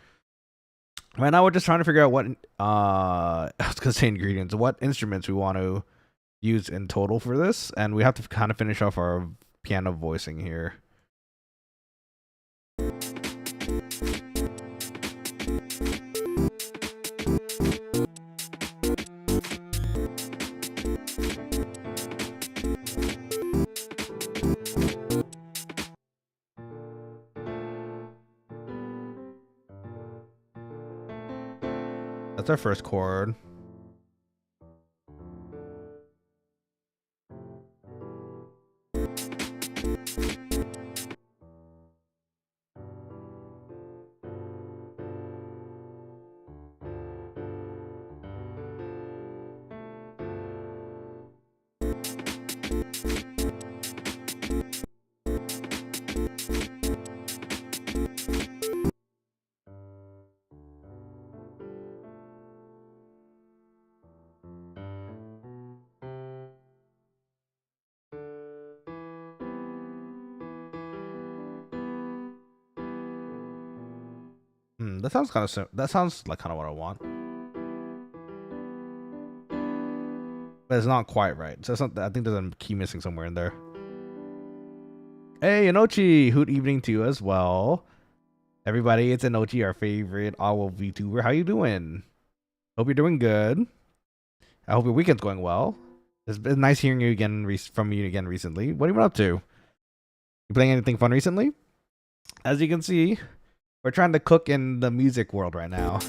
Speaker 1: Right now, we're just trying to figure out what I was gonna say ingredients, what instruments we want to use in total for this, and we have to kind of finish off our piano voicing here. That's our first chord. That sounds kind of that sounds like kind of what I want, but it's not quite right. So it's not, I think there's a key missing somewhere in there. Hey, Inochi, good evening to you as well, everybody. It's Inochi, our favorite owl VTuber. How you doing? Hope you're doing good. I hope your weekend's going well. It's been nice hearing you again from you again recently. What have you been up to? You playing anything fun recently? As you can see, we're trying to cook in the music world right now.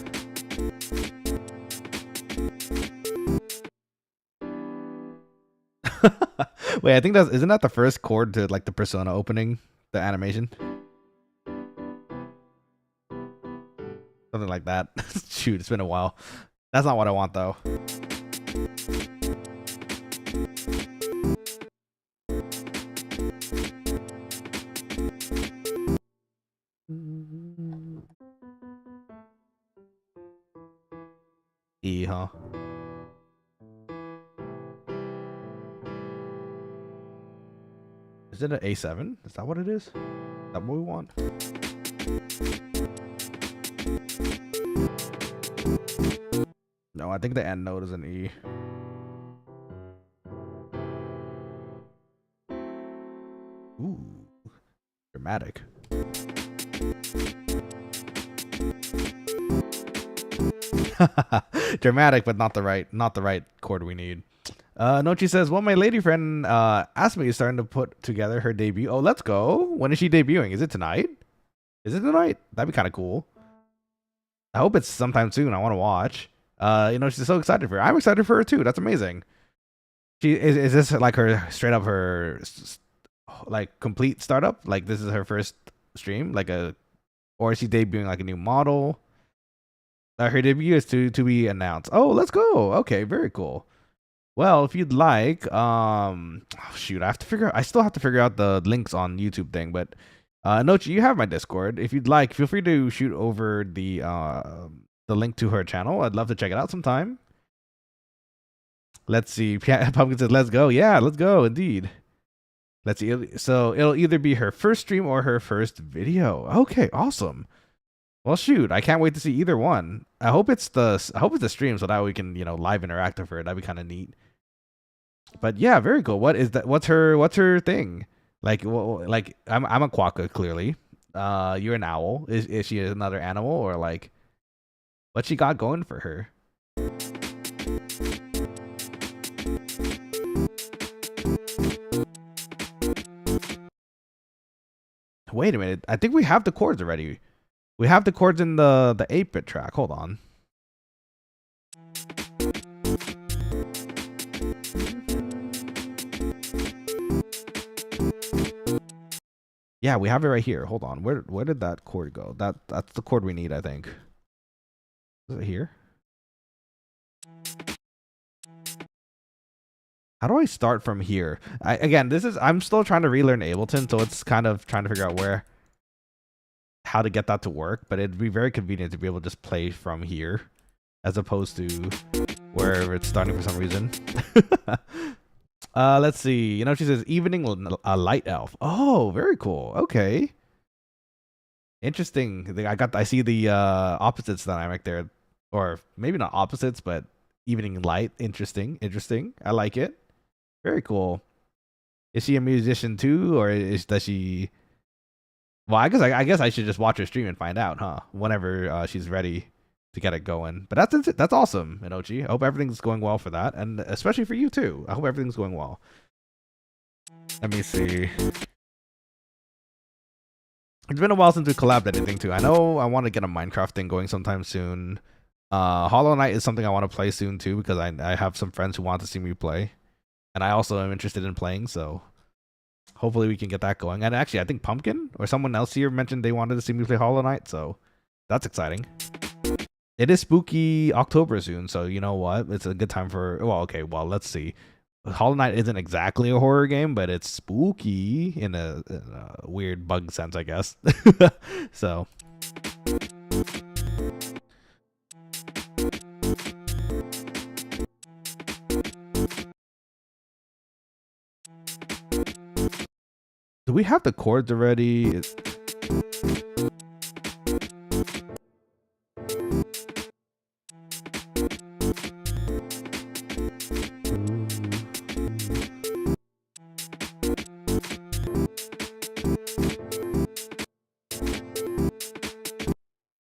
Speaker 1: Wait, I think isn't that the first chord to like the Persona opening, the animation? Something like that. Shoot, it's been a while. That's not what I want though. E, huh? Is it an A7? Is that what it is? Is that what we want? No, I think the end note is an E. Ooh, dramatic. Dramatic, but not the right chord we need. Nochi says, well, my lady friend asked me is starting to put together her debut. Oh, let's go. When is she debuting? Is it tonight? Is it tonight? That'd be kind of cool. I hope it's sometime soon. I want to watch. You know, she's so excited for her. I'm excited for her too. That's amazing. She is this like her straight up her like complete startup? Like this is her first stream, like or is she debuting like a new model? Her debut is to be announced. Oh, let's go. Okay, very cool. Well, if you'd like, shoot, I still have to figure out the links on YouTube thing, but Nochi, you have my Discord. If you'd like, feel free to shoot over the link to her channel. I'd love to check it out sometime. Let's see. Pumpkin says, "Let's go." Yeah, let's go. Indeed. Let's see. So it'll either be her first stream or her first video. Okay, awesome. Well, shoot, I can't wait to see either one. I hope it's the stream so that we can live interact with her. That'd be kind of neat. But yeah, very cool. What is that? What's her thing? Like, like I'm a quokka clearly. You're an owl. Is she another animal or like what she got going for her? Wait a minute. I think we have the chords already. We have the chords in the 8-bit track. Hold on. Yeah, we have it right here. Hold on. Where did that chord go? That's the chord we need, I think. Is it here? How do I start from here? I'm still trying to relearn Ableton, so it's kind of trying to figure out how to get that to work, but it'd be very convenient to be able to just play from here as opposed to wherever it's starting for some reason. Let's see. She says evening light elf. Oh, very cool. Okay. Interesting. I see the opposites dynamic there, or maybe not opposites, but evening light. Interesting. I like it. Very cool. Is she a musician too, or does she? Well, I guess I should just watch her stream and find out, huh? Whenever she's ready to get it going. But that's awesome, Inochi. I hope everything's going well for that, and especially for you too. I hope everything's going well. Let me see. It's been a while since we collabed anything too. I know I want to get a Minecraft thing going sometime soon. Hollow Knight is something I want to play soon too because I have some friends who want to see me play, and I also am interested in playing. So hopefully we can get that going. And actually, I think Pumpkin or someone else here mentioned they wanted to see me play Hollow Knight, so that's exciting. It is spooky October soon, so you know what? It's a good time for. Well, okay. Well, let's see. Hollow Knight isn't exactly a horror game, but it's spooky in a weird bug sense, I guess. So. Do we have the chords already?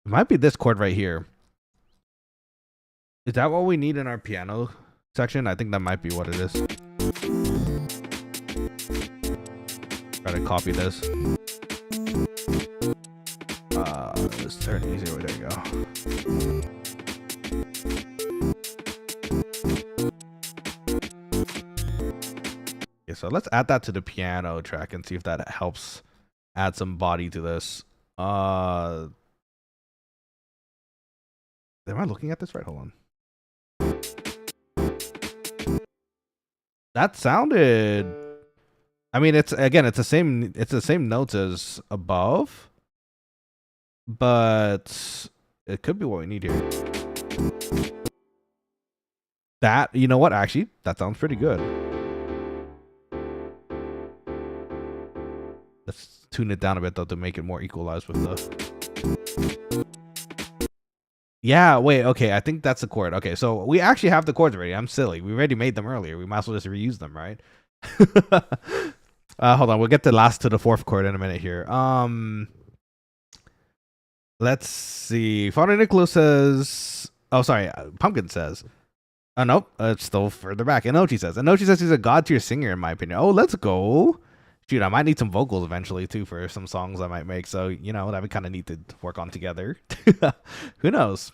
Speaker 1: It might be this chord right here. Is that what we need in our piano section? I think that might be what it is. Try to copy this. Let's turn it easier. There you go. Okay, so let's add that to the piano track and see if that helps add some body to this. Am I looking at this right? Hold on. That sounded. I mean, it's the same notes as above, but it could be what we need here. That, you know what? Actually, that sounds pretty good. Let's tune it down a bit though to make it more equalized with the. Yeah, wait, okay, I think that's the chord. Okay, so we actually have the chords already. I'm silly. We already made them earlier. We might as well just reuse them, right? Hold on, we'll get to the fourth chord in a minute here. Let's see. Father Nicholas says, oh, sorry, Pumpkin says, oh, nope, it's still further back. Inochi says he's a god tier singer, in my opinion. Oh, let's go. Shoot, I might need some vocals eventually, too, for some songs I might make. So, that'd be kind of neat to work on together. Who knows?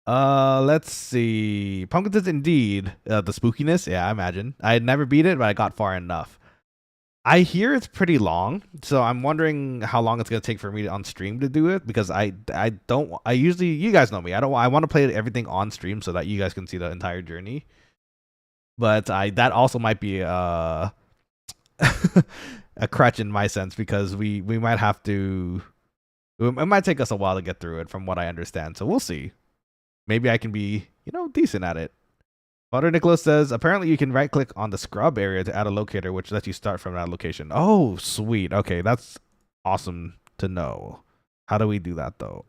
Speaker 1: Let's see. Pumpkin says, indeed. The spookiness? Yeah, I imagine. I had never beat it, but I got far enough. I hear it's pretty long, so I'm wondering how long it's gonna take for me to, on stream to do it, because I don't I usually, you guys know me, I want to play everything on stream so that you guys can see the entire journey. But that also might be a crutch in my sense, because we might have to, it might take us a while to get through it from what I understand. So we'll see. Maybe I can be, decent at it. Butter Nicholas says, apparently you can right click on the scrub area to add a locator, which lets you start from that location. Oh, sweet. Okay, that's awesome to know. How do we do that though?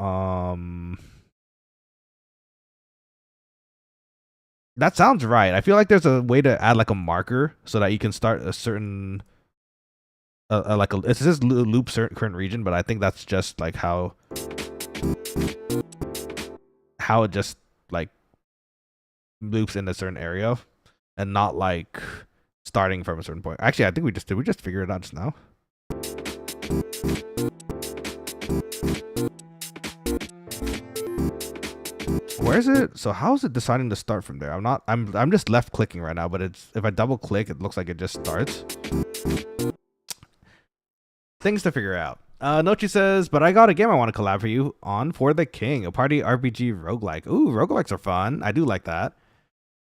Speaker 1: That sounds right. I feel like there's a way to add like a marker so that you can start a certain it says loop certain current region, but I think that's just like how it just like loops in a certain area and not like starting from a certain point. Actually, I think we just figure it out just now. Where is it? So how is it deciding to start from there? I'm just left clicking right now, but it's, if I double click, it looks like it just starts. Things to figure out. Nochi says, but I got a game I want to collab for you on, For the King, a party RPG roguelike. Ooh, roguelikes are fun. I do like that.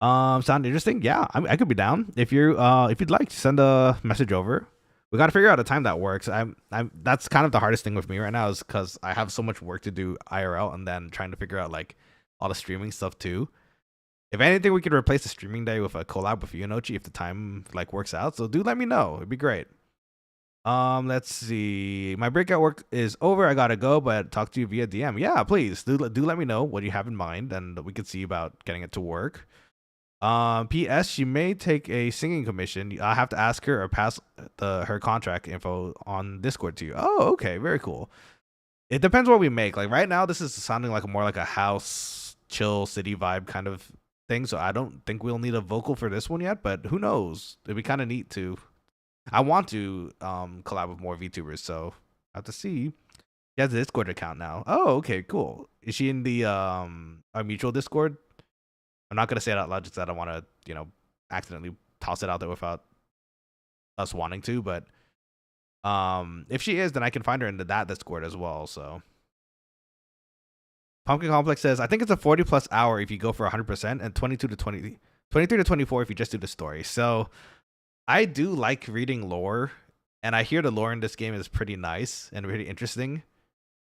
Speaker 1: Sound interesting? Yeah, I could be down. If you'd like, send a message over. We got to figure out a time that works. That's kind of the hardest thing with me right now, is because I have so much work to do IRL and then trying to figure out like all the streaming stuff too. If anything, we could replace the streaming day with a collab with you, Nochi, if the time like works out. So do let me know. It'd be great. Let's see. My breakout work is over. I gotta go, but talk to you via DM. Yeah, please do let me know what you have in mind, and we could see about getting it to work. P.S. She may take a singing commission. I have to ask her or pass her contract info on Discord to you. Oh, okay, very cool. It depends what we make. Like right now, this is sounding like more like a house, chill, city vibe kind of thing. So I don't think we'll need a vocal for this one yet. But who knows? It'd be kind of neat to. I want to collab with more VTubers, so I have to see. She has a Discord account now. Oh, okay, cool. Is she in the our mutual Discord? I'm not gonna say it out loud just that I don't want to, accidentally toss it out there without us wanting to. But if she is, then I can find her in that Discord as well. So Pumpkin Complex says, I think it's a 40+ hour if you go for 100%, and 23 to 24 if you just do the story. So I do like reading lore, and I hear the lore in this game is pretty nice and really interesting.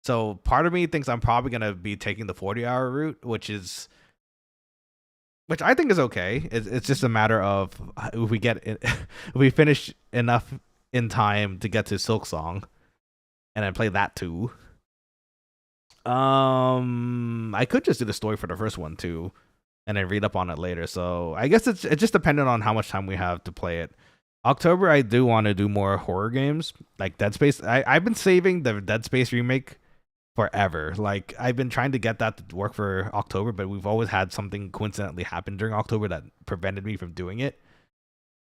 Speaker 1: So part of me thinks I'm probably gonna be taking the 40-hour route, which I think is okay. It's just a matter of if we if we finish enough in time to get to Silk Song, and then play that too. I could just do the story for the first one too, and then read up on it later. So I guess it's just dependent on how much time we have to play it. October, I do want to do more horror games like Dead Space. I've been saving the Dead Space remake forever. Like I've been trying to get that to work for October, but we've always had something coincidentally happen during October that prevented me from doing it.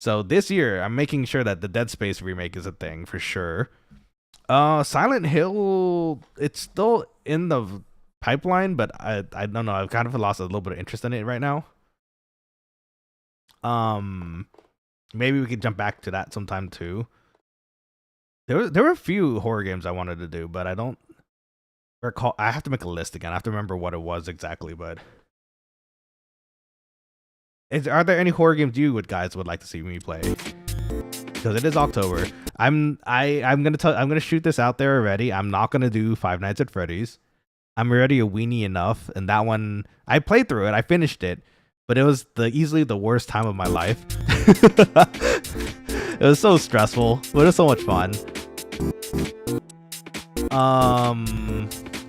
Speaker 1: So this year, I'm making sure that the Dead Space remake is a thing for sure. Silent Hill, it's still in the pipeline, but I don't know. I've kind of lost a little bit of interest in it right now. Maybe we could jump back to that sometime too. There were a few horror games I wanted to do, but I don't recall. I have to make a list again. I have to remember what it was exactly. But are there any horror games you guys would like to see me play? Because it is October. I'm gonna shoot this out there already. I'm not gonna do Five Nights at Freddy's. I'm already a weenie enough, and that one I played through it. I finished it, but it was easily the worst time of my life. It was so stressful, but it was so much fun.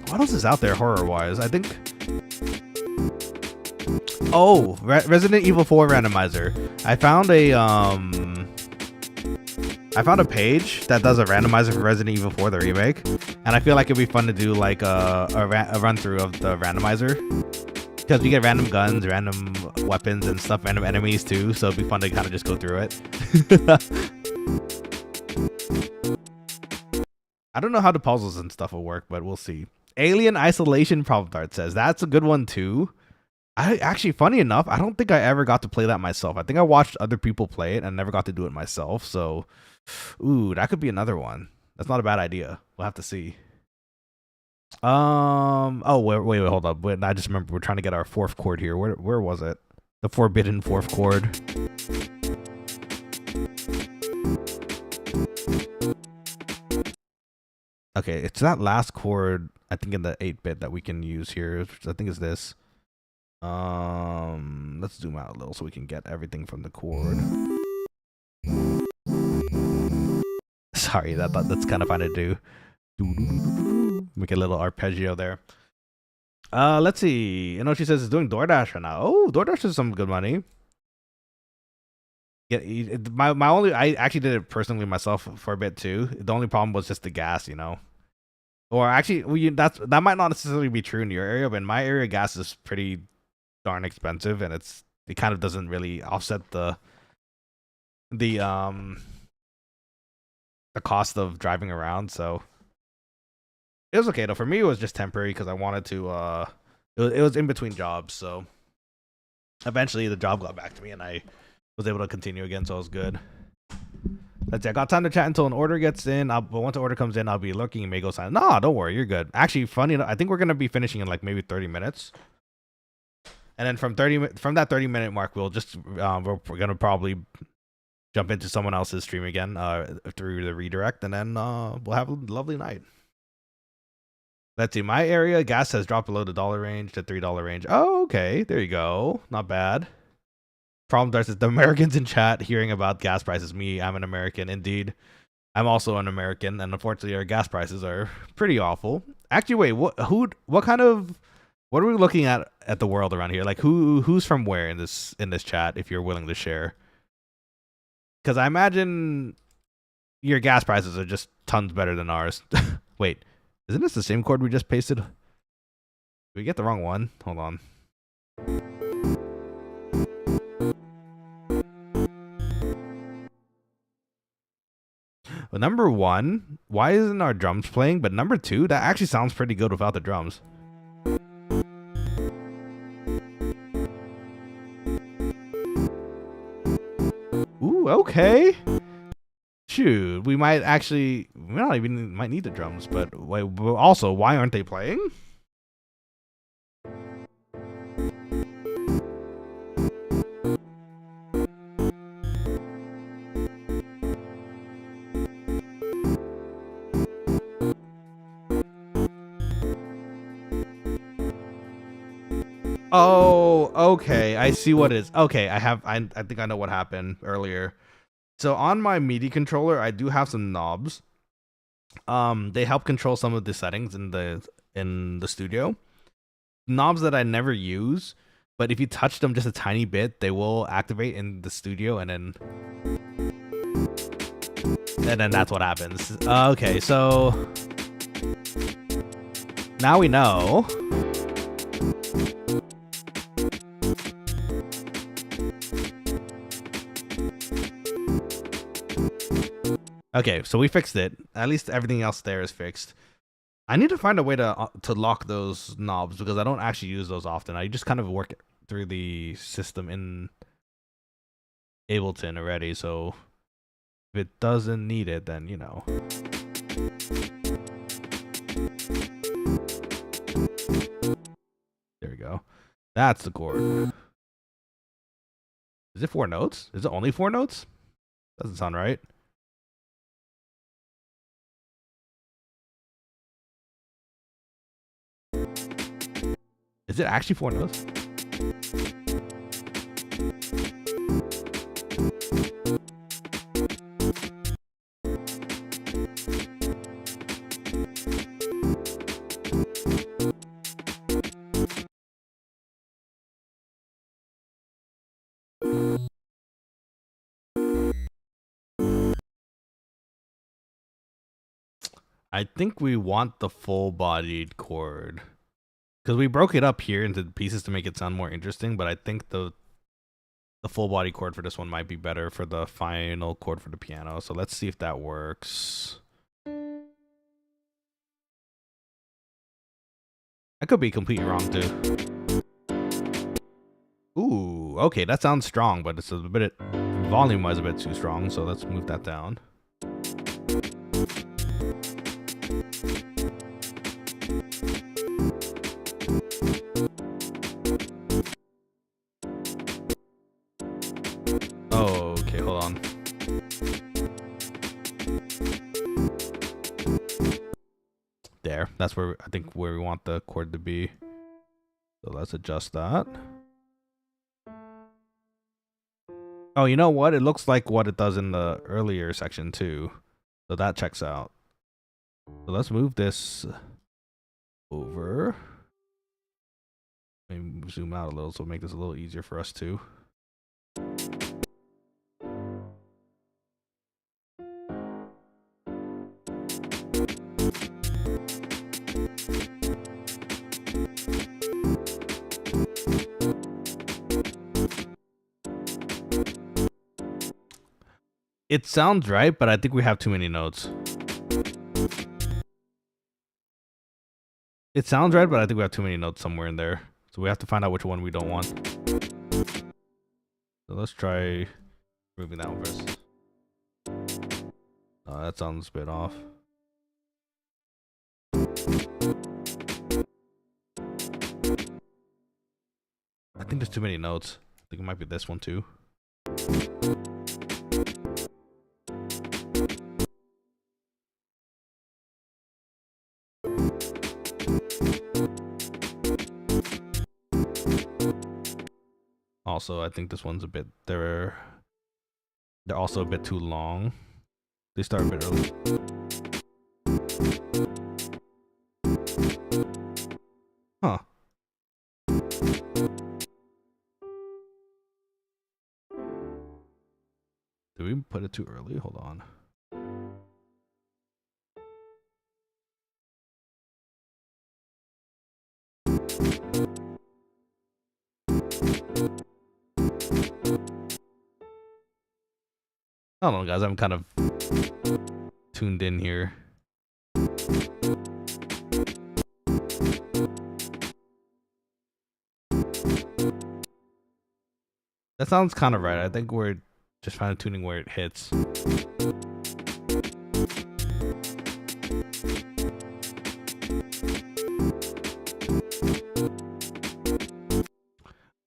Speaker 1: What else is out there horror-wise? I think. Oh, Resident Evil 4 randomizer. I found a page that does a randomizer for Resident Evil 4, the remake, and I feel like it'd be fun to do like a run through of the randomizer, because you get random guns, random weapons and stuff, random enemies too, so it'd be fun to kind of just go through it. I don't know how the puzzles and stuff will work, but we'll see. Alien Isolation Problem Dart says that's a good one too. I actually, funny enough, I don't think I ever got to play that myself. I think I watched other people play it and never got to do it myself. So, ooh, that could be another one. That's not a bad idea. We'll have to see. Oh, wait, hold up. Wait, I just remember we're trying to get our fourth chord here. Where was it? The forbidden fourth chord. Okay, it's that last chord, I think, in the 8-bit that we can use here. Which I think is this. Let's zoom out a little so we can get everything from the chord. Sorry, that's kind of fun to do. Make a little arpeggio there. Let's see. You know, she says it's doing DoorDash right now. Oh, DoorDash is some good money. Yeah, my only, I actually did it personally myself for a bit too. The only problem was just the gas, you know. Or actually, that might not necessarily be true in your area, but in my area, gas is pretty darn expensive, and it kind of doesn't really offset the cost of driving around. So it was okay though. For me, it was just temporary because I wanted to. It was in between jobs, so eventually the job got back to me, and I was able to continue again. So it was good. Let's see. I got time to chat until an order gets in. But once the order comes in, I'll be looking and may go sign. Nah, don't worry, you're good. Actually, funny enough, I think we're gonna be finishing in like maybe 30 minutes. And then from that 30-minute mark, we'll just we're gonna probably jump into someone else's stream again through the redirect, and then we'll have a lovely night. Let's see. My area gas has dropped below the $1 range to $3 range. Oh, okay. There you go. Not bad. Problem starts is the Americans in chat hearing about gas prices. Me, I'm an American. Indeed, I'm also an American, and unfortunately, our gas prices are pretty awful. Actually, wait. What are we looking at the world around here? Like who's from where in this chat? If you're willing to share, because I imagine your gas prices are just tons better than ours. Wait, isn't this the same chord we just pasted? Did we get the wrong one? Hold on. Well, number 1, why isn't our drums playing? But number 2, that actually sounds pretty good without the drums. Ooh, okay. Shoot, we might not even might need the drums, but also, why aren't they playing? Oh, okay. I see what it is. Okay, I think I know what happened earlier. So on my MIDI controller, I do have some knobs. They help control some of the settings in the studio. Knobs that I never use, but if you touch them just a tiny bit, they will activate in the studio, and then that's what happens. Okay, so now we know. Okay, so we fixed it. At least everything else there is fixed. I need to find a way to lock those knobs because I don't actually use those often. I just kind of work through the system in Ableton already. So if it doesn't need it, then you know. There we go. That's the chord. Is it 4 notes? Is it only 4 notes? Doesn't sound right. Is it actually 4 notes? I think we want the full-bodied chord. Because we broke it up here into pieces to make it sound more interesting, but I think the full body chord for this one might be better for the final chord for the piano. So let's see if that works. I could be completely wrong too. Ooh, okay, that sounds strong, but it's a bit volume-wise a bit too strong. So let's move that down. Oh, okay, hold on. There, that's where I think where we want the chord to be. So let's adjust that. Oh, you know what? It looks like what it does in the earlier section too. So that checks out. So let's move this over. Maybe zoom out a little so make this a little easier for us too. It sounds right, but I think we have too many notes. It sounds right, but I think we have too many notes somewhere in there. So we have to find out which one we don't want. So let's try moving that one first. That sounds a bit off. I think there's too many notes. I think it might be this one too. Also, I think this one's a bit, they're also a bit too long. They start a bit early. Huh. Did we put it too early? Hold on. I don't know, guys. I'm kind of tuned in here. That sounds kind of right. I think we're just fine tuning where it hits.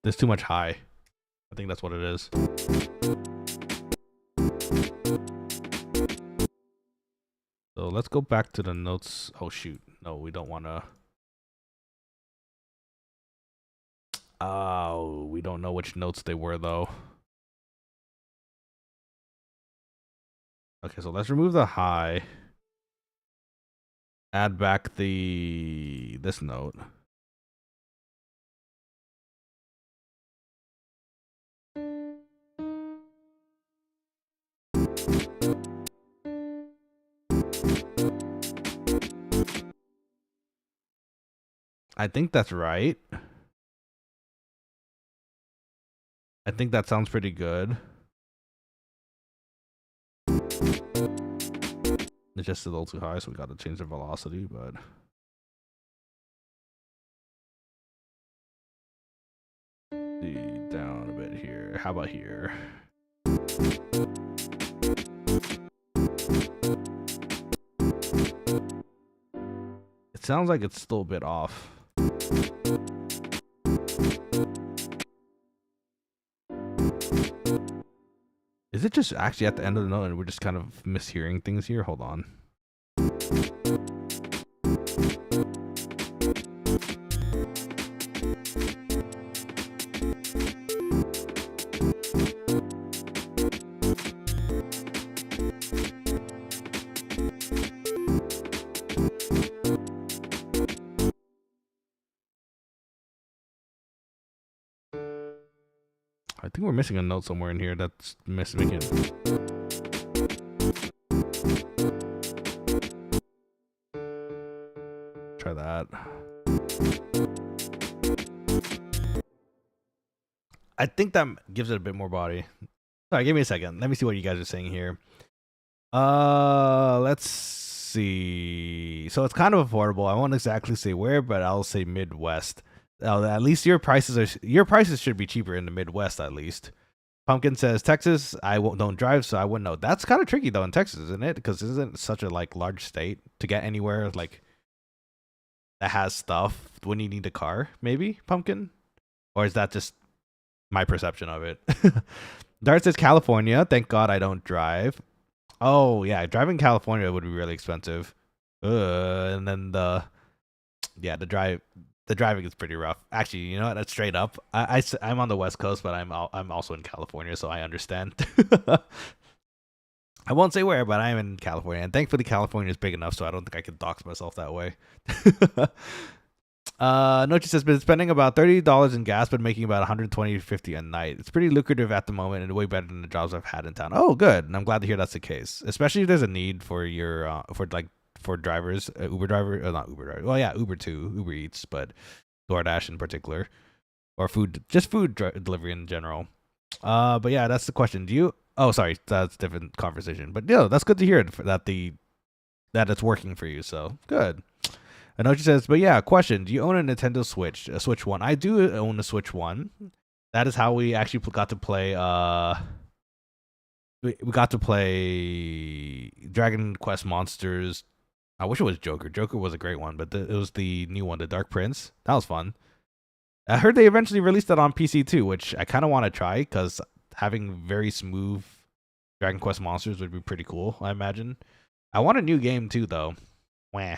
Speaker 1: There's too much high. I think that's what it is. So let's go back to the notes. Oh shoot. No, we don't want to. Oh, we don't know which notes they were though. Okay, so let's remove the high. Add back this note. I think that's right. I think that sounds pretty good. It's just a little too high, so we got to change the velocity, but down a bit here. How about here? It sounds like it's still a bit off. Is it just actually at the end of the note and we're just kind of mishearing things here? Hold on. I think we're missing a note somewhere in here that's making it. Try that. I think that gives it a bit more body. Sorry, give me a second. Let me see what you guys are saying here. Let's see. So it's kind of affordable. I won't exactly say where, but I'll say Midwest. Oh, at least your prices should be cheaper in the Midwest at least. Pumpkin says Texas. Don't drive, so I wouldn't know. That's kind of tricky though in Texas, isn't it? Because isn't it such a like large state to get anywhere like that has stuff when you need a car? Maybe Pumpkin, or is that just my perception of it? Dart says California. Thank God I don't drive. Oh yeah, driving California would be really expensive. And then the driving is pretty rough. Actually, you know what? That's straight up. I'm on the West Coast, but I'm also in California, so I understand. I won't say where, but I'm in California, and thankfully California is big enough, so I don't think I could dox myself that way. Nochi says been spending about $30 in gas, but making about 120 to 50 a night. It's pretty lucrative at the moment, and way better than the jobs I've had in town. Oh, good, and I'm glad to hear that's the case. Especially if there's a need for your for drivers, Uber driver, or not Uber driver. Well, yeah, Uber too, Uber Eats, but DoorDash in particular, or food delivery in general. But yeah, that's the question. Do you? Oh, sorry, that's a different conversation. But yeah, that's good to hear that it's working for you. So good. I know she says, but yeah, question: do you own a Nintendo Switch, a Switch One? I do own a Switch One. That is how we actually got to play. We got to play Dragon Quest Monsters. I wish it was Joker. Joker was a great one, but it was the new one, the Dark Prince. That was fun. I heard they eventually released it on PC too, which I kind of want to try because having very smooth Dragon Quest Monsters would be pretty cool, I imagine. I want a new game too, though. Wah.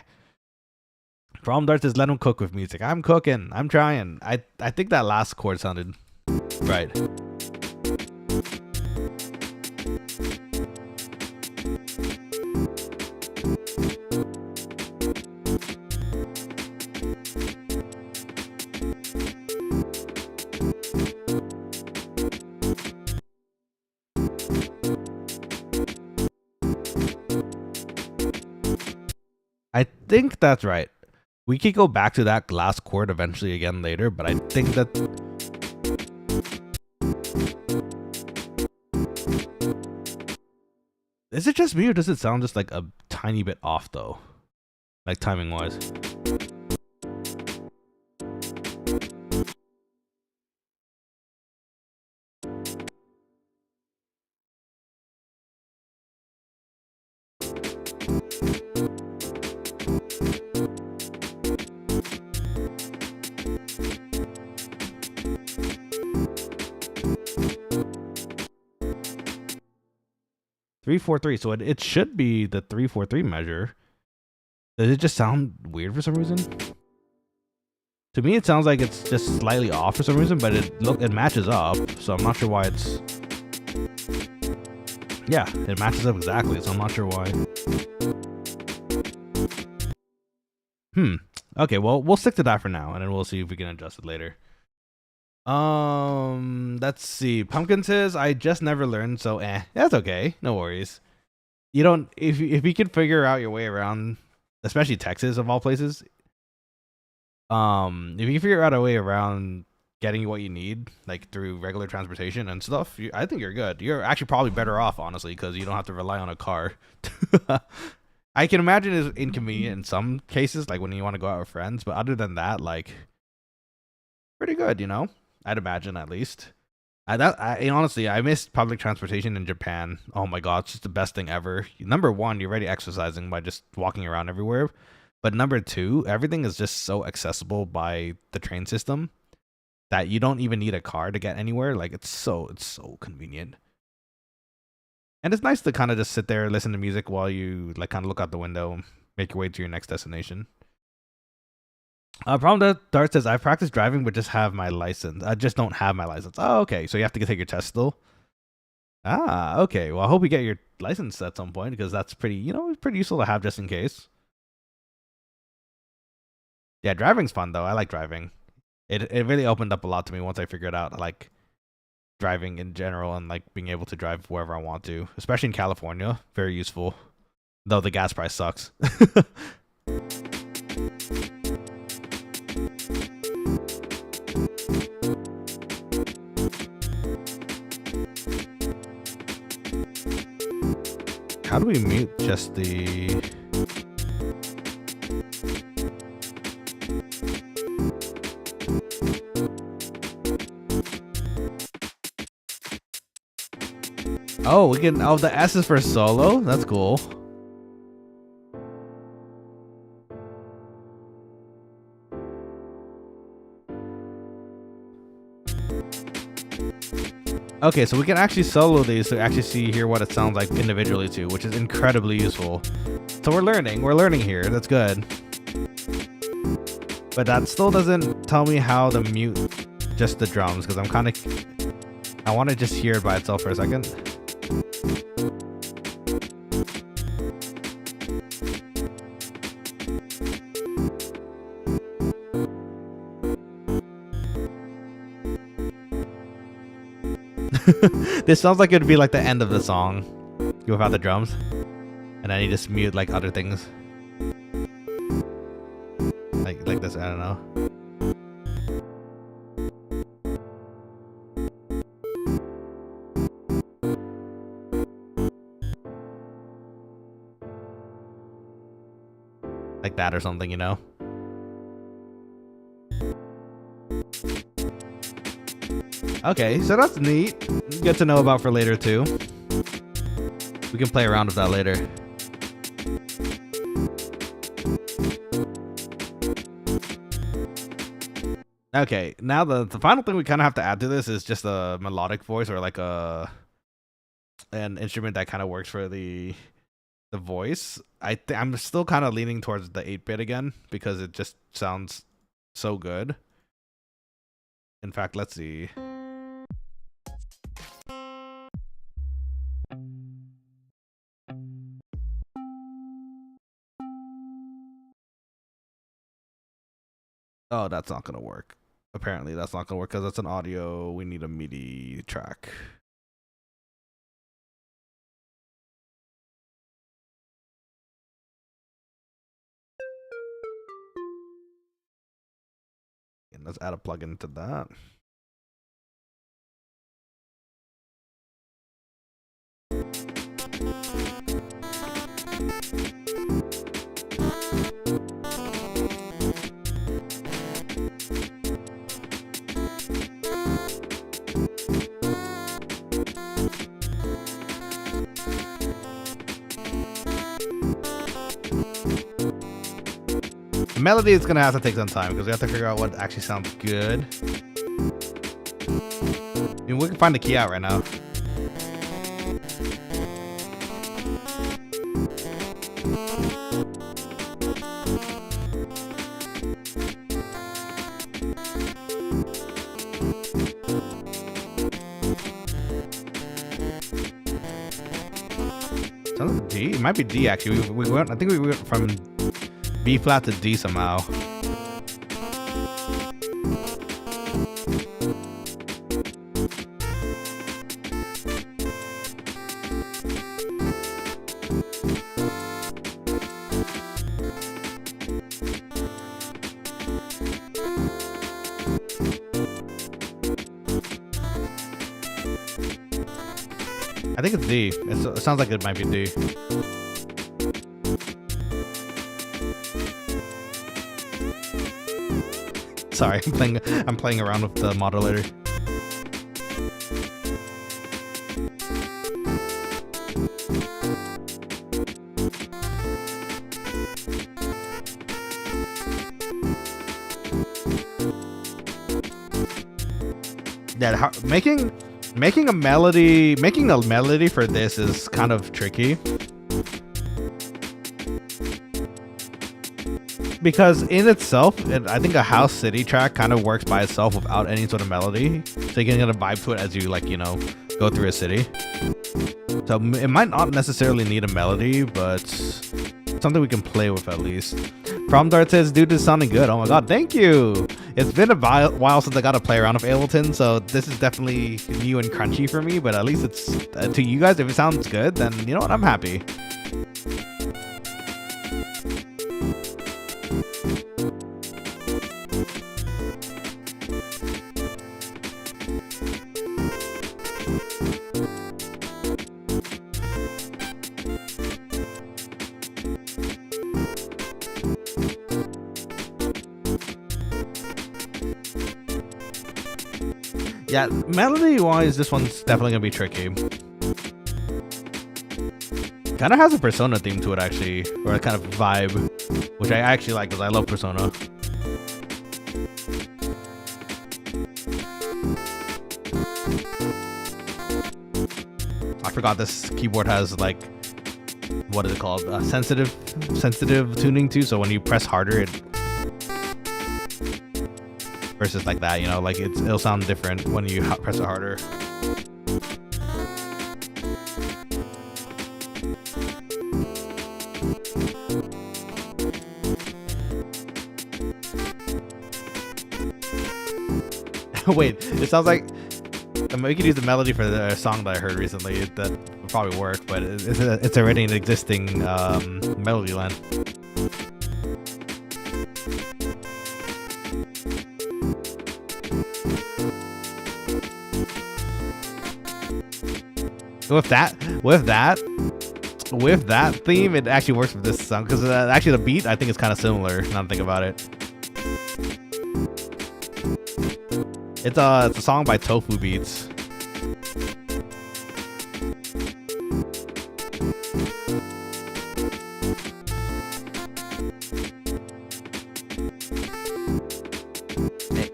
Speaker 1: Problem Darts is let him cook with music. I'm cooking. I'm trying. I think that last chord sounded right. I think that's right. We could go back to that last chord eventually again later, but I think that... Is it just me or does it sound just like a tiny bit off though? Like timing wise. Three, 4, 3. So it should be the 3, 4, 3 measure. Does it just sound weird for some reason? To me, it sounds like it's just slightly off for some reason, but it matches up. So I'm not sure why it's. Yeah, it matches up exactly. So I'm not sure why. Okay, well, we'll stick to that for now, and then we'll see if we can adjust it later. Let's see. Pumpkin says, I just never learned, so that's okay. No worries. You don't, if you can figure out your way around, especially Texas of all places, if you can figure out a way around getting what you need, like through regular transportation and stuff, I think you're good. You're actually probably better off, honestly, because you don't have to rely on a car. I can imagine it's inconvenient in some cases, like when you want to go out with friends, but other than that, like, pretty good, you know? I'd imagine, at least. Honestly, I missed public transportation in Japan. Oh my god, it's just the best thing ever. Number one, you're already exercising by just walking around everywhere. But number two, everything is just so accessible by the train system that you don't even need a car to get anywhere. Like, it's so convenient. And it's nice to kind of just sit there, listen to music while you like kind of look out the window, make your way to your next destination. Problem that Dart says, I practice driving but just have my license. I just don't have my license. Oh, okay. So you have to take your test still? Ah, okay. Well, I hope you get your license at some point because that's pretty, pretty useful to have just in case. Yeah, driving's fun though. I like driving. It really opened up a lot to me once I figured out like driving in general and like being able to drive wherever I want to, especially in California. Very useful. Though the gas price sucks. How do we mute just the... Oh, we can. Oh, the S is for solo. That's cool. Okay, so we can actually solo these to actually hear what it sounds like individually too, which is incredibly useful. So we're learning here. That's good. But that still doesn't tell me how to mute just the drums, because I want to just hear it by itself for a second. This sounds like it would be like the end of the song without the drums, and then you just mute like other things, like this. I don't know. Like that or something, you know. Okay, so that's neat. Good to know about for later too. We can play around with that later. Okay, now the final thing we kind of have to add to this is just a melodic voice, or like an instrument that kind of works for the voice. I'm still kind of leaning towards the 8-bit again, because it just sounds so good. In fact, let's see. Oh, that's not gonna work. Apparently that's not gonna work because it's an audio. We need a MIDI track. And let's add a plugin to that. Melody is gonna have to take some time because we have to figure out what actually sounds good. I mean, we can find the key out right now. Sounds like D. It might be D actually. We went. I think we went from B flat to D somehow. I think it's D. It sounds like it might be D. Sorry, I'm playing around with the modulator. Yeah, making a melody for this is kind of tricky. Because in itself, I think a house city track kind of works by itself without any sort of melody. So you can get a vibe to it as you go through a city. So it might not necessarily need a melody, but something we can play with at least. Prom Dart says, dude, this is sounding good. Oh my god, thank you. It's been a while since I got to play around with Ableton, so this is definitely new and crunchy for me, but at least it's to you guys, if it sounds good, then you know what, I'm happy. Yeah, melody-wise, this one's definitely gonna be tricky. Kind of has a Persona theme to it, actually, or a kind of vibe, which I actually like because I love Persona. I forgot this keyboard has like, what is it called? Sensitive tuning too. So when you press harder, it versus like that, you know, like it'll sound different when you press it harder. Wait, it sounds like we could use the melody for the song that I heard recently. That would probably work, but it's already an existing melody line. With that theme, it actually works with this song because actually the beat I think is kind of similar. Now I'm thinking about it. It's a song by Tofu Beats.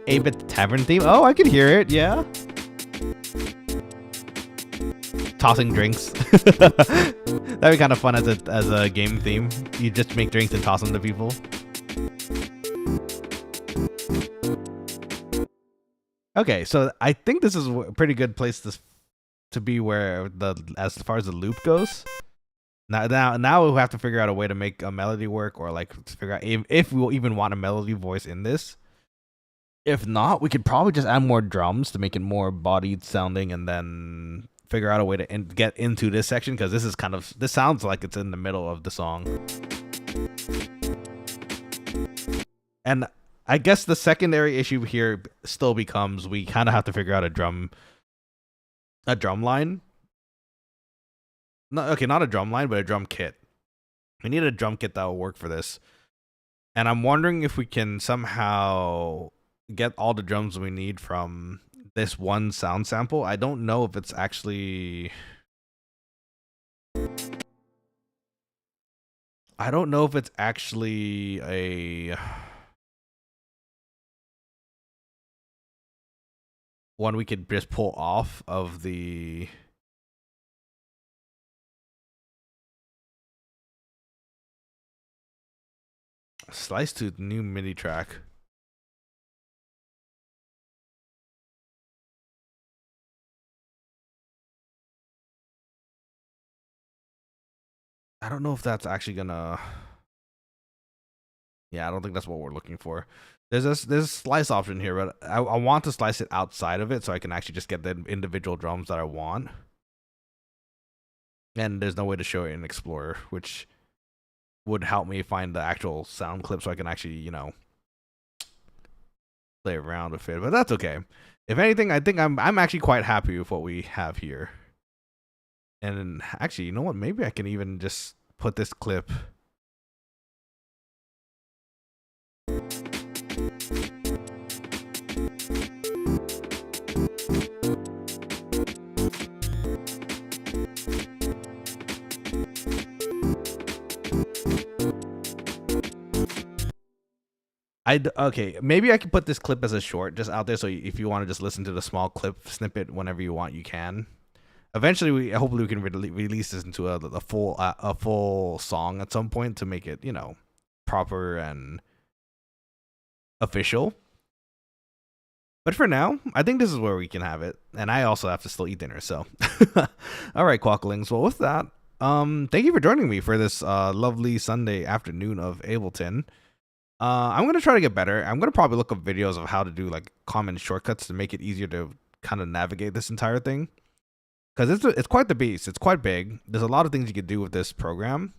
Speaker 1: A-Bit Tavern theme. Oh, I could hear it. Yeah. Tossing drinks. That'd be kind of fun as a game theme. You just make drinks and toss them to people. Okay, so I think this is a pretty good place to be where as far as the loop goes. Now we'll have to figure out a way to make a melody work, or like figure out if we'll even want a melody voice in this. If not, we could probably just add more drums to make it more bodied sounding, and then figure out a way to get into this section because this sounds like it's in the middle of the song. And I guess the secondary issue here still becomes we kind of have to figure out a drum line. Not a drum line, but a drum kit. We need a drum kit that will work for this. And I'm wondering if we can somehow get all the drums we need from this one sound sample. I don't know if it's actually... a... one we could just pull off of the slice to new MIDI track. I don't know if that's actually gonna... Yeah, I don't think that's what we're looking for. There's a slice option here, but I want to slice it outside of it so I can actually just get the individual drums that I want. And there's no way to show it in Explorer, which would help me find the actual sound clip so I can actually, you know, play around with it. But that's okay. If anything, I think I'm actually quite happy with what we have here. And actually, you know what? Maybe I can even just put this clip... Okay, maybe I can put this clip as a short just out there, so if you want to just listen to the small clip snippet whenever you want, you can. Eventually, hopefully we can release this into a full song at some point to make it, you know, proper and official. But for now, I think this is where we can have it, and I also have to still eat dinner. So, all right, Quokkalings. Well, with that, thank you for joining me for this lovely Sunday afternoon of Ableton. I'm gonna try to get better. I'm gonna probably look up videos of how to do like common shortcuts to make it easier to kind of navigate this entire thing, because it's quite the beast. It's quite big. There's a lot of things you could do with this program,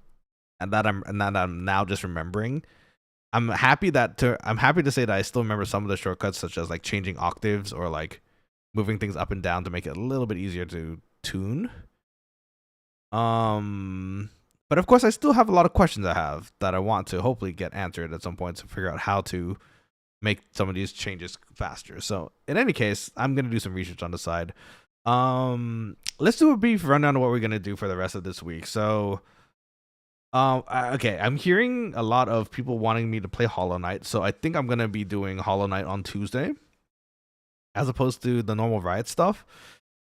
Speaker 1: and that I'm now just remembering. I'm happy to say that I still remember some of the shortcuts, such as like changing octaves or like moving things up and down to make it a little bit easier to tune. But of course, I still have a lot of questions that I want to hopefully get answered at some point to figure out how to make some of these changes faster. So in any case, I'm going to do some research on the side. Let's do a brief rundown of what we're going to do for the rest of this week. So Okay, I'm hearing a lot of people wanting me to play Hollow Knight, so I think I'm gonna be doing Hollow Knight on Tuesday, as opposed to the normal Riot stuff.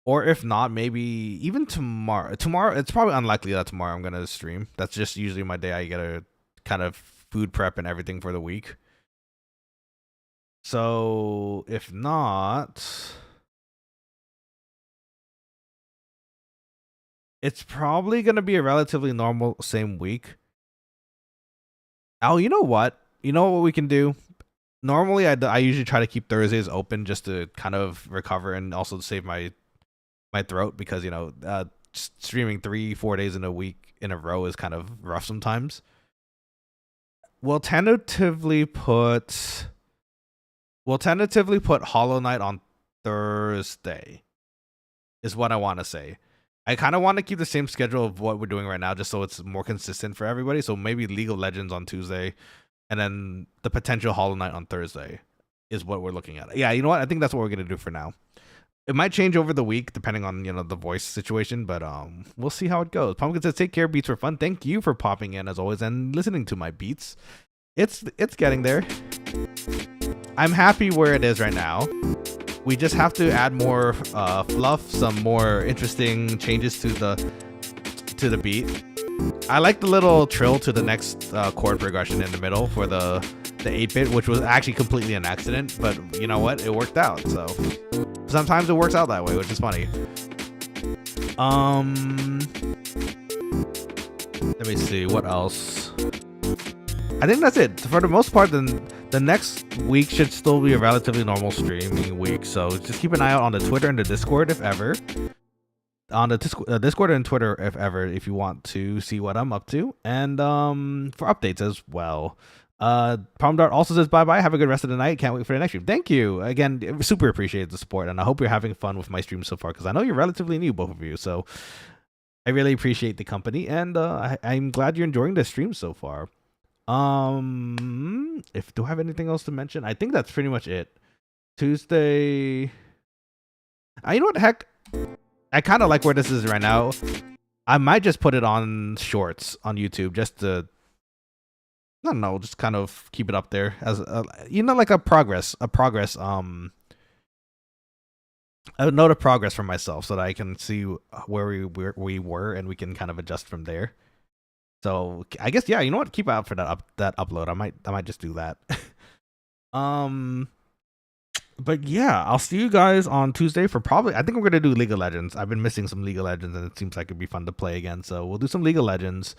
Speaker 1: Or if not, maybe even tomorrow. Tomorrow, it's probably unlikely that tomorrow I'm gonna stream. That's just usually my day. I get a kind of food prep and everything for the week. So if not, it's probably gonna be a relatively normal same week. Oh, you know what? You know what we can do? Normally, I usually try to keep Thursdays open just to kind of recover and also save my throat, because streaming 3-4 days in a week in a row is kind of rough sometimes. We'll tentatively put Hollow Knight on Thursday, is what I want to say. I kind of want to keep the same schedule of what we're doing right now, just so it's more consistent for everybody. So maybe League of Legends on Tuesday, and then the potential Hollow Knight on Thursday is what we're looking at. Yeah, you know what? I think that's what we're gonna do for now. It might change over the week depending on the voice situation, but we'll see how it goes. Pumpkin says, "Take care, beats for fun." Thank you for popping in as always and listening to my beats. It's getting there. I'm happy where it is right now. We just have to add more fluff, some more interesting changes to the beat. I like the little trill to the next chord progression in the middle for the 8-bit, which was actually completely an accident, but you know what? It worked out. So sometimes it works out that way, which is funny. Let me see what else. I think that's it for the most part. Then the next week should still be a relatively normal streaming week. So just keep an eye out on the Twitter and the Discord if ever. On the Discord and Twitter if ever, if you want to see what I'm up to, and for updates as well. Palm Dart also says bye bye. Have a good rest of the night. Can't wait for the next stream. Thank you again. Super appreciate the support, and I hope you're having fun with my stream so far, because I know you're relatively new, both of you. So I really appreciate the company, and I'm glad you're enjoying the stream so far. If do I have anything else to mention? I think that's pretty much it. Tuesday. You know what? Heck, I kind of like where this is right now. I might just put it on shorts on YouTube just to, I don't know, just kind of keep it up there as like a note of progress for myself, so that I can see where we were and we can kind of adjust from there. So I guess, yeah, you know what? Keep out for that upload. I might just do that. But yeah, I'll see you guys on Tuesday for probably, I think we're gonna do League of Legends. I've been missing some League of Legends, and it seems like it'd be fun to play again. So we'll do some League of Legends,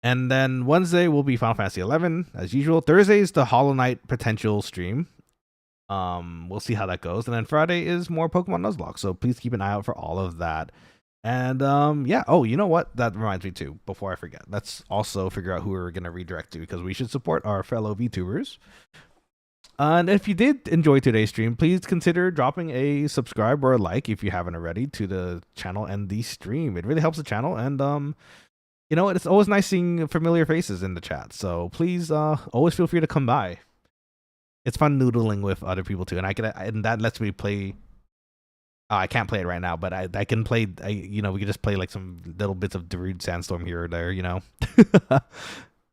Speaker 1: and then Wednesday will be Final Fantasy 11 as usual. Thursday is the Hollow Knight potential stream. We'll see how that goes, and then Friday is more Pokemon Nuzlocke. So please keep an eye out for all of that. And yeah. Oh, you know what? That reminds me too. Before I forget, let's also figure out who we're gonna redirect to, because we should support our fellow VTubers. And if you did enjoy today's stream, please consider dropping a subscribe or a like, if you haven't already, to the channel and the stream. It really helps the channel, and it's always nice seeing familiar faces in the chat. So please, always feel free to come by. It's fun noodling with other people too, and that lets me play. I can't play it right now, but I can play. We can just play like some little bits of Darude Sandstorm here or there.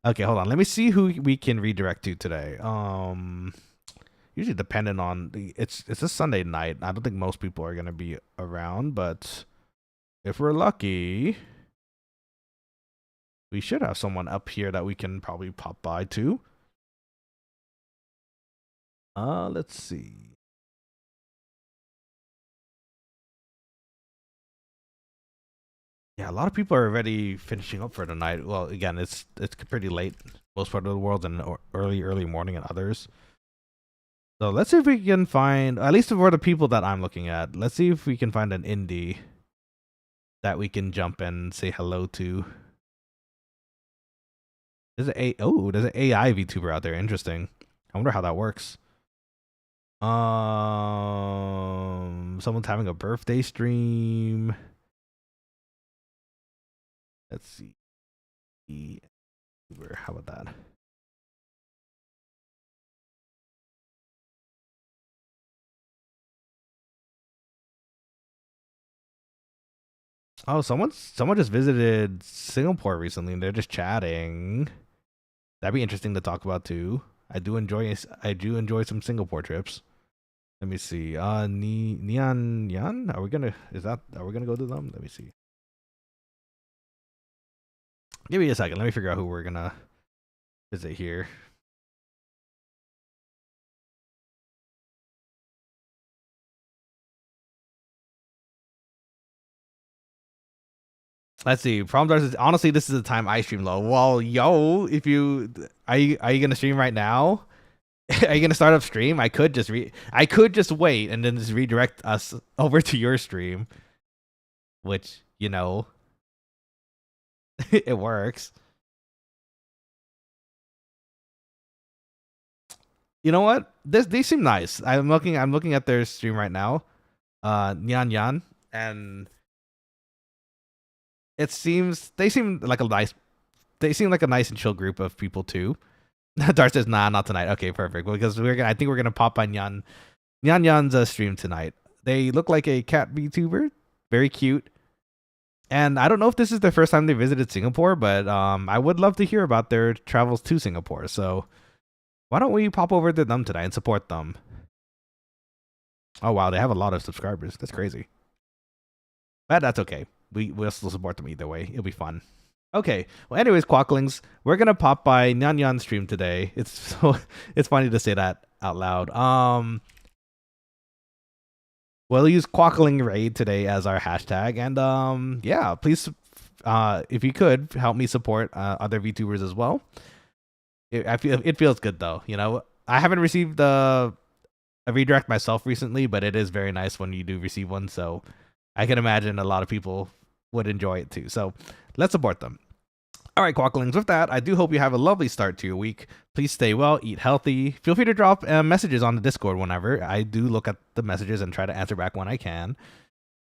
Speaker 1: Okay, hold on. Let me see who we can redirect to today. Usually dependent on it's a Sunday night. I don't think most people are gonna be around, but if we're lucky, we should have someone up here that we can probably pop by to. Let's see. Yeah, a lot of people are already finishing up for the night. Well, again, it's pretty late most part of the world, and early morning in others. So let's see if we can find, at least for the people that I'm looking at, let's see if we can find an indie that we can jump in and say hello to. There's an AI VTuber out there. Interesting. I wonder how that works. Someone's having a birthday stream. Let's see. How about that? Oh, someone just visited Singapore recently, and they're just chatting. That'd be interesting to talk about too. I do enjoy some Singapore trips. Let me see. Neon Yan. Are we gonna go to them? Let me see. Give me a second. Let me figure out who we're gonna visit here. Let's see. Problem is honestly, this is the time I stream low. Well, yo, if you are you gonna stream right now? Are you gonna start up stream? I could just wait and then just redirect us over to your stream, which it works. You know what? They seem nice. I'm looking at their stream right now. Nyan Yan, and they seem like a nice and chill group of people too. Dart says, "Nah, not tonight." Okay, perfect. Because I think we're gonna pop on Nyan Yan's stream tonight. They look like a cat VTuber, very cute. And I don't know if this is the first time they visited Singapore, but I would love to hear about their travels to Singapore. So why don't we pop over to them tonight and support them? Oh wow, they have a lot of subscribers. That's crazy. But that's okay. We'll still support them either way. It'll be fun. Okay. Well, anyways, Quokkalings, we're gonna pop by Nyan stream today. It's funny to say that out loud. We'll use Quokkaling Raid today as our hashtag, and yeah, please, if you could help me support other VTubers as well. I feel it feels good though. I haven't received a redirect myself recently, but it is very nice when you do receive one. So I can imagine a lot of people would enjoy it too. So let's support them. All right, Quokkalings, with that, I do hope you have a lovely start to your week. Please stay well, eat healthy. Feel free to drop messages on the Discord whenever. I do look at the messages and try to answer back when I can.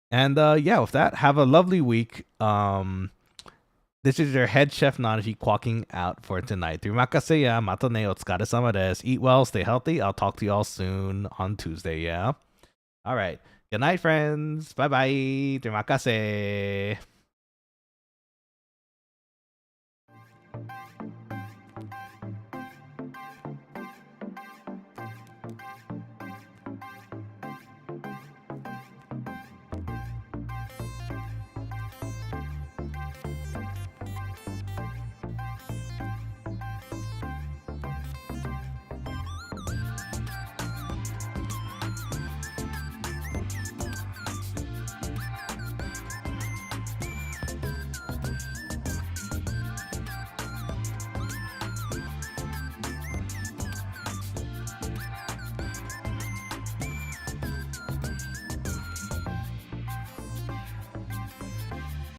Speaker 1: And yeah, with that, have a lovely week. This is your head chef Nanashi quacking out for tonight. Terima kasih ya, mata ne otsukare-sama desu. Eat well, stay healthy. I'll talk to you all soon on Tuesday, yeah? All right. Good night, friends. Bye-bye. Terima kasih.